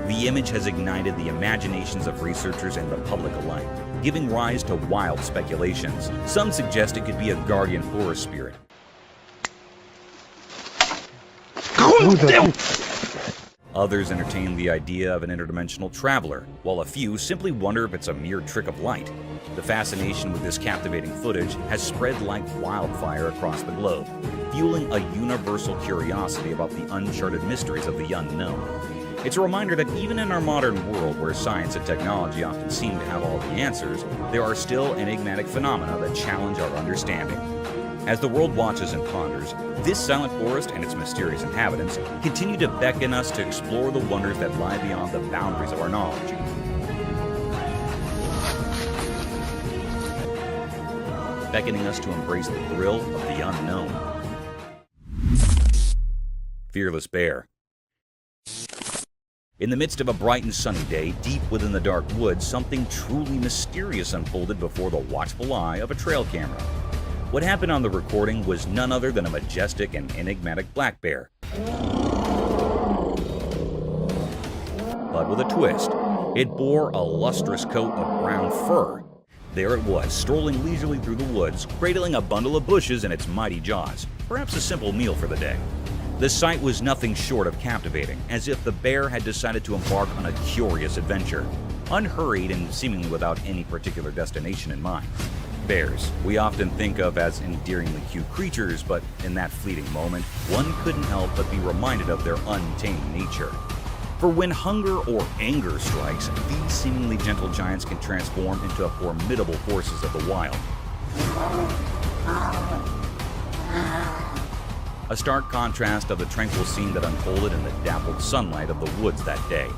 Speaker 2: The image has ignited the imaginations of researchers and the public alike, giving rise to wild speculations. Some suggest it could be a guardian forest spirit. Others entertain the idea of an interdimensional traveler, while a few simply wonder if it's a mere trick of light. The fascination with this captivating footage has spread like wildfire across the globe, fueling a universal curiosity about the uncharted mysteries of the unknown. It's a reminder that even in our modern world, where science and technology often seem to have all the answers, there are still enigmatic phenomena that challenge our understanding. As the world watches and ponders, this silent forest and its mysterious inhabitants continue to beckon us to explore the wonders that lie beyond the boundaries of our knowledge. Beckoning us to embrace the thrill of the unknown. Fearless Bear. In the midst of a bright and sunny day, deep within the dark woods, something truly mysterious unfolded before the watchful eye of a trail camera. What happened on the recording was none other than a majestic and enigmatic black bear. But with a twist, it bore a lustrous coat of brown fur. There it was, strolling leisurely through the woods, cradling a bundle of bushes in its mighty jaws, perhaps a simple meal for the day. The sight was nothing short of captivating, as if the bear had decided to embark on a curious adventure, unhurried and seemingly without any particular destination in mind. Bears, we often think of as endearingly cute creatures, but in that fleeting moment, one couldn't help but be reminded of their untamed nature. For when hunger or anger strikes, these seemingly gentle giants can transform into formidable forces of the wild. A stark contrast of the tranquil scene that unfolded in the dappled sunlight of the woods that day.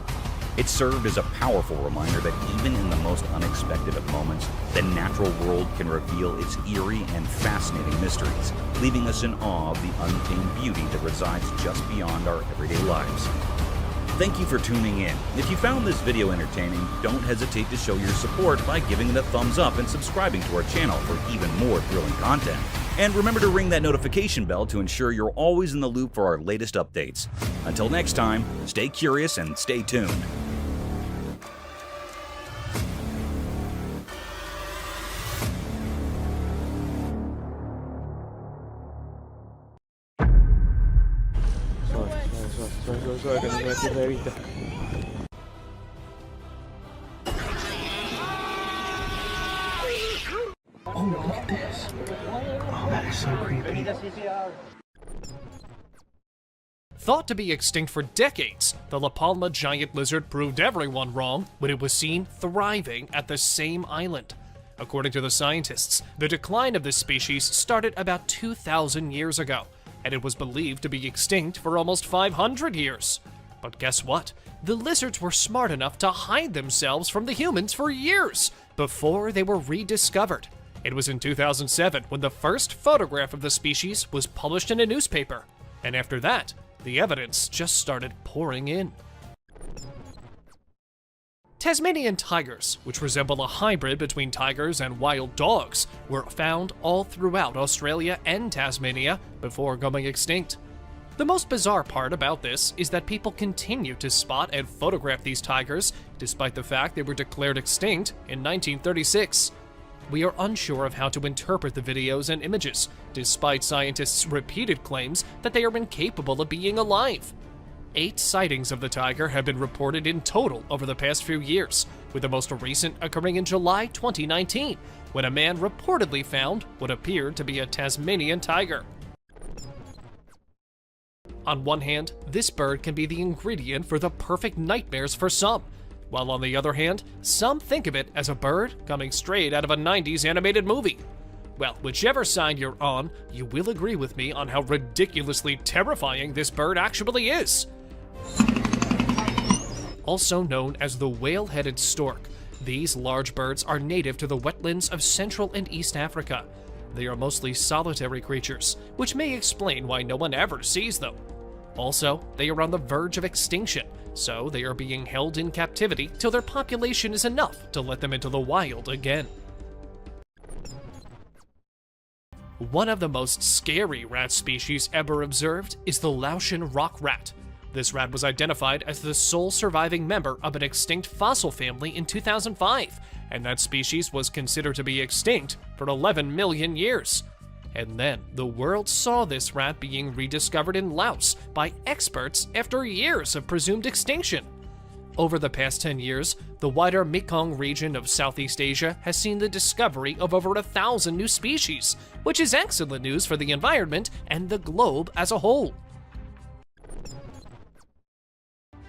Speaker 2: It served as a powerful reminder that even in the most unexpected of moments, the natural world can reveal its eerie and fascinating mysteries, leaving us in awe of the untamed beauty that resides just beyond our everyday lives. Thank you for tuning in. If you found this video entertaining, don't hesitate to show your support by giving it a thumbs up and subscribing to our channel for even more thrilling content. And remember to ring that notification bell to ensure you're always in the loop for our latest updates. Until next time, stay curious and stay tuned.
Speaker 5: Que no me pierda de vista.
Speaker 11: Oh, look at this. Oh, that is so creepy.
Speaker 19: Thought to be extinct for decades, the La Palma giant lizard proved everyone wrong when it was seen thriving at the same island. According to the scientists, the decline of this species started about 2,000 years ago, and it was believed to be extinct for almost 500 years. But guess what? The lizards were smart enough to hide themselves from the humans for years before they were rediscovered. It was in 2007 when the first photograph of the species was published in a newspaper, and after that, the evidence just started pouring in. Tasmanian tigers, which resemble a hybrid between tigers and wild dogs, were found all throughout Australia and Tasmania before going extinct. The most bizarre part about this is that people continue to spot and photograph these tigers despite the fact they were declared extinct in 1936. We are unsure of how to interpret the videos and images, despite scientists' repeated claims that they are incapable of being alive. 8 sightings of the tiger have been reported in total over the past few years, with the most recent occurring in July 2019, when a man reportedly found what appeared to be a Tasmanian tiger. On one hand, this bird can be the ingredient for the perfect nightmares for some, while on the other hand, some think of it as a bird coming straight out of a 90s animated movie. Well, whichever side you're on, you will agree with me on how ridiculously terrifying this bird actually is. Also known as the whale-headed stork, these large birds are native to the wetlands of Central and East Africa. They are mostly solitary creatures, which may explain why no one ever sees them. Also, they are on the verge of extinction, so they are being held in captivity till their population is enough to let them into the wild again. One of the most scary rat species ever observed is the Laotian rock rat. This rat was identified as the sole surviving member of an extinct fossil family in 2005, and that species was considered to be extinct for 11 million years. And then the world saw this rat being rediscovered in Laos by experts after years of presumed extinction. Over the past 10 years, the wider Mekong region of Southeast Asia has seen the discovery of over 1,000 new species, which is excellent news for the environment and the globe as a whole.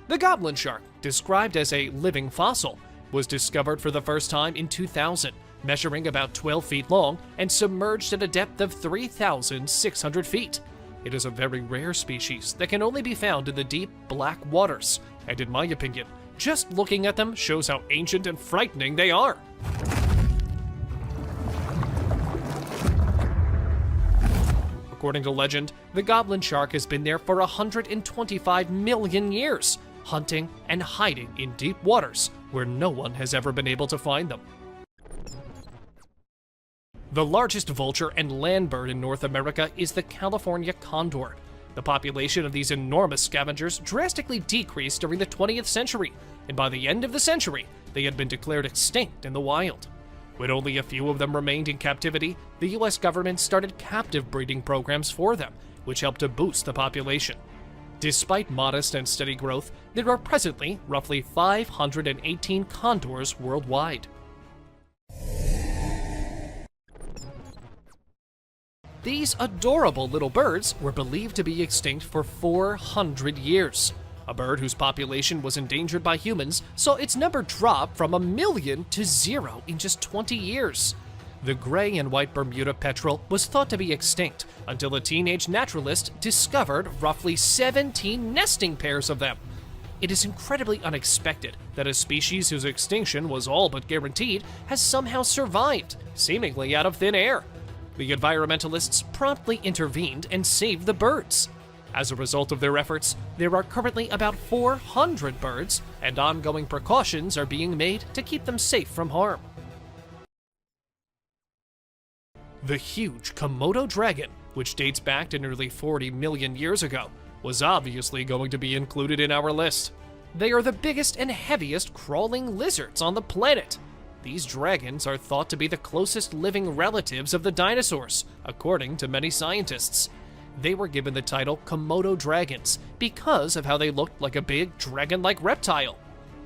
Speaker 19: The goblin shark, described as a living fossil, was discovered for the first time in 2000, measuring about 12 feet long and submerged at a depth of 3,600 feet. It is a very rare species that can only be found in the deep, black waters, and in my opinion, just looking at them shows how ancient and frightening they are. According to legend, the goblin shark has been there for 125 million years, hunting and hiding in deep waters where no one has ever been able to find them. The largest vulture and land bird in North America is the California condor. The population of these enormous scavengers drastically decreased during the 20th century, and by the end of the century, they had been declared extinct in the wild. When only a few of them remained in captivity, the US government started captive breeding programs for them, which helped to boost the population. Despite modest and steady growth, there are presently roughly 518 condors worldwide. These adorable little birds were believed to be extinct for 400 years. A bird whose population was endangered by humans saw its number drop from 1 million to 0 in just 20 years. The gray and white Bermuda petrel was thought to be extinct until a teenage naturalist discovered roughly 17 nesting pairs of them. It is incredibly unexpected that a species whose extinction was all but guaranteed has somehow survived, seemingly out of thin air. The environmentalists promptly intervened and saved the birds. As a result of their efforts, there are currently about 400 birds, and ongoing precautions are being made to keep them safe from harm. The huge Komodo dragon, which dates back to nearly 40 million years ago, was obviously going to be included in our list. They are the biggest and heaviest crawling lizards on the planet. These dragons are thought to be the closest living relatives of the dinosaurs, according to many scientists. They were given the title Komodo dragons because of how they looked like a big dragon-like reptile.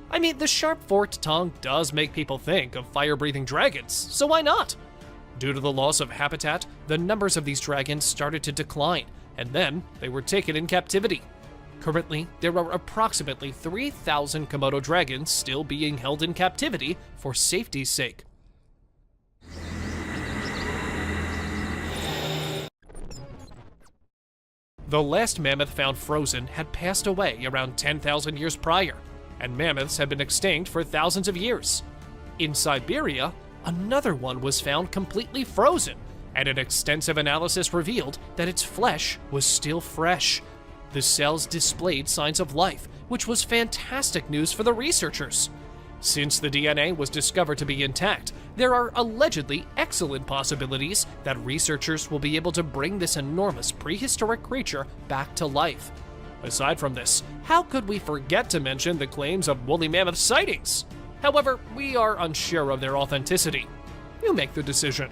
Speaker 19: I mean, the sharp forked tongue does make people think of fire-breathing dragons, so why not? Due to the loss of habitat, the numbers of these dragons started to decline, and then they were taken in captivity. Currently, there are approximately 3,000 Komodo dragons still being held in captivity for safety's sake. The last mammoth found frozen had passed away around 10,000 years prior, and mammoths have been extinct for thousands of years. In Siberia, another one was found completely frozen, and an extensive analysis revealed that its flesh was still fresh. The cells displayed signs of life, which was fantastic news for the researchers. Since the DNA was discovered to be intact, there are allegedly excellent possibilities that researchers will be able to bring this enormous prehistoric creature back to life. Aside from this, how could we forget to mention the claims of woolly mammoth sightings? However, we are unsure of their authenticity. You make the decision.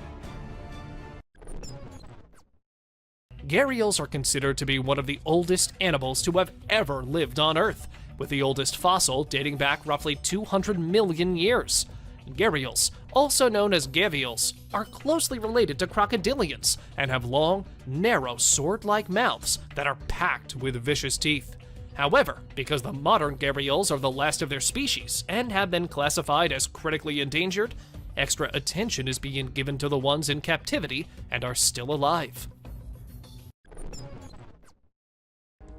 Speaker 19: Gharials are considered to be one of the oldest animals to have ever lived on Earth, with the oldest fossil dating back roughly 200 million years. Gharials, also known as gavials, are closely related to crocodilians and have long, narrow, sword-like mouths that are packed with vicious teeth. However, because the modern gharials are the last of their species and have been classified as critically endangered, extra attention is being given to the ones in captivity and are still alive.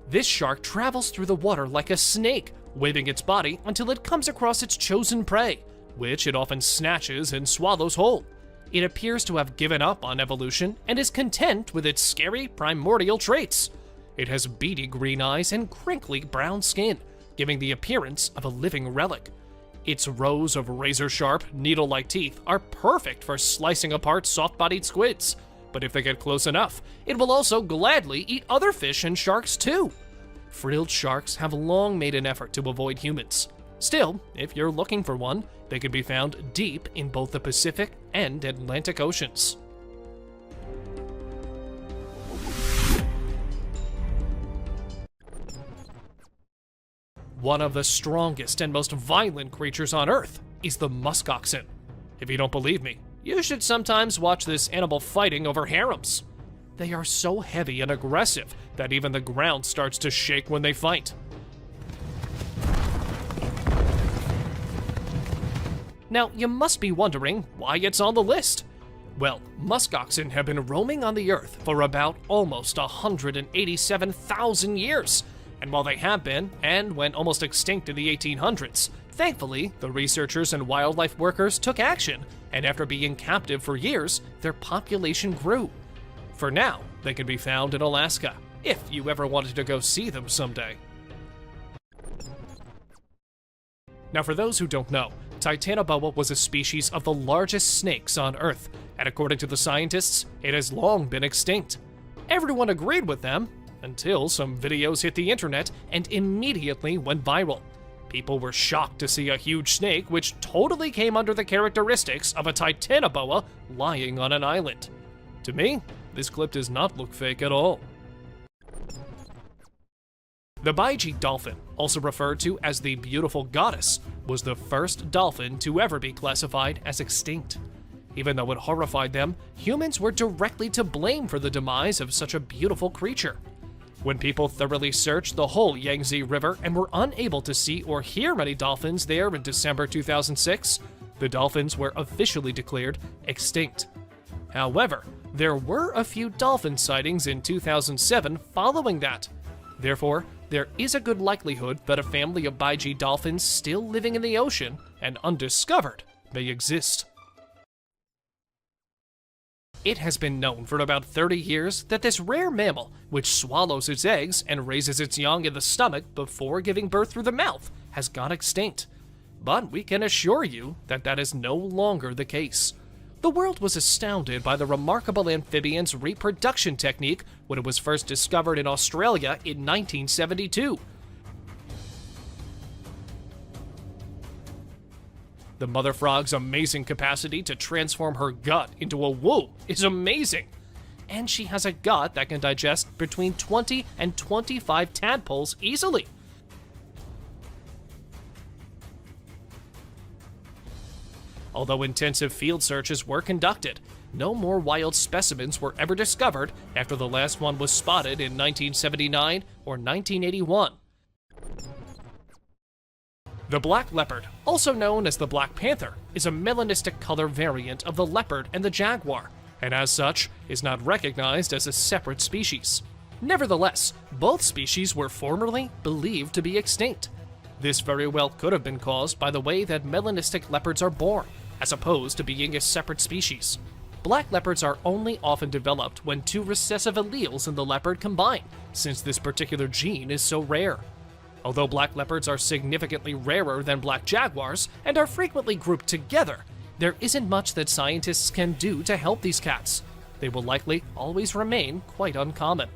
Speaker 19: This shark travels through the water like a snake, waving its body until it comes across its chosen prey, which it often snatches and swallows whole. It appears to have given up on evolution and is content with its scary primordial traits. It has beady green eyes and crinkly brown skin, giving the appearance of a living relic. Its rows of razor-sharp, needle-like teeth are perfect for slicing apart soft-bodied squids, but if they get close enough, it will also gladly eat other fish and sharks too. Frilled sharks have long made an effort to avoid humans. Still, if you're looking for one, they can be found deep in both the Pacific and Atlantic Oceans. One of the strongest and most violent creatures on Earth is the muskoxen. If you don't believe me, you should sometimes watch this animal fighting over harems. They are so heavy and aggressive that even the ground starts to shake when they fight. Now, you must be wondering why it's on the list. Well, muskoxen have been roaming on the Earth for about almost 187,000 years. And while they have been, and went almost extinct in the 1800s, thankfully, the researchers and wildlife workers took action, and after being captive for years, their population grew. For now, they can be found in Alaska, if you ever wanted to go see them someday. Now, for those who don't know, Titanoboa was a species of the largest snakes on Earth, and according to the scientists, it has long been extinct. Everyone agreed with them, until some videos hit the internet and immediately went viral. People were shocked to see a huge snake which totally came under the characteristics of a Titanoboa lying on an island. To me, this clip does not look fake at all. The Baiji dolphin, also referred to as the beautiful goddess, was the first dolphin to ever be classified as extinct. Even though it horrified them, humans were directly to blame for the demise of such a beautiful creature. When people thoroughly searched the whole Yangtze River and were unable to see or hear any dolphins there in December 2006, the dolphins were officially declared extinct. However, there were a few dolphin sightings in 2007 following that. Therefore, there is a good likelihood that a family of Baiji dolphins still living in the ocean and undiscovered may exist. It has been known for about 30 years that this rare mammal, which swallows its eggs and raises its young in the stomach before giving birth through the mouth, has gone extinct. But we can assure you that that is no longer the case. The world was astounded by the remarkable amphibian's reproduction technique when it was first discovered in Australia in 1972. The mother frog's amazing capacity to transform her gut into a womb is amazing. And she has a gut that can digest between 20 and 25 tadpoles easily. Although intensive field searches were conducted, no more wild specimens were ever discovered after the last one was spotted in 1979 or 1981. The black leopard, also known as the black panther, is a melanistic color variant of the leopard and the jaguar, and as such, is not recognized as a separate species. Nevertheless, both species were formerly believed to be extinct. This very well could have been caused by the way that melanistic leopards are born, as opposed to being a separate species. Black leopards are only often developed when two recessive alleles in the leopard combine, since this particular gene is so rare. Although black leopards are significantly rarer than black jaguars and are frequently grouped together, there isn't much that scientists can do to help these cats. They will likely always remain quite uncommon.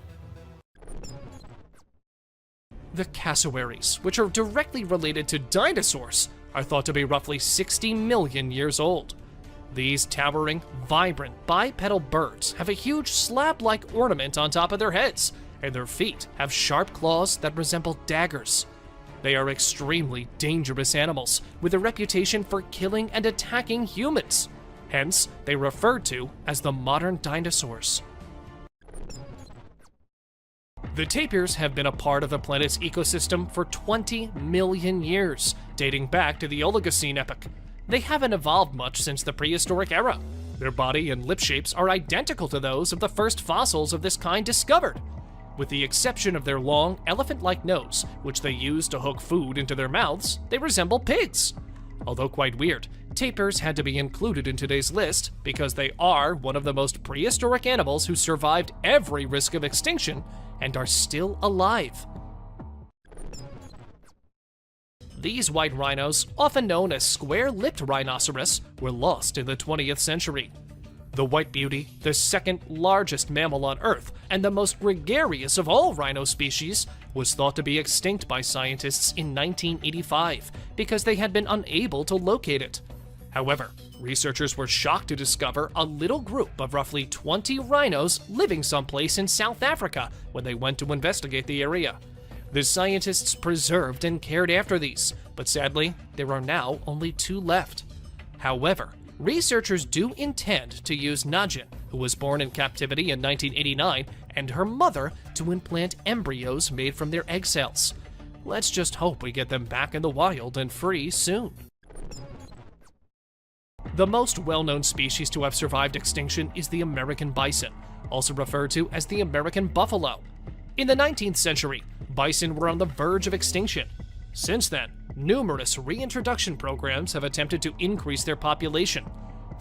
Speaker 19: The cassowaries, which are directly related to dinosaurs, are thought to be roughly 60 million years old. These towering, vibrant, bipedal birds have a huge slab-like ornament on top of their heads, and their feet have sharp claws that resemble daggers. They are extremely dangerous animals, with a reputation for killing and attacking humans. Hence, they are referred to as the modern dinosaurs. The tapirs have been a part of the planet's ecosystem for 20 million years, dating back to the Oligocene epoch. They haven't evolved much since the prehistoric era. Their body and lip shapes are identical to those of the first fossils of this kind discovered. With the exception of their long, elephant-like nose, which they use to hook food into their mouths, they resemble pigs. Although quite weird, tapirs had to be included in today's list because they are one of the most prehistoric animals who survived every risk of extinction and are still alive. These white rhinos, often known as square-lipped rhinoceros, were lost in the 20th century. The white beauty, the second largest mammal on Earth, and the most gregarious of all rhino species, was thought to be extinct by scientists in 1985 because they had been unable to locate it. However, researchers were shocked to discover a little group of roughly 20 rhinos living someplace in South Africa when they went to investigate the area. The scientists preserved and cared after these, but sadly, there are now only 2 left. However, researchers do intend to use Najin, who was born in captivity in 1989, and her mother to implant embryos made from their egg cells. Let's just hope we get them back in the wild and free soon. The most well-known species to have survived extinction is the American bison, also referred to as the American buffalo. In the 19th century, bison were on the verge of extinction. Since then, numerous reintroduction programs have attempted to increase their population.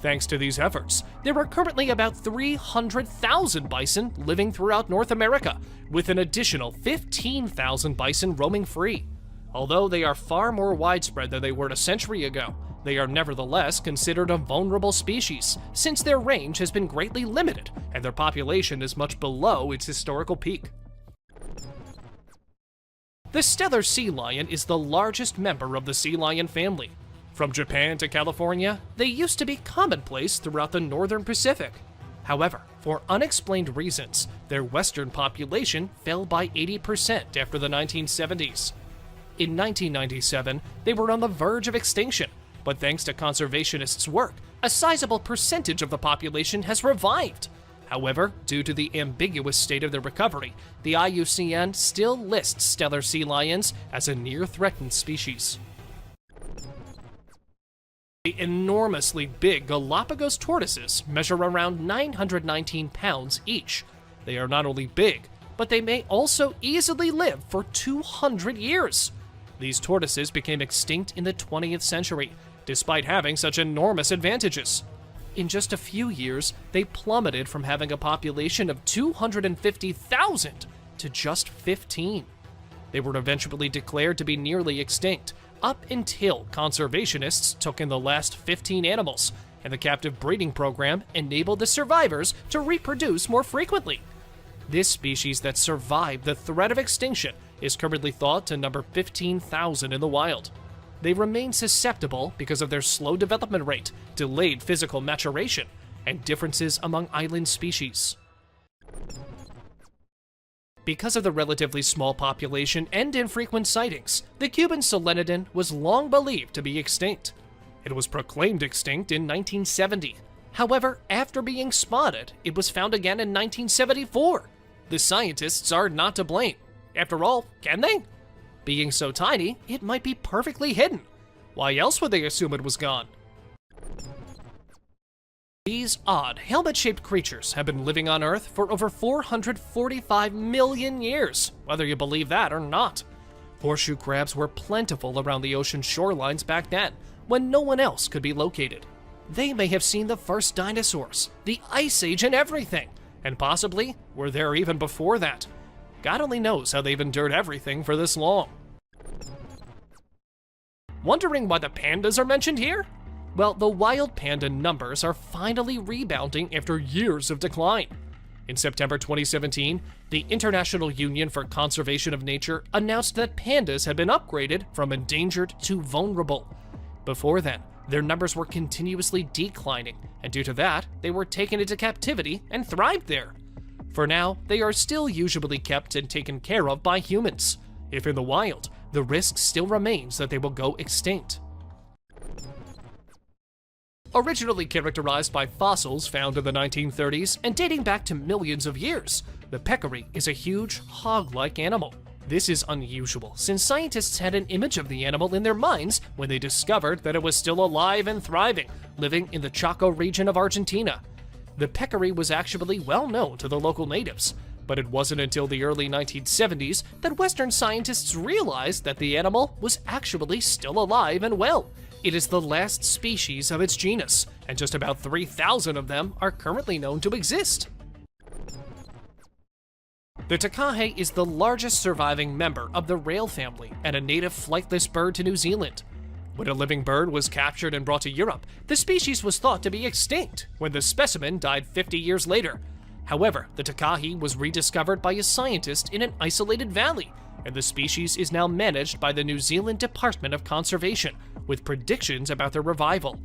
Speaker 19: Thanks to these efforts, there are currently about 300,000 bison living throughout North America, with an additional 15,000 bison roaming free. Although they are far more widespread than they were a century ago, they are nevertheless considered a vulnerable species, since their range has been greatly limited and their population is much below its historical peak. The Steller sea lion is the largest member of the sea lion family. From Japan to California, they used to be commonplace throughout the northern Pacific. However, for unexplained reasons, their western population fell by 80% after the 1970s. In 1997, they were on the verge of extinction, but thanks to conservationists' work, a sizable percentage of the population has revived. However, due to the ambiguous state of their recovery, the IUCN still lists Steller sea lions as a near-threatened species. The enormously big Galapagos tortoises measure around 919 pounds each. They are not only big, but they may also easily live for 200 years. These tortoises became extinct in the 20th century, despite having such enormous advantages. In just a few years, they plummeted from having a population of 250,000 to just 15. They were eventually declared to be nearly extinct, up until conservationists took in the last 15 animals, and the captive breeding program enabled the survivors to reproduce more frequently. This species that survived the threat of extinction is currently thought to number 15,000 in the wild. They remain susceptible because of their slow development rate, delayed physical maturation, and differences among island species. Because of the relatively small population and infrequent sightings, the Cuban solenodon was long believed to be extinct. It was proclaimed extinct in 1970. However, after being spotted, it was found again in 1974. The scientists are not to blame. After all, can they? Being so tiny, it might be perfectly hidden. Why else would they assume it was gone? These odd, helmet-shaped creatures have been living on Earth for over 445 million years, whether you believe that or not. Horseshoe crabs were plentiful around the ocean shorelines back then, when no one else could be located. They may have seen the first dinosaurs, the Ice Age and everything, and possibly were there even before that. God only knows how they've endured everything for this long. Wondering why the pandas are mentioned here? Well, the wild panda numbers are finally rebounding after years of decline. In September 2017, the International Union for Conservation of Nature announced that pandas had been upgraded from endangered to vulnerable. Before then, their numbers were continuously declining, and due to that, they were taken into captivity and thrived there. For now, they are still usually kept and taken care of by humans. If in the wild, the risk still remains that they will go extinct. Originally characterized by fossils found in the 1930s and dating back to millions of years, the peccary is a huge, hog-like animal. This is unusual, since scientists had an image of the animal in their minds when they discovered that it was still alive and thriving, living in the Chaco region of Argentina. The peccary was actually well known to the local natives, but it wasn't until the early 1970s that Western scientists realized that the animal was actually still alive and well. It is the last species of its genus, and just about 3,000 of them are currently known to exist. The takahe is the largest surviving member of the rail family and a native flightless bird to New Zealand. When a living bird was captured and brought to Europe, the species was thought to be extinct when the specimen died 50 years later. However, the takahe was rediscovered by a scientist in an isolated valley, and the species is now managed by the New Zealand Department of Conservation, with predictions about their revival.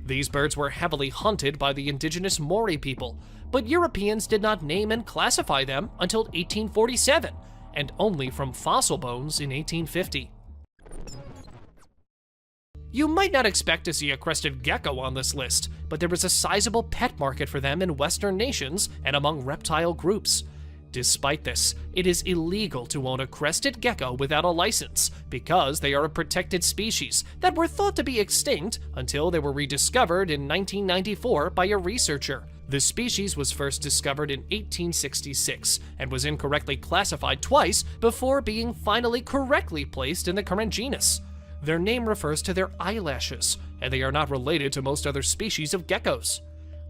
Speaker 19: These birds were heavily hunted by the indigenous Maori people, but Europeans did not name and classify them until 1847, and only from fossil bones in 1850. You might not expect to see a crested gecko on this list, but there is a sizable pet market for them in Western nations and among reptile groups. Despite this, it is illegal to own a crested gecko without a license because they are a protected species that were thought to be extinct until they were rediscovered in 1994 by a researcher. The species was first discovered in 1866 and was incorrectly classified twice before being finally correctly placed in the current genus. Their name refers to their eyelashes, and they are not related to most other species of geckos.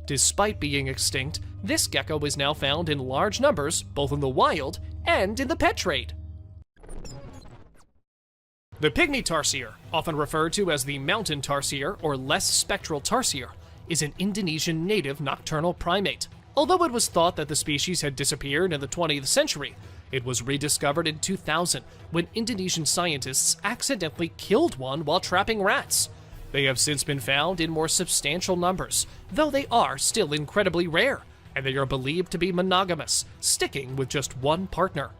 Speaker 19: Despite being extinct, this gecko is now found in large numbers both in the wild and in the pet trade. The pygmy tarsier, often referred to as the mountain tarsier or less spectral tarsier, is an Indonesian native nocturnal primate. Although it was thought that the species had disappeared in the 20th century, it was rediscovered in 2000 when Indonesian scientists accidentally killed one while trapping rats. They have since been found in more substantial numbers, though they are still incredibly rare, and they are believed to be monogamous, sticking with just one partner.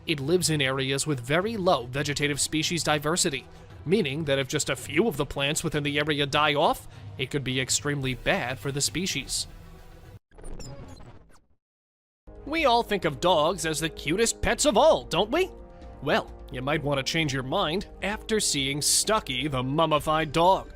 Speaker 19: It lives in areas with very low vegetative species diversity, meaning that if just a few of the plants within the area die off, it could be extremely bad for the species. We all think of dogs as the cutest pets of all, don't we? Well, you might want to change your mind after seeing Stucky the mummified dog.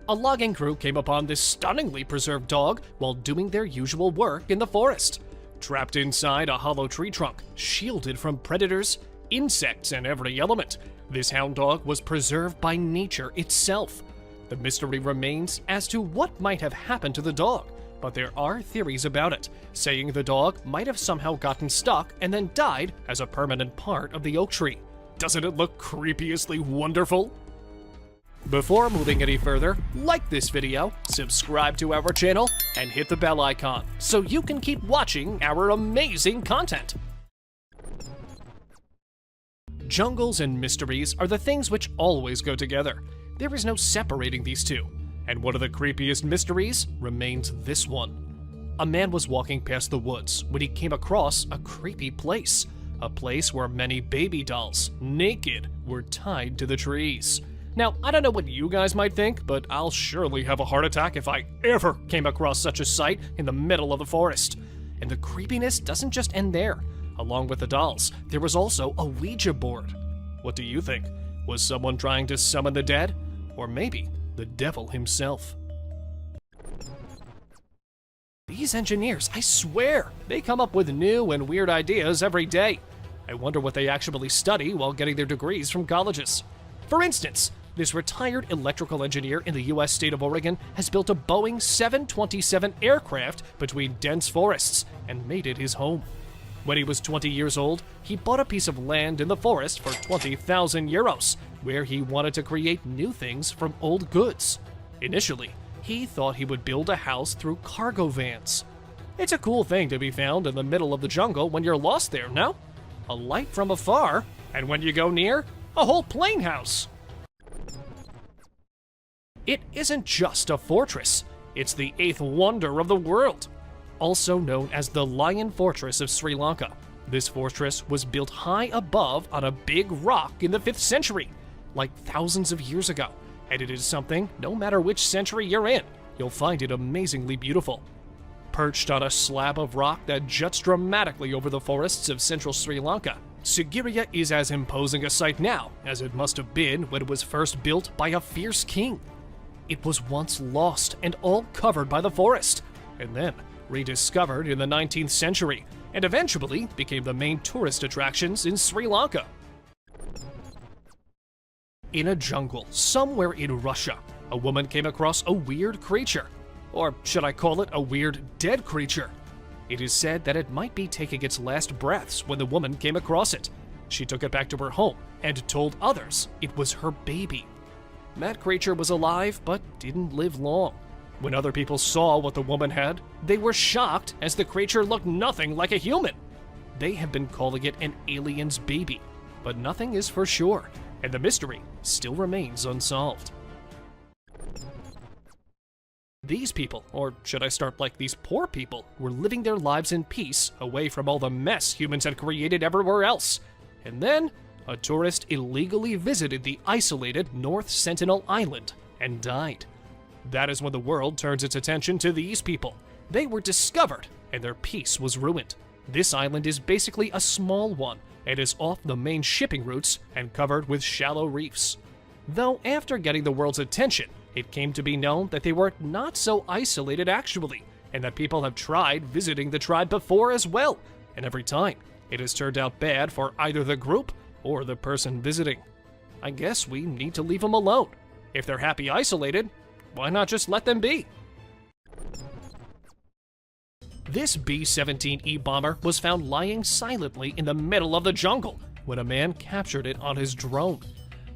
Speaker 19: A logging crew came upon this stunningly preserved dog while doing their usual work in the forest. Trapped inside a hollow tree trunk, shielded from predators, insects, and every element, this hound dog was preserved by nature itself. The mystery remains as to what might have happened to the dog, but there are theories about it, saying the dog might have somehow gotten stuck and then died as a permanent part of the oak tree. Doesn't it look creepiously wonderful? Before moving any further, like this video, subscribe to our channel, and hit the bell icon so you can keep watching our amazing content. Jungles and mysteries are the things which always go together. There is no separating these two. And one of the creepiest mysteries remains this one. A man was walking past the woods when he came across a creepy place. A place where many baby dolls, naked, were tied to the trees. Now, I don't know what you guys might think, but I'll surely have a heart attack if I ever came across such a sight in the middle of the forest. And the creepiness doesn't just end there. Along with the dolls, there was also a Ouija board. What do you think? Was someone trying to summon the dead? Or maybe the devil himself? These engineers, I swear, they come up with new and weird ideas every day. I wonder what they actually study while getting their degrees from colleges. For instance, this retired electrical engineer in the US state of Oregon has built a Boeing 727 aircraft between dense forests and made it his home. When he was 20 years old, he bought a piece of land in the forest for 20,000 euros, where he wanted to create new things from old goods. Initially, he thought he would build a house through cargo vans. It's a cool thing to be found in the middle of the jungle when you're lost there, no? A light from afar, and when you go near, a whole plane house. It isn't just a fortress, it's the 8th wonder of the world. Also known as the Lion Fortress of Sri Lanka, this fortress was built high above on a big rock in the 5th century, like thousands of years ago, and it is something, no matter which century you're in, you'll find it amazingly beautiful. Perched on a slab of rock that juts dramatically over the forests of central Sri Lanka, Sigiriya is as imposing a sight now as it must have been when it was first built by a fierce king. It was once lost and all covered by the forest, and then rediscovered in the 19th century, and eventually became the main tourist attractions in Sri Lanka. In a jungle somewhere in Russia, a woman came across a weird creature. Or should I call it a weird dead creature? It is said that it might be taking its last breaths when the woman came across it. She took it back to her home and told others it was her baby. That creature was alive but didn't live long. When other people saw what the woman had, they were shocked as the creature looked nothing like a human. They have been calling it an alien's baby, but nothing is for sure, and the mystery still remains unsolved. These people, or should I start like these poor people, were living their lives in peace away from all the mess humans had created everywhere else. And then, a tourist illegally visited the isolated North Sentinel Island and died. That is when the world turns its attention to these people. They were discovered, and their peace was ruined. This island is basically a small one, and is off the main shipping routes and covered with shallow reefs. Though after getting the world's attention, it came to be known that they were not so isolated actually, and that people have tried visiting the tribe before as well, and every time, it has turned out bad for either the group or the person visiting. I guess we need to leave them alone. If they're happy isolated, why not just let them be? This B-17E bomber was found lying silently in the middle of the jungle when a man captured it on his drone.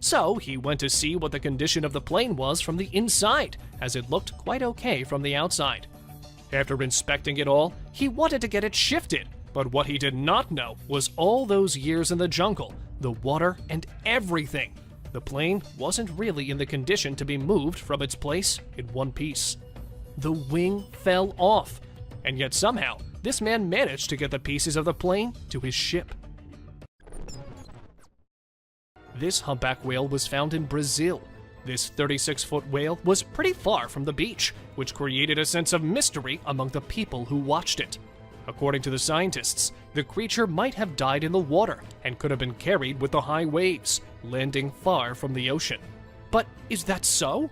Speaker 19: So he went to see what the condition of the plane was from the inside, as it looked quite okay from the outside. After inspecting it all, he wanted to get it shifted, but what he did not know was all those years in the jungle, the water, and everything. The plane wasn't really in the condition to be moved from its place in one piece. The wing fell off, and yet somehow, this man managed to get the pieces of the plane to his ship. This humpback whale was found in Brazil. This 36-foot whale was pretty far from the beach, which created a sense of mystery among the people who watched it. According to the scientists, the creature might have died in the water and could have been carried with the high waves, landing far from the ocean. But is that so?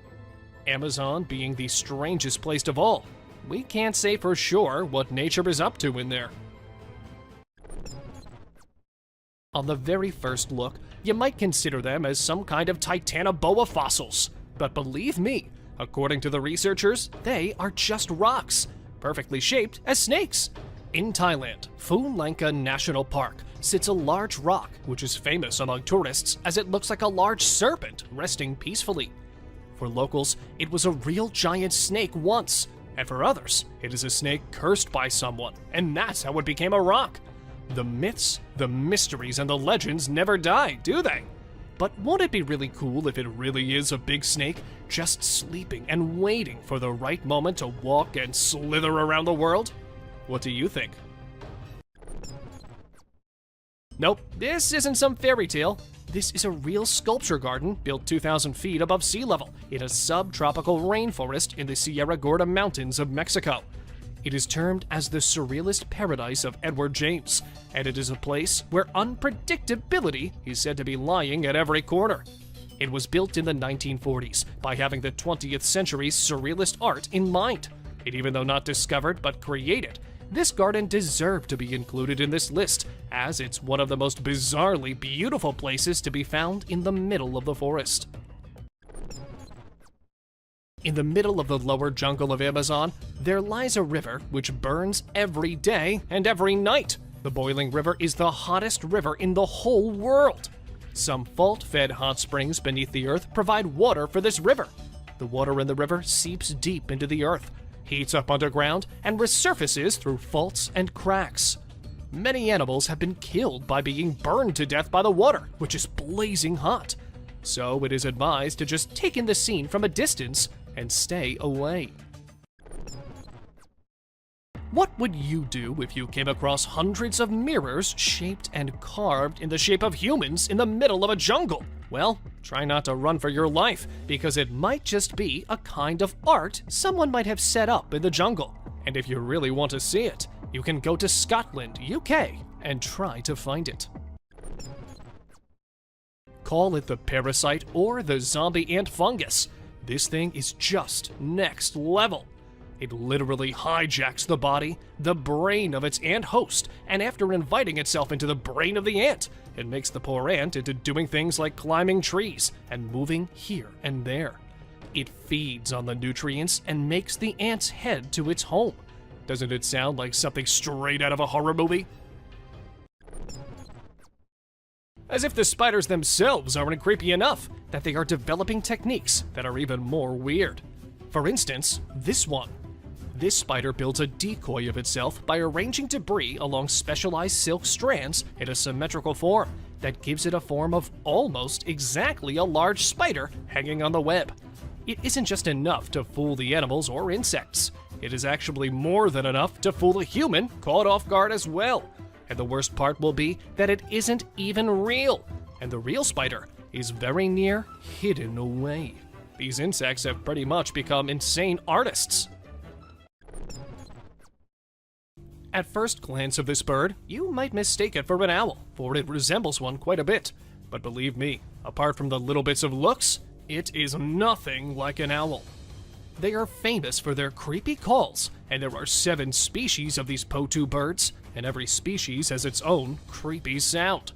Speaker 19: Amazon being the strangest place of all, we can't say for sure what nature is up to in there. On the very first look, you might consider them as some kind of Titanoboa fossils. But believe me, according to the researchers, they are just rocks, perfectly shaped as snakes. In Thailand, Phu Lanka National Park sits a large rock, which is famous among tourists as it looks like a large serpent resting peacefully. For locals, it was a real giant snake once, and for others, it is a snake cursed by someone, and that's how it became a rock. The myths, the mysteries, and the legends never die, do they? But won't it be really cool if it really is a big snake, just sleeping and waiting for the right moment to walk and slither around the world? What do you think? Nope, this isn't some fairy tale. This is a real sculpture garden built 2,000 feet above sea level in a subtropical rainforest in the Sierra Gorda Mountains of Mexico. It is termed as the surrealist paradise of Edward James, and it is a place where unpredictability is said to be lying at every corner. It was built in the 1940s by having the 20th century's surrealist art in mind. And even though not discovered but created, this garden deserved to be included in this list, as it's one of the most bizarrely beautiful places to be found in the middle of the forest. In the middle of the lower jungle of Amazon, there lies a river which burns every day and every night. The boiling river is the hottest river in the whole world. Some fault-fed hot springs beneath the earth provide water for this river. The water in the river seeps deep into the earth, heats up underground, and resurfaces through faults and cracks. Many animals have been killed by being burned to death by the water, which is blazing hot. So it is advised to just take in the scene from a distance and stay away. What would you do if you came across hundreds of mirrors shaped and carved in the shape of humans in the middle of a jungle? Well, try not to run for your life, because it might just be a kind of art someone might have set up in the jungle. And if you really want to see it, you can go to Scotland, UK, and try to find it. Call it the parasite or the zombie ant fungus. This thing is just next level. It literally hijacks the body, the brain of its ant host, and after inviting itself into the brain of the ant, it makes the poor ant into doing things like climbing trees and moving here and there. It feeds on the nutrients and makes the ant's head to its home. Doesn't it sound like something straight out of a horror movie? As if the spiders themselves aren't creepy enough, that they are developing techniques that are even more weird. For instance, this one. This spider builds a decoy of itself by arranging debris along specialized silk strands in a symmetrical form that gives it a form of almost exactly a large spider hanging on the web. It isn't just enough to fool the animals or insects. It is actually more than enough to fool a human caught off guard as well. And the worst part will be that it isn't even real, and the real spider is very near hidden away. These insects have pretty much become insane artists. At first glance of this bird, you might mistake it for an owl, for it resembles one quite a bit. But believe me, apart from the little bits of looks, it is nothing like an owl. They are famous for their creepy calls, and there are 7 species of these Potu birds, and every species has its own creepy sound.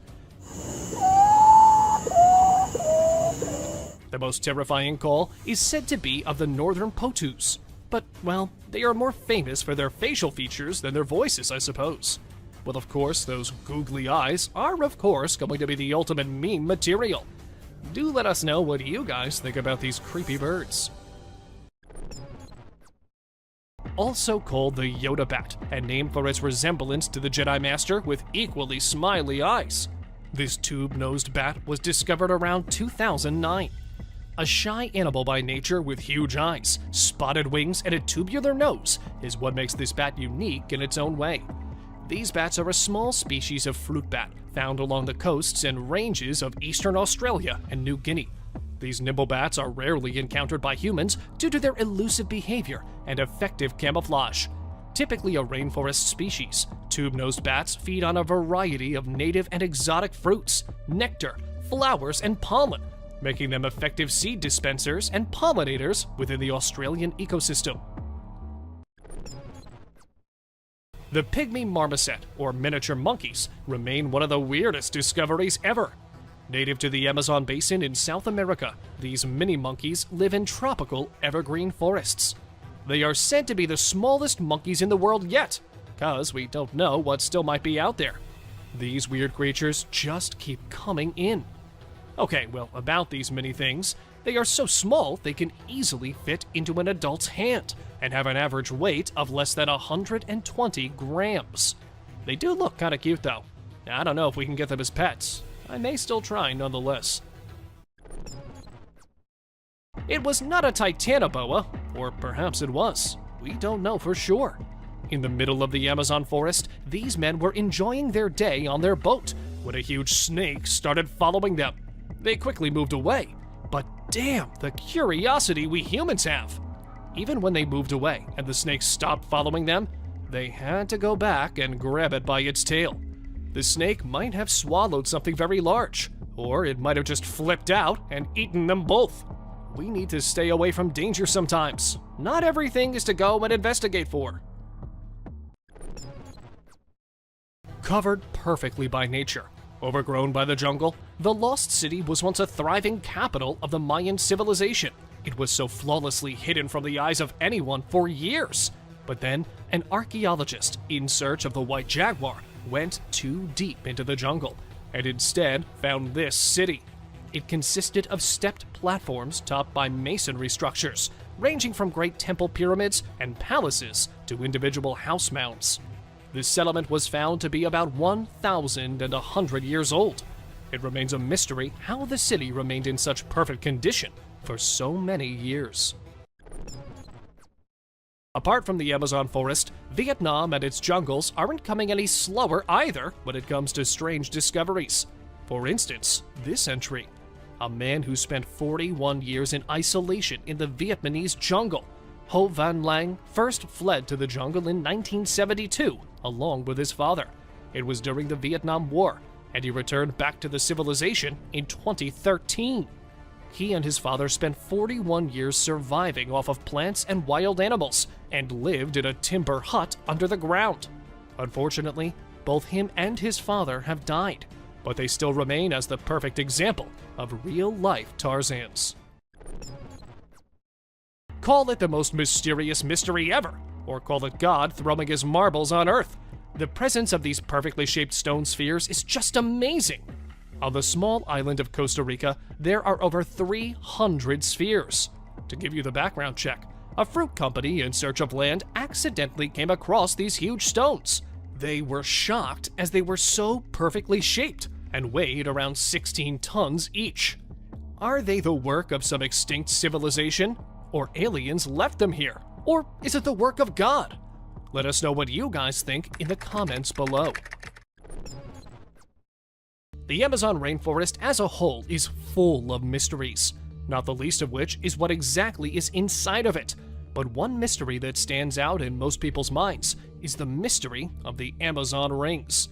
Speaker 19: The most terrifying call is said to be of the northern Potus. But, well, they are more famous for their facial features than their voices, I suppose. Well, of course, those googly eyes are, of course, going to be the ultimate meme material. Do let us know what you guys think about these creepy birds. Also called the Yoda bat, and named for its resemblance to the Jedi Master with equally smiley eyes. This tube-nosed bat was discovered around 2009. A shy animal by nature with huge eyes, spotted wings, and a tubular nose is what makes this bat unique in its own way. These bats are a small species of fruit bat found along the coasts and ranges of eastern Australia and New Guinea. These nimble bats are rarely encountered by humans due to their elusive behavior and effective camouflage. Typically a rainforest species, tube-nosed bats feed on a variety of native and exotic fruits, nectar, flowers, and pollen, making them effective seed dispensers and pollinators within the Australian ecosystem. The pygmy marmoset, or miniature monkeys, remain one of the weirdest discoveries ever. Native to the Amazon basin in South America, these mini monkeys live in tropical evergreen forests. They are said to be the smallest monkeys in the world yet, cause we don't know what still might be out there. These weird creatures just keep coming in. Okay, well, about these mini things, they are so small they can easily fit into an adult's hand and have an average weight of less than 120 grams. They do look kinda cute though. I don't know if we can get them as pets. I may still try nonetheless. It was not a titanoboa, or perhaps it was. We don't know for sure. In the middle of the Amazon forest, these men were enjoying their day on their boat when a huge snake started following them. They quickly moved away, but damn the curiosity we humans have. Even when they moved away and the snake stopped following them, they had to go back and grab it by its tail. The snake might have swallowed something very large, or it might have just flipped out and eaten them both. We need to stay away from danger sometimes. Not everything is to go and investigate for. Covered perfectly by nature, overgrown by the jungle, the Lost City was once a thriving capital of the Mayan civilization. It was so flawlessly hidden from the eyes of anyone for years. But then, an archaeologist in search of the white jaguar went too deep into the jungle and instead found this city. It consisted of stepped platforms topped by masonry structures, ranging from great temple pyramids and palaces to individual house mounds. This settlement was found to be about 1,100 years old. It remains a mystery how the city remained in such perfect condition for so many years. Apart from the Amazon forest, Vietnam and its jungles aren't coming any slower either when it comes to strange discoveries. For instance, this entry. A man who spent 41 years in isolation in the Vietnamese jungle. Ho Van Lang first fled to the jungle in 1972, along with his father. It was during the Vietnam War, and he returned back to the civilization in 2013. He and his father spent 41 years surviving off of plants and wild animals, and lived in a timber hut under the ground. Unfortunately, both him and his father have died, but they still remain as the perfect example of real-life Tarzans. Call it the most mysterious mystery ever, or call it God throwing his marbles on Earth. The presence of these perfectly shaped stone spheres is just amazing. On the small island of Costa Rica, there are over 300 spheres. To give you the background check, a fruit company in search of land accidentally came across these huge stones. They were shocked as they were so perfectly shaped and weighed around 16 tons each. Are they the work of some extinct civilization? Or aliens left them here? Or is it the work of God? Let us know what you guys think in the comments below. The Amazon rainforest as a whole is full of mysteries, not the least of which is what exactly is inside of it. But one mystery that stands out in most people's minds is the mystery of the Amazon rings.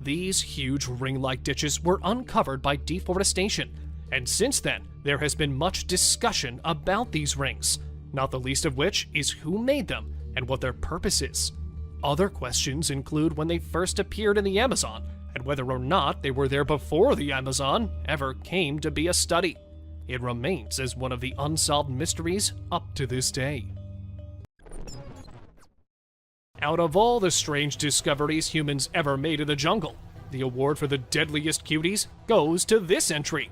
Speaker 19: These huge ring-like ditches were uncovered by deforestation, and since then, there has been much discussion about these rings, not the least of which is who made them and what their purpose is. Other questions include when they first appeared in the Amazon, and whether or not they were there before the Amazon ever came to be a study. It remains as one of the unsolved mysteries up to this day. Out of all the strange discoveries humans ever made in the jungle, the award for the deadliest cuties goes to this entry.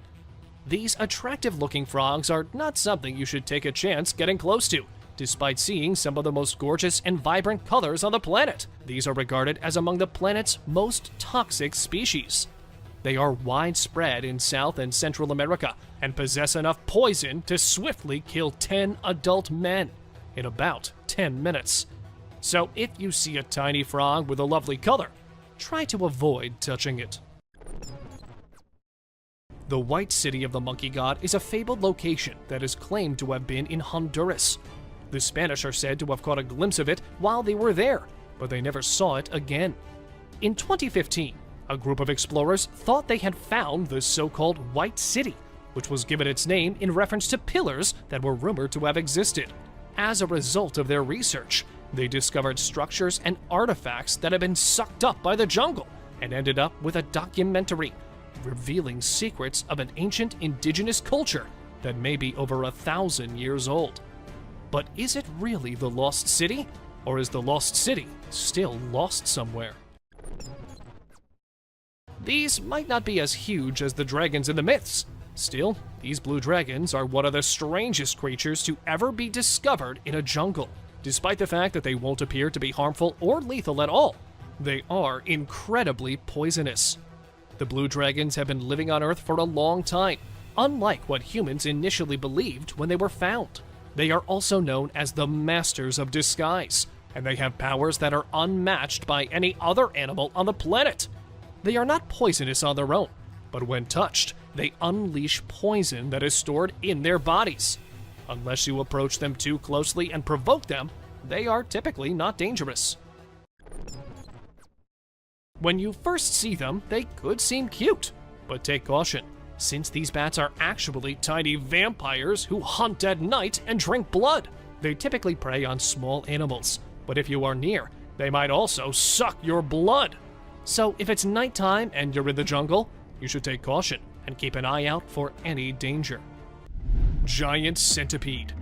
Speaker 19: These attractive-looking frogs are not something you should take a chance getting close to, despite seeing some of the most gorgeous and vibrant colors on the planet. These are regarded as among the planet's most toxic species. They are widespread in South and Central America and possess enough poison to swiftly kill 10 adult men in about 10 minutes. So if you see a tiny frog with a lovely color, try to avoid touching it. The White City of the Monkey God is a fabled location that is claimed to have been in Honduras. The Spanish are said to have caught a glimpse of it while they were there, but they never saw it again. In 2015, a group of explorers thought they had found the so-called White City, which was given its name in reference to pillars that were rumored to have existed. As a result of their research, they discovered structures and artifacts that had been sucked up by the jungle and ended up with a documentary revealing secrets of an ancient indigenous culture that may be over 1,000 years old. But is it really the Lost City? Or is the Lost City still lost somewhere? These might not be as huge as the dragons in the myths. Still, these blue dragons are one of the strangest creatures to ever be discovered in a jungle. Despite the fact that they won't appear to be harmful or lethal at all, they are incredibly poisonous. The blue dragons have been living on Earth for a long time, unlike what humans initially believed when they were found. They are also known as the Masters of Disguise, and they have powers that are unmatched by any other animal on the planet. They are not poisonous on their own, but when touched, they unleash poison that is stored in their bodies. Unless you approach them too closely and provoke them, they are typically not dangerous. When you first see them, they could seem cute, but take caution, since these bats are actually tiny vampires who hunt at night and drink blood. They typically prey on small animals, but if you are near, they might also suck your blood. So if it's nighttime and you're in the jungle, you should take caution and keep an eye out for any danger. Giant centipede.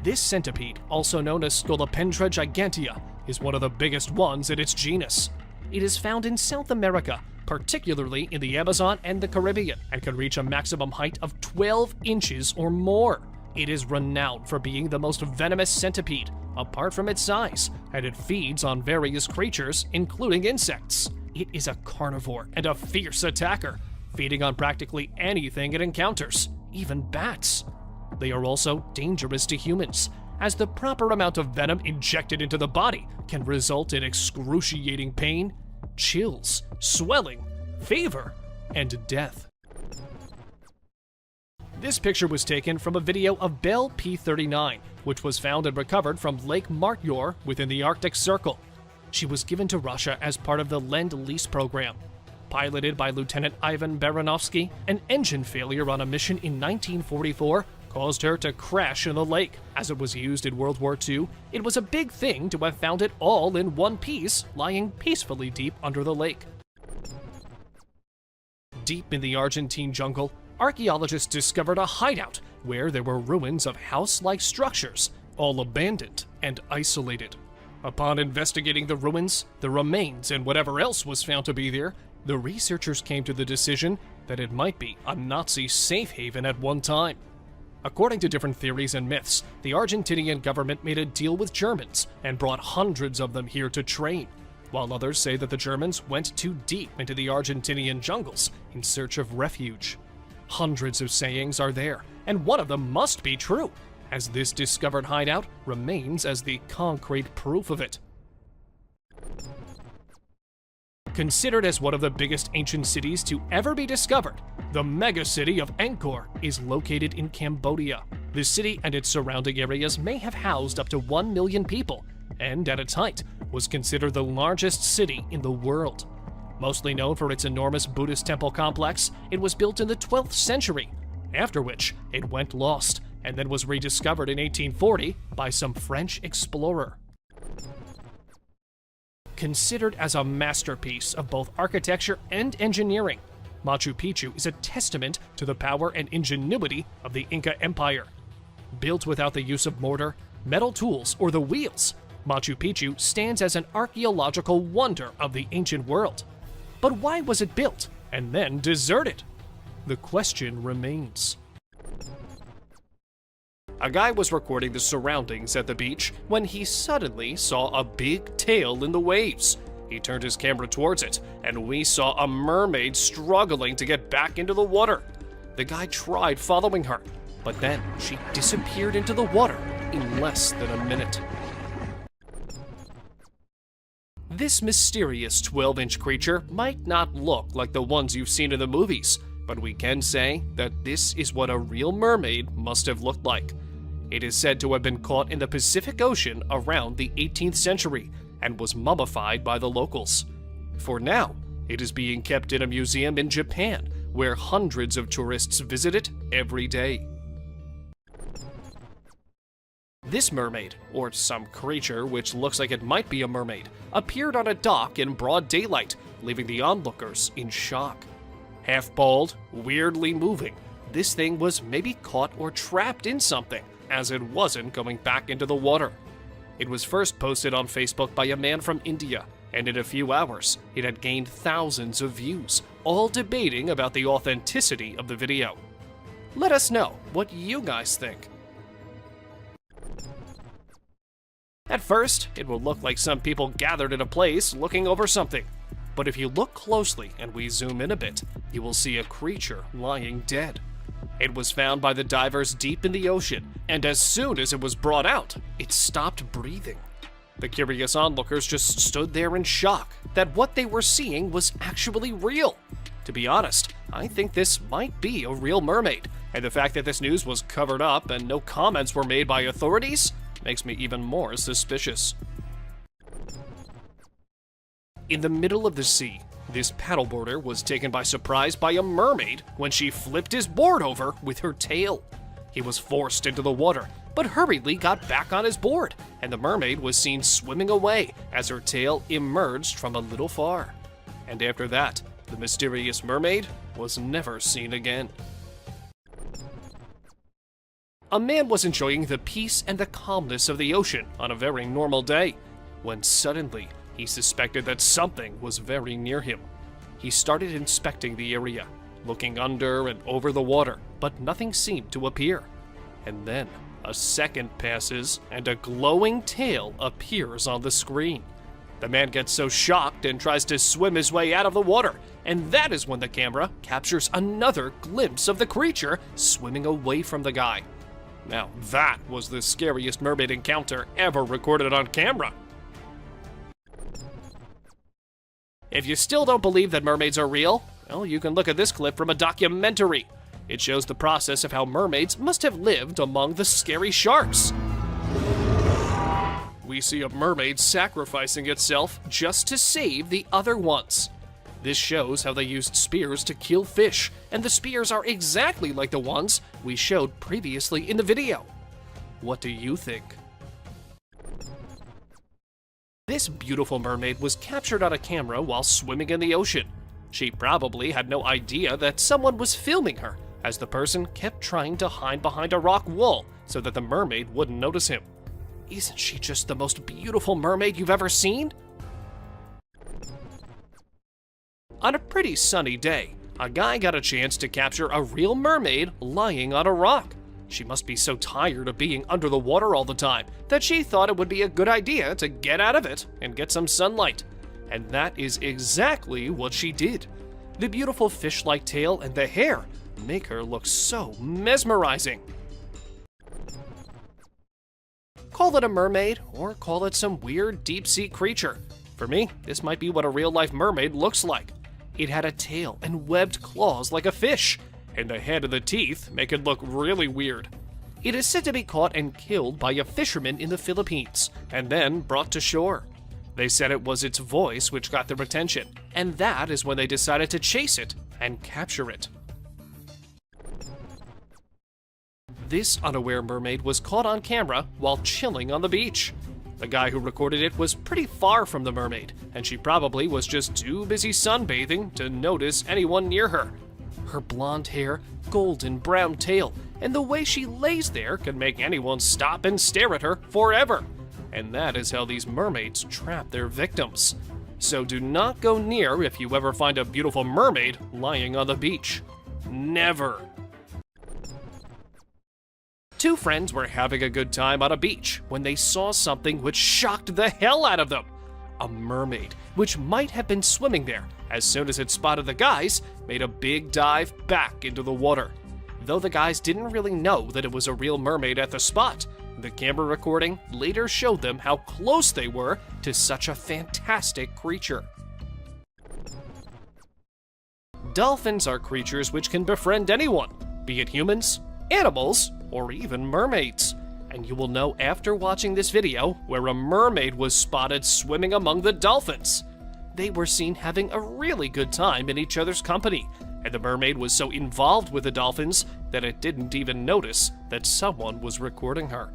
Speaker 19: This centipede, also known as Scolopendra gigantea, is one of the biggest ones in its genus. It is found in South America, particularly in the Amazon and the Caribbean, and can reach a maximum height of 12 inches or more. It is renowned for being the most venomous centipede, apart from its size, and it feeds on various creatures, including insects. It is a carnivore and a fierce attacker, feeding on practically anything it encounters, even bats. They are also dangerous to humans, as the proper amount of venom injected into the body can result in excruciating pain, chills, swelling, fever, and death. This picture was taken from a video of Belle P-39, which was found and recovered from Lake Martyor within the Arctic Circle. She was given to Russia as part of the Lend-Lease program. Piloted by Lieutenant Ivan Baranovsky, an engine failure on a mission in 1944 caused her to crash in the lake. As it was used in World War II, it was a big thing to have found it all in one piece, lying peacefully deep under the lake. Deep in the Argentine jungle, archaeologists discovered a hideout where there were ruins of house-like structures, all abandoned and isolated. Upon investigating the ruins, the remains, and whatever else was found to be there, the researchers came to the decision that it might be a Nazi safe haven at one time. According to different theories and myths, the Argentinian government made a deal with Germans and brought hundreds of them here to train, while others say that the Germans went too deep into the Argentinian jungles in search of refuge. Hundreds of sayings are there, and one of them must be true, as this discovered hideout remains as the concrete proof of it. Considered as one of the biggest ancient cities to ever be discovered, the megacity of Angkor is located in Cambodia. The city and its surrounding areas may have housed up to 1 million people, and at its height was considered the largest city in the world. Mostly known for its enormous Buddhist temple complex, it was built in the 12th century, after which it went lost and then was rediscovered in 1840 by some French explorer. Considered as a masterpiece of both architecture and engineering, Machu Picchu is a testament to the power and ingenuity of the Inca Empire. Built without the use of mortar, metal tools, or the wheels, Machu Picchu stands as an archaeological wonder of the ancient world. But why was it built and then deserted? The question remains. A guy was recording the surroundings at the beach when he suddenly saw a big tail in the waves. He turned his camera towards it, and we saw a mermaid struggling to get back into the water. The guy tried following her, but then she disappeared into the water in less than a minute. This mysterious 12-inch creature might not look like the ones you've seen in the movies, but we can say that this is what a real mermaid must have looked like. It is said to have been caught in the Pacific Ocean around the 18th century and was mummified by the locals. For now, it is being kept in a museum in Japan, where hundreds of tourists visit it every day. This mermaid, or some creature which looks like it might be a mermaid, appeared on a dock in broad daylight, leaving the onlookers in shock. Half bald, weirdly moving, this thing was maybe caught or trapped in something, as it wasn't going back into the water. It was first posted on Facebook by a man from India, and in a few hours, it had gained thousands of views, all debating about the authenticity of the video. Let us know what you guys think. At first, it will look like some people gathered in a place looking over something. But if you look closely and we zoom in a bit, you will see a creature lying dead. It was found by the divers deep in the ocean, and as soon as it was brought out, it stopped breathing. The curious onlookers just stood there in shock that what they were seeing was actually real. To be honest, I think this might be a real mermaid, and the fact that this news was covered up and no comments were made by authorities makes me even more suspicious. In the middle of the sea, this paddleboarder was taken by surprise by a mermaid when she flipped his board over with her tail. He was forced into the water, but hurriedly got back on his board, and the mermaid was seen swimming away as her tail emerged from a little far. And after that, the mysterious mermaid was never seen again. A man was enjoying the peace and the calmness of the ocean on a very normal day, when suddenly he suspected that something was very near him. He started inspecting the area, looking under and over the water, but nothing seemed to appear. And then a second passes and a glowing tail appears on the screen. The man gets so shocked and tries to swim his way out of the water, and that is when the camera captures another glimpse of the creature swimming away from the guy. Now that was the scariest mermaid encounter ever recorded on camera. If you still don't believe that mermaids are real, well, you can look at this clip from a documentary. It shows the process of how mermaids must have lived among the scary sharks. We see a mermaid sacrificing itself just to save the other ones. This shows how they used spears to kill fish, and the spears are exactly like the ones we showed previously in the video. What do you think? This beautiful mermaid was captured on a camera while swimming in the ocean. She probably had no idea that someone was filming her, as the person kept trying to hide behind a rock wall so that the mermaid wouldn't notice him. Isn't she just the most beautiful mermaid you've ever seen? On a pretty sunny day, a guy got a chance to capture a real mermaid lying on a rock. She must be so tired of being under the water all the time that she thought it would be a good idea to get out of it and get some sunlight. And that is exactly what she did. The beautiful fish-like tail and the hair make her look so mesmerizing. Call it a mermaid, or call it some weird deep-sea creature. For me, this might be what a real-life mermaid looks like. It had a tail and webbed claws like a fish, and the head and the teeth make it look really weird. It is said to be caught and killed by a fisherman in the Philippines, and then brought to shore. They said it was its voice which got their attention, and that is when they decided to chase it and capture it. This unaware mermaid was caught on camera while chilling on the beach. The guy who recorded it was pretty far from the mermaid, and she probably was just too busy sunbathing to notice anyone near her. Her blonde hair, golden brown tail, and the way she lays there can make anyone stop and stare at her forever. And that is how these mermaids trap their victims. So do not go near if you ever find a beautiful mermaid lying on the beach. Never. Two friends were having a good time on a beach when they saw something which shocked the hell out of them. A mermaid, which might have been swimming there, as soon as it spotted the guys, made a big dive back into the water. Though the guys didn't really know that it was a real mermaid at the spot, the camera recording later showed them how close they were to such a fantastic creature. Dolphins are creatures which can befriend anyone, be it humans, animals, or even mermaids. And you will know after watching this video where a mermaid was spotted swimming among the dolphins. They were seen having a really good time in each other's company, and the mermaid was so involved with the dolphins that it didn't even notice that someone was recording her.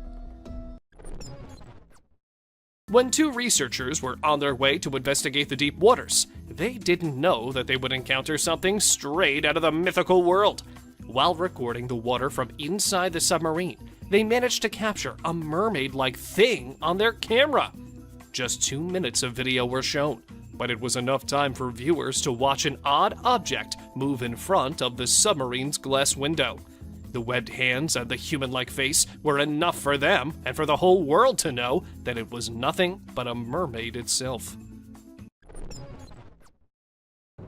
Speaker 19: When two researchers were on their way to investigate the deep waters, they didn't know that they would encounter something straight out of the mythical world. While recording the water from inside the submarine, they managed to capture a mermaid-like thing on their camera. Just 2 minutes of video were shown, but it was enough time for viewers to watch an odd object move in front of the submarine's glass window. The webbed hands and the human-like face were enough for them and for the whole world to know that it was nothing but a mermaid itself.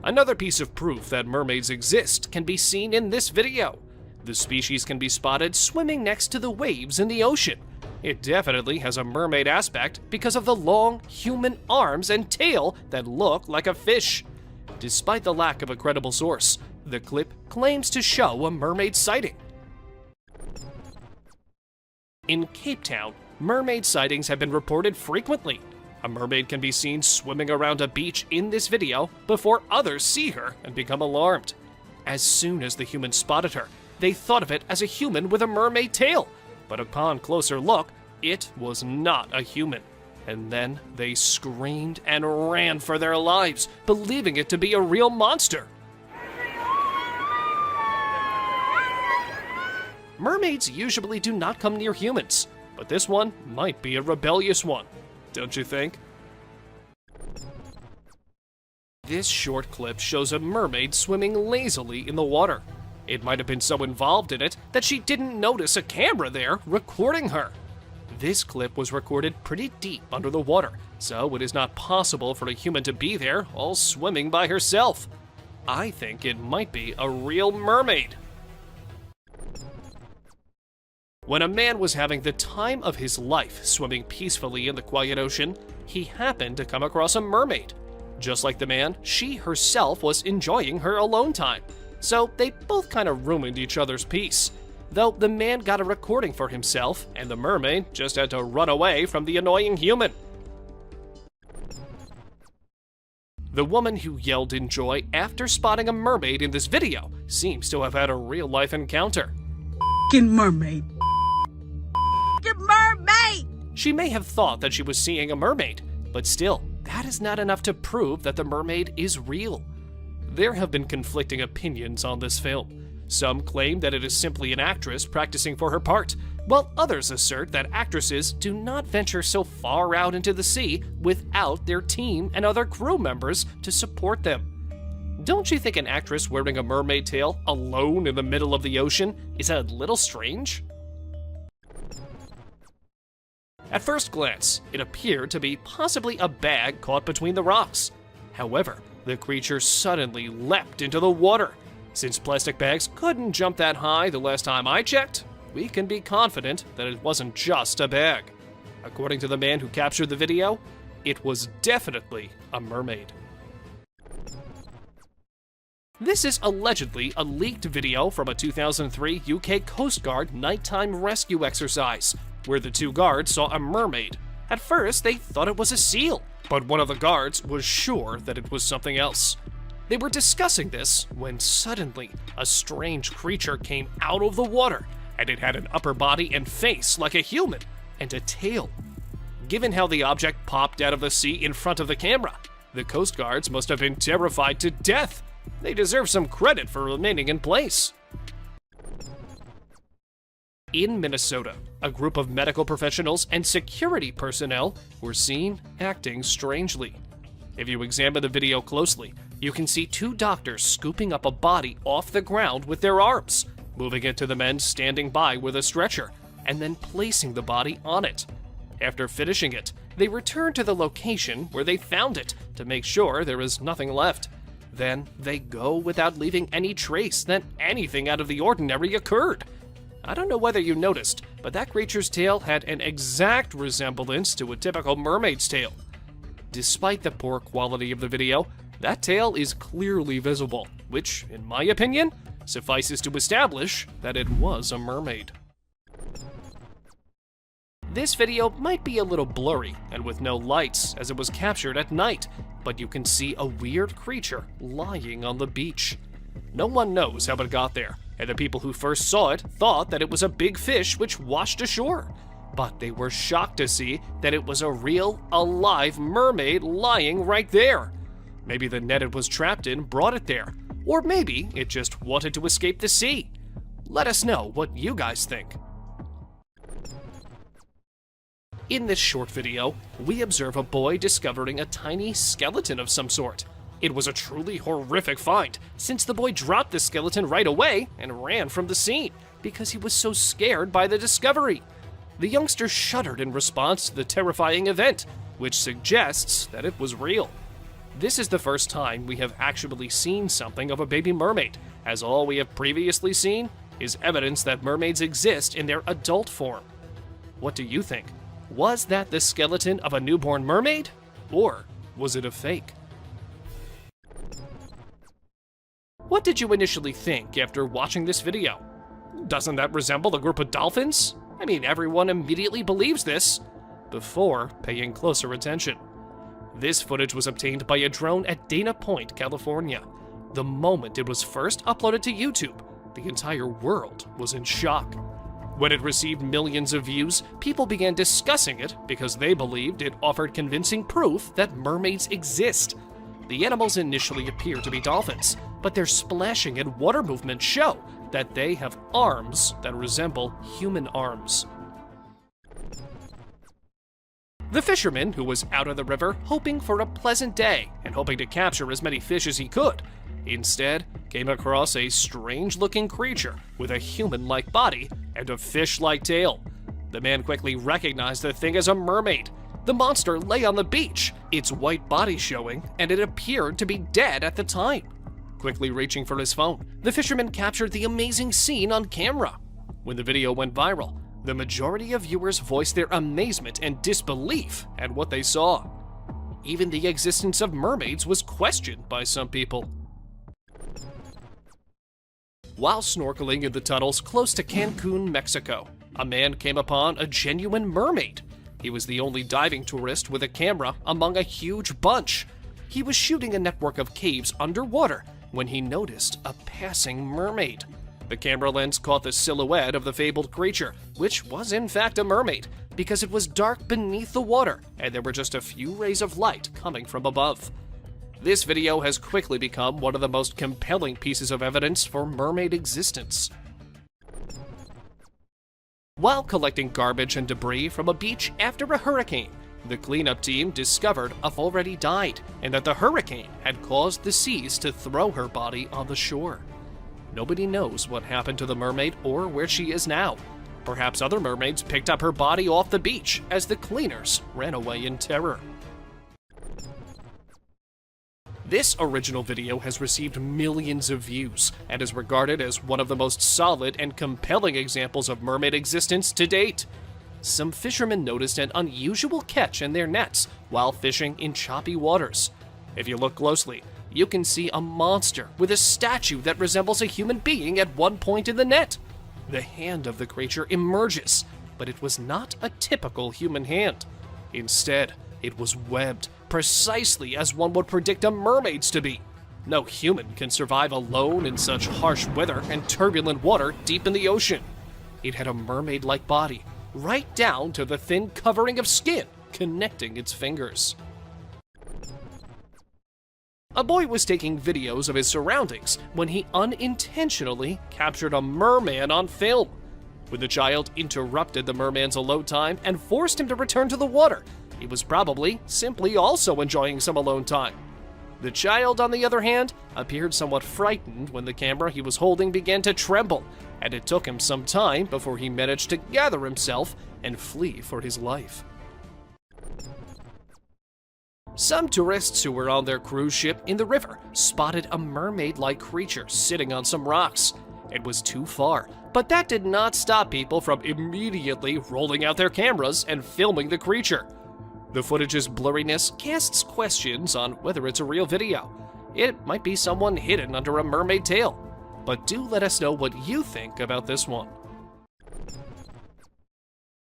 Speaker 19: Another piece of proof that mermaids exist can be seen in this video. The species can be spotted swimming next to the waves in the ocean. It definitely has a mermaid aspect because of the long human arms and tail that look like a fish. Despite the lack of a credible source, the clip claims to show a mermaid sighting. In Cape Town, mermaid sightings have been reported frequently. A mermaid can be seen swimming around a beach in this video before others see her and become alarmed. As soon as the humans spotted her, they thought of it as a human with a mermaid tail, but upon closer look, it was not a human. And then they screamed and ran for their lives, believing it to be a real monster. Mermaids usually do not come near humans, but this one might be a rebellious one. Don't you think? This short clip shows a mermaid swimming lazily in the water. It might have been so involved in it that she didn't notice a camera there recording her. This clip was recorded pretty deep under the water, so it is not possible for a human to be there all swimming by herself. I think it might be a real mermaid. When a man was having the time of his life swimming peacefully in the quiet ocean, he happened to come across a mermaid. Just like the man, she herself was enjoying her alone time. So they both kind of ruined each other's peace. Though the man got a recording for himself, and the mermaid just had to run away from the annoying human. The woman who yelled in joy after spotting a mermaid in this video seems to have had a real-life encounter.
Speaker 20: F***ing mermaid. F***ing mermaid!
Speaker 19: She may have thought that she was seeing a mermaid, but still, that is not enough to prove that the mermaid is real. There have been conflicting opinions on this film. Some claim that it is simply an actress practicing for her part, while others assert that actresses do not venture so far out into the sea without their team and other crew members to support them. Don't you think an actress wearing a mermaid tail alone in the middle of the ocean is a little strange? At first glance, it appeared to be possibly a bag caught between the rocks. However, the creature suddenly leapt into the water. Since plastic bags couldn't jump that high the last time I checked, we can be confident that it wasn't just a bag. According to the man who captured the video, it was definitely a mermaid. This is allegedly a leaked video from a 2003 UK Coast Guard nighttime rescue exercise, where the two guards saw a mermaid. At first, they thought it was a seal, but one of the guards was sure that it was something else. They were discussing this when suddenly a strange creature came out of the water, and it had an upper body and face like a human, and a tail. Given how the object popped out of the sea in front of the camera, the Coast Guards must have been terrified to death. They deserve some credit for remaining in place. In Minnesota, a group of medical professionals and security personnel were seen acting strangely. If you examine the video closely, you can see two doctors scooping up a body off the ground with their arms, moving it to the men standing by with a stretcher, and then placing the body on it. After finishing it, they return to the location where they found it to make sure there is nothing left. Then they go without leaving any trace that anything out of the ordinary occurred. I don't know whether you noticed, but that creature's tail had an exact resemblance to a typical mermaid's tail. Despite the poor quality of the video, that tail is clearly visible, which, in my opinion, suffices to establish that it was a mermaid. This video might be a little blurry and with no lights as it was captured at night, but you can see a weird creature lying on the beach. No one knows how it got there, and the people who first saw it thought that it was a big fish which washed ashore. But they were shocked to see that it was a real, alive mermaid lying right there. Maybe the net it was trapped in brought it there, or maybe it just wanted to escape the sea. Let us know what you guys think. In this short video, we observe a boy discovering a tiny skeleton of some sort. It was a truly horrific find, since the boy dropped the skeleton right away and ran from the scene because he was so scared by the discovery. The youngster shuddered in response to the terrifying event, which suggests that it was real. This is the first time we have actually seen something of a baby mermaid, as all we have previously seen is evidence that mermaids exist in their adult form. What do you think? Was that the skeleton of a newborn mermaid? Or was it a fake? What did you initially think after watching this video? Doesn't that resemble a group of dolphins? I mean, everyone immediately believes this, before paying closer attention. This footage was obtained by a drone at Dana Point, California. The moment it was first uploaded to YouTube, the entire world was in shock. When it received millions of views, people began discussing it because they believed it offered convincing proof that mermaids exist. The animals initially appear to be dolphins, but their splashing and water movements show that they have arms that resemble human arms. The fisherman, who was out on the river hoping for a pleasant day and hoping to capture as many fish as he could, instead came across a strange-looking creature with a human-like body and a fish-like tail. The man quickly recognized the thing as a mermaid. The monster lay on the beach, its white body showing, and it appeared to be dead at the time. Quickly reaching for his phone, the fisherman captured the amazing scene on camera. When the video went viral, The majority of viewers voiced their amazement and disbelief at what they saw. Even the existence of mermaids was questioned by some people. While snorkeling in the tunnels close to Cancun, Mexico, a man came upon a genuine mermaid. He was the only diving tourist with a camera among a huge bunch. He was shooting a network of caves underwater when he noticed a passing mermaid. The camera lens caught the silhouette of the fabled creature, which was in fact a mermaid, because it was dark beneath the water and there were just a few rays of light coming from above. This video has quickly become one of the most compelling pieces of evidence for mermaid existence. While collecting garbage and debris from a beach after a hurricane, the cleanup team discovered Uff already died and that the hurricane had caused the seas to throw her body on the shore. Nobody knows what happened to the mermaid or where she is now. Perhaps other mermaids picked up her body off the beach as the cleaners ran away in terror. This original video has received millions of views and is regarded as one of the most solid and compelling examples of mermaid existence to date. Some fishermen noticed an unusual catch in their nets while fishing in choppy waters. If you look closely, you can see a monster with a statue that resembles a human being at one point in the net. The hand of the creature emerges, but it was not a typical human hand. Instead, it was webbed, precisely as one would predict a mermaid's to be. No human can survive alone in such harsh weather and turbulent water deep in the ocean. It had a mermaid-like body, right down to the thin covering of skin connecting its fingers. A boy was taking videos of his surroundings when he unintentionally captured a merman on film. When the child interrupted the merman's alone time and forced him to return to the water, he was probably simply also enjoying some alone time. The child, on the other hand, appeared somewhat frightened when the camera he was holding began to tremble, and it took him some time before he managed to gather himself and flee for his life. Some tourists who were on their cruise ship in the river spotted a mermaid-like creature sitting on some rocks. It was too far, but that did not stop people from immediately rolling out their cameras and filming the creature. The footage's blurriness casts questions on whether it's a real video. It might be someone hidden under a mermaid tail. But do let us know what you think about this one.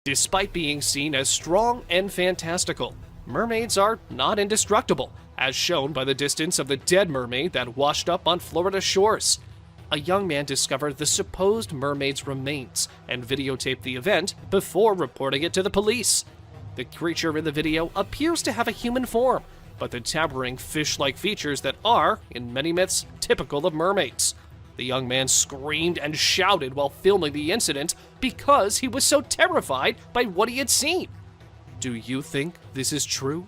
Speaker 19: Despite being seen as strong and fantastical, mermaids are not indestructible, as shown by the distance of the dead mermaid that washed up on Florida shores. A young man discovered the supposed mermaid's remains and videotaped the event before reporting it to the police. The creature in the video appears to have a human form, but the towering fish-like features that are, in many myths, typical of mermaids. The young man screamed and shouted while filming the incident because he was so terrified by what he had seen. Do you think this is true?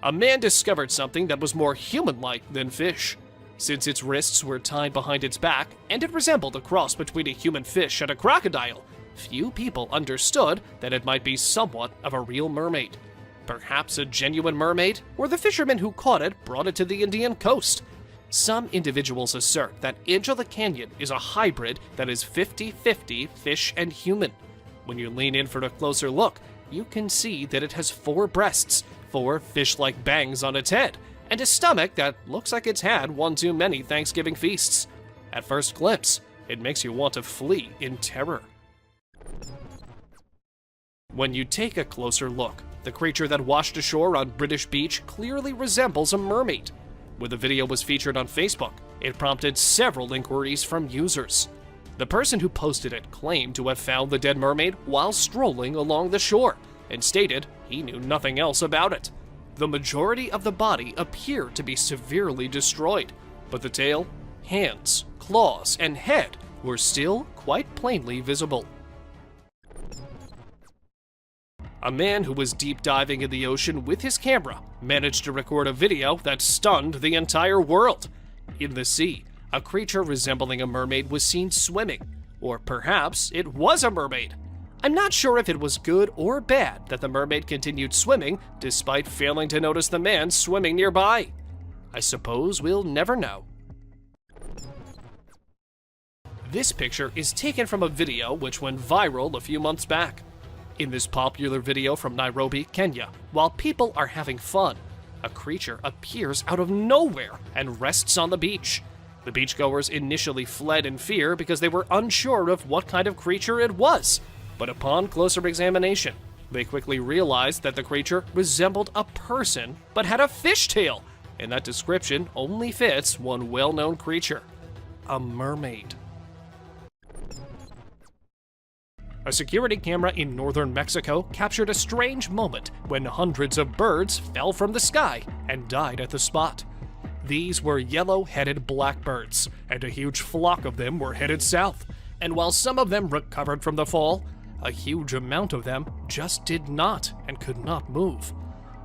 Speaker 19: A man discovered something that was more human-like than fish. Since its wrists were tied behind its back, and it resembled a cross between a human fish and a crocodile, few people understood that it might be somewhat of a real mermaid. Perhaps a genuine mermaid, or the fisherman who caught it brought it to the Indian coast. Some individuals assert that Angela Canyon is a hybrid that is 50-50 fish and human. When you lean in for a closer look, you can see that it has 4 breasts, 4 fish-like bangs on its head, and a stomach that looks like it's had one too many Thanksgiving feasts. At first glimpse, it makes you want to flee in terror. When you take a closer look, the creature that washed ashore on British Beach clearly resembles a mermaid. When the video was featured on Facebook, it prompted several inquiries from users. The person who posted it claimed to have found the dead mermaid while strolling along the shore, and stated he knew nothing else about it. The majority of the body appeared to be severely destroyed, but the tail, hands, claws, and head were still quite plainly visible. A man who was deep diving in the ocean with his camera managed to record a video that stunned the entire world. In the sea, a creature resembling a mermaid was seen swimming, or perhaps it was a mermaid. I'm not sure if it was good or bad that the mermaid continued swimming despite failing to notice the man swimming nearby. I suppose we'll never know. This picture is taken from a video which went viral a few months back. In this popular video from Nairobi, Kenya, while people are having fun, a creature appears out of nowhere and rests on the beach. The beachgoers initially fled in fear because they were unsure of what kind of creature it was, but upon closer examination, they quickly realized that the creature resembled a person but had a fishtail, and that description only fits one well-known creature: a mermaid. A security camera in northern Mexico captured a strange moment when hundreds of birds fell from the sky and died at the spot. These were yellow-headed blackbirds, and a huge flock of them were headed south. And while some of them recovered from the fall, a huge amount of them just did not and could not move.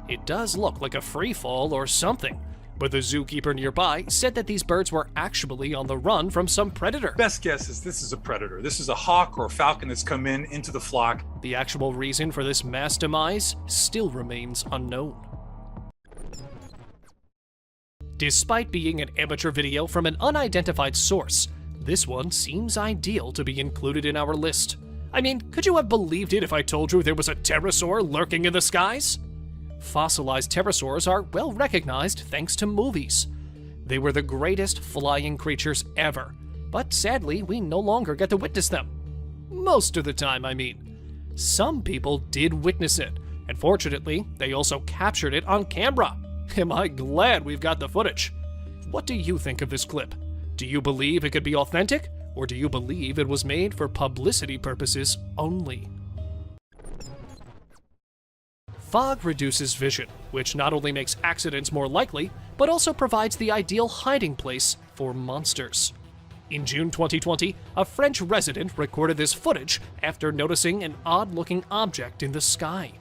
Speaker 19: It does look like a free fall or something, but the zookeeper nearby said that these birds were actually on the run from some predator.
Speaker 21: Best guess is this is a predator. This is a hawk or a falcon that's come into the flock.
Speaker 19: The actual reason for this mass demise still remains unknown. Despite being an amateur video from an unidentified source, this one seems ideal to be included in our list. I mean, could you have believed it if I told you there was a pterosaur lurking in the skies? Fossilized pterosaurs are well recognized thanks to movies. They were the greatest flying creatures ever, but sadly we no longer get to witness them. Most of the time, I mean. Some people did witness it, and fortunately, they also captured it on camera. Am I glad we've got the footage? What do you think of this clip? Do you believe it could be authentic, or do you believe it was made for publicity purposes only? Fog reduces vision, which not only makes accidents more likely, but also provides the ideal hiding place for monsters. In June 2020, a French resident recorded this footage after noticing an odd-looking object in the sky.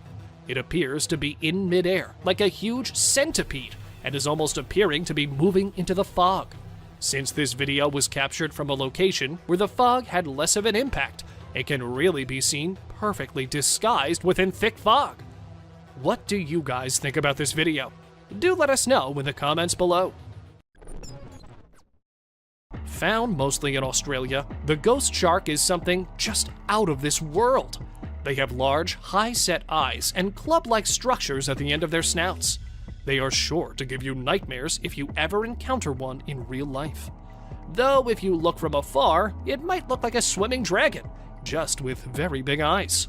Speaker 19: It appears to be in midair, like a huge centipede, and is almost appearing to be moving into the fog. Since this video was captured from a location where the fog had less of an impact, it can really be seen perfectly disguised within thick fog. What do you guys think about this video? Do let us know in the comments below. Found mostly in Australia, the ghost shark is something just out of this world. They have large, high-set eyes and club-like structures at the end of their snouts. They are sure to give you nightmares if you ever encounter one in real life. Though if you look from afar, it might look like a swimming dragon, just with very big eyes.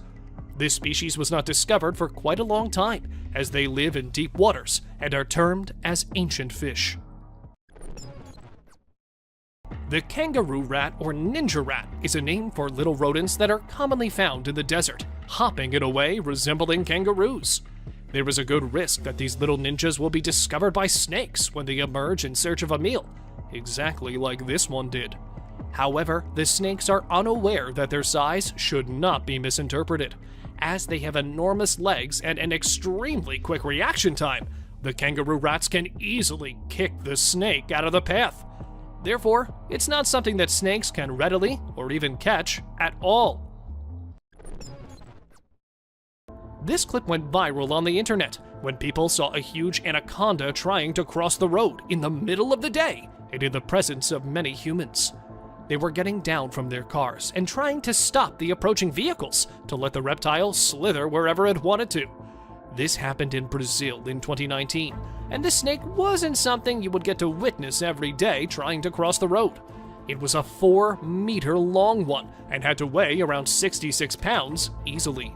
Speaker 19: This species was not discovered for quite a long time, as they live in deep waters and are termed as ancient fish. The kangaroo rat or ninja rat is a name for little rodents that are commonly found in the desert, hopping in a way resembling kangaroos. There is a good risk that these little ninjas will be discovered by snakes when they emerge in search of a meal, exactly like this one did. However, the snakes are unaware that their size should not be misinterpreted. As they have enormous legs and an extremely quick reaction time, the kangaroo rats can easily kick the snake out of the path. Therefore, it's not something that snakes can readily or even catch at all. This clip went viral on the internet when people saw a huge anaconda trying to cross the road in the middle of the day and in the presence of many humans. They were getting down from their cars and trying to stop the approaching vehicles to let the reptile slither wherever it wanted to. This happened in Brazil in 2019, and the snake wasn't something you would get to witness every day trying to cross the road. It was a 4-meter long one and had to weigh around 66 pounds easily.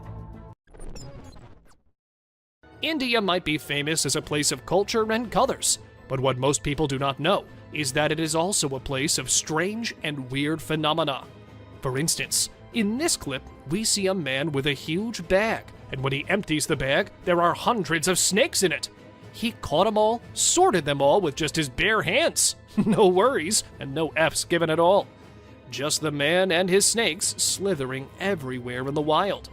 Speaker 19: India might be famous as a place of culture and colors, but what most people do not know is that it is also a place of strange and weird phenomena. For instance, in this clip, we see a man with a huge bag, and when he empties the bag, there are hundreds of snakes in it. He caught them all, sorted them all with just his bare hands. No worries, and no F's given at all. Just the man and his snakes slithering everywhere in the wild.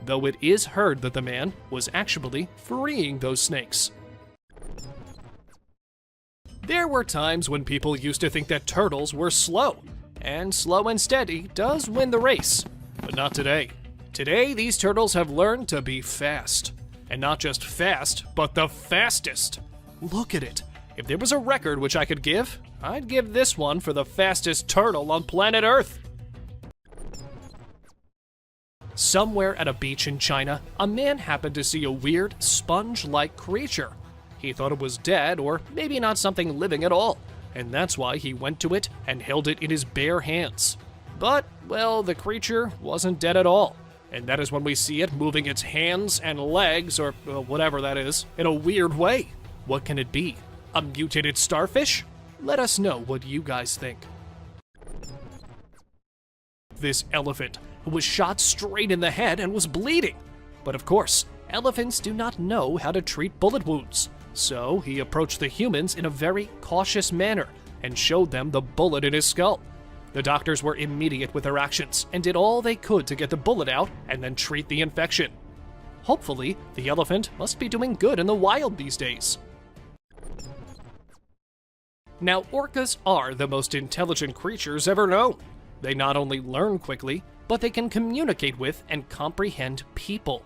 Speaker 19: Though it is heard that the man was actually freeing those snakes. There were times when people used to think that turtles were slow, and slow and steady does win the race. But not today. Today, these turtles have learned to be fast. And not just fast, but the fastest. Look at it. If there was a record which I could give, I'd give this one for the fastest turtle on planet Earth. Somewhere at a beach in China, a man happened to see a weird, sponge-like creature. He thought it was dead, or maybe not something living at all, and that's why he went to it and held it in his bare hands. But, well, the creature wasn't dead at all, and that is when we see it moving its hands and legs, or whatever that is, in a weird way. What can it be? A mutated starfish? Let us know what you guys think. This elephant, who was shot straight in the head and was bleeding. But of course, elephants do not know how to treat bullet wounds. So he approached the humans in a very cautious manner and showed them the bullet in his skull. The doctors were immediate with their actions and did all they could to get the bullet out and then treat the infection. Hopefully, the elephant must be doing good in the wild these days. Now, orcas are the most intelligent creatures ever known. They not only learn quickly, but they can communicate with and comprehend people.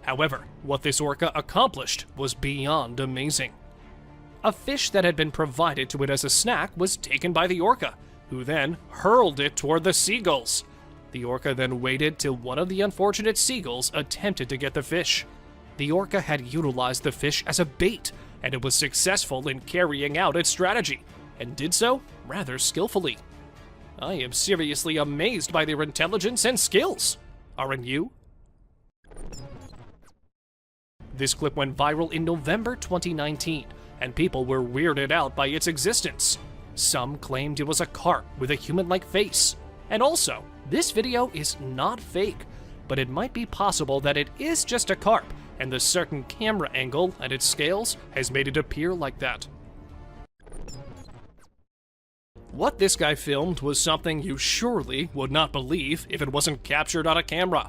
Speaker 19: However, what this orca accomplished was beyond amazing. A fish that had been provided to it as a snack was taken by the orca, who then hurled it toward the seagulls. The orca then waited till one of the unfortunate seagulls attempted to get the fish. The orca had utilized the fish as a bait, and it was successful in carrying out its strategy, and did so rather skillfully. I am seriously amazed by their intelligence and skills. Aren't you? This clip went viral in November 2019, and people were weirded out by its existence. Some claimed it was a carp with a human-like face. And also, this video is not fake, but it might be possible that it is just a carp, and the certain camera angle and its scales has made it appear like that. What this guy filmed was something you surely would not believe if it wasn't captured on a camera.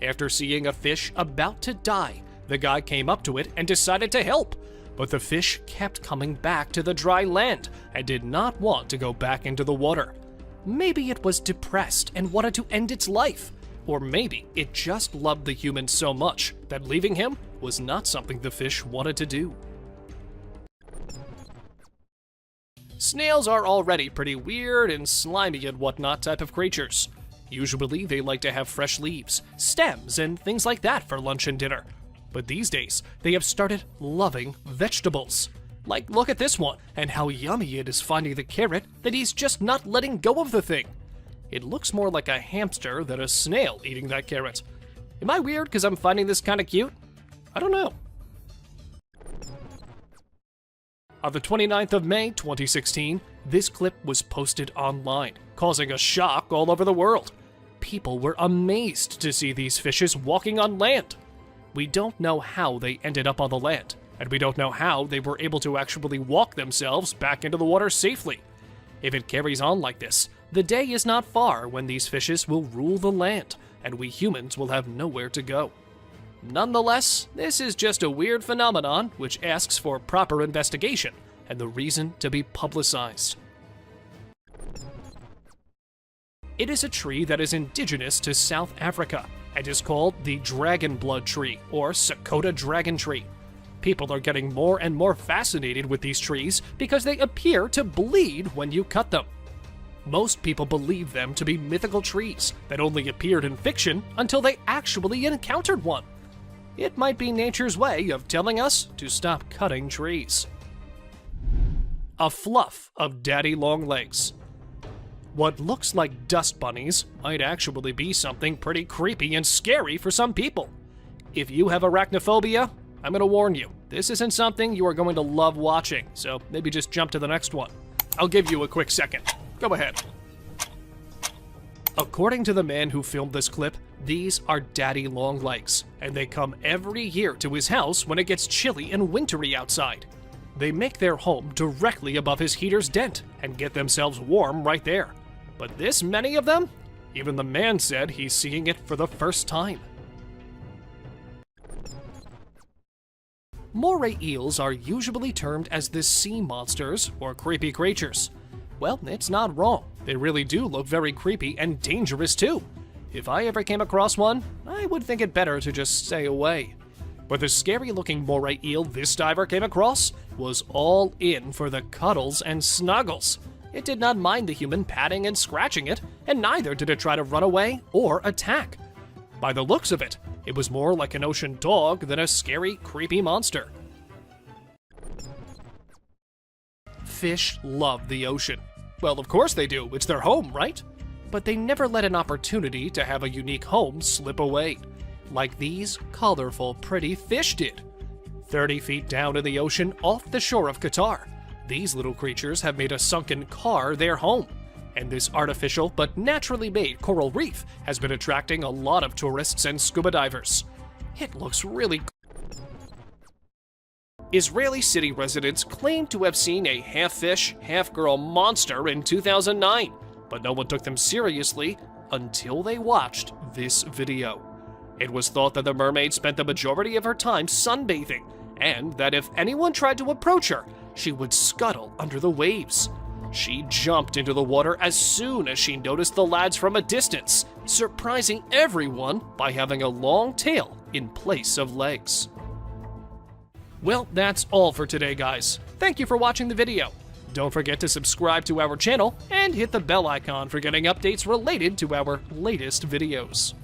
Speaker 19: After seeing a fish about to die, the guy came up to it and decided to help, but the fish kept coming back to the dry land and did not want to go back into the water. Maybe it was depressed and wanted to end its life, or maybe it just loved the human so much that leaving him was not something the fish wanted to do. Snails are already pretty weird and slimy and whatnot type of creatures. Usually they like to have fresh leaves, stems, and things like that for lunch and dinner. But these days, they have started loving vegetables. Like, look at this one, and how yummy it is finding the carrot that he's just not letting go of the thing. It looks more like a hamster than a snail eating that carrot. Am I weird because I'm finding this kind of cute? I don't know. On the 29th of May, 2016, this clip was posted online, causing a shock all over the world. People were amazed to see these fishes walking on land. We don't know how they ended up on the land, and we don't know how they were able to actually walk themselves back into the water safely. If it carries on like this, the day is not far when these fishes will rule the land, and we humans will have nowhere to go. Nonetheless, this is just a weird phenomenon which asks for proper investigation and the reason to be publicized. It is a tree that is indigenous to South Africa and is called the dragon blood tree, or Sakota dragon tree. People are getting more and more fascinated with these trees because they appear to bleed when you cut them. Most people believe them to be mythical trees that only appeared in fiction until they actually encountered one. It might be nature's way of telling us to stop cutting trees. A fluff of daddy long legs. What looks like dust bunnies might actually be something pretty creepy and scary for some people. If you have arachnophobia, I'm going to warn you, this isn't something you are going to love watching, so maybe just jump to the next one. I'll give you a quick second. Go ahead. According to the man who filmed this clip, these are daddy long legs, and they come every year to his house when it gets chilly and wintry outside. They make their home directly above his heater's dent and get themselves warm right there. But this many of them? Even the man said he's seeing it for the first time. Moray eels are usually termed as the sea monsters or creepy creatures. Well, it's not wrong. They really do look very creepy and dangerous too. If I ever came across one, I would think it better to just stay away. But the scary-looking moray eel this diver came across was all in for the cuddles and snuggles. It did not mind the human patting and scratching it, and neither did it try to run away or attack. By the looks of it, it was more like an ocean dog than a scary, creepy monster. Fish love the ocean. Well, of course they do, it's their home, right? But they never let an opportunity to have a unique home slip away, like these colorful, pretty fish did. 30 feet down in the ocean off the shore of Qatar, these little creatures have made a sunken car their home. And this artificial but naturally made coral reef has been attracting a lot of tourists and scuba divers. It looks really cool. Israeli city residents claim to have seen a half-fish, half-girl monster in 2009, but no one took them seriously until they watched this video. It was thought that the mermaid spent the majority of her time sunbathing, and that if anyone tried to approach her, she would scuttle under the waves. She jumped into the water as soon as she noticed the lads from a distance, surprising everyone by having a long tail in place of legs. Well, that's all for today, guys. Thank you for watching the video. Don't forget to subscribe to our channel and hit the bell icon for getting updates related to our latest videos.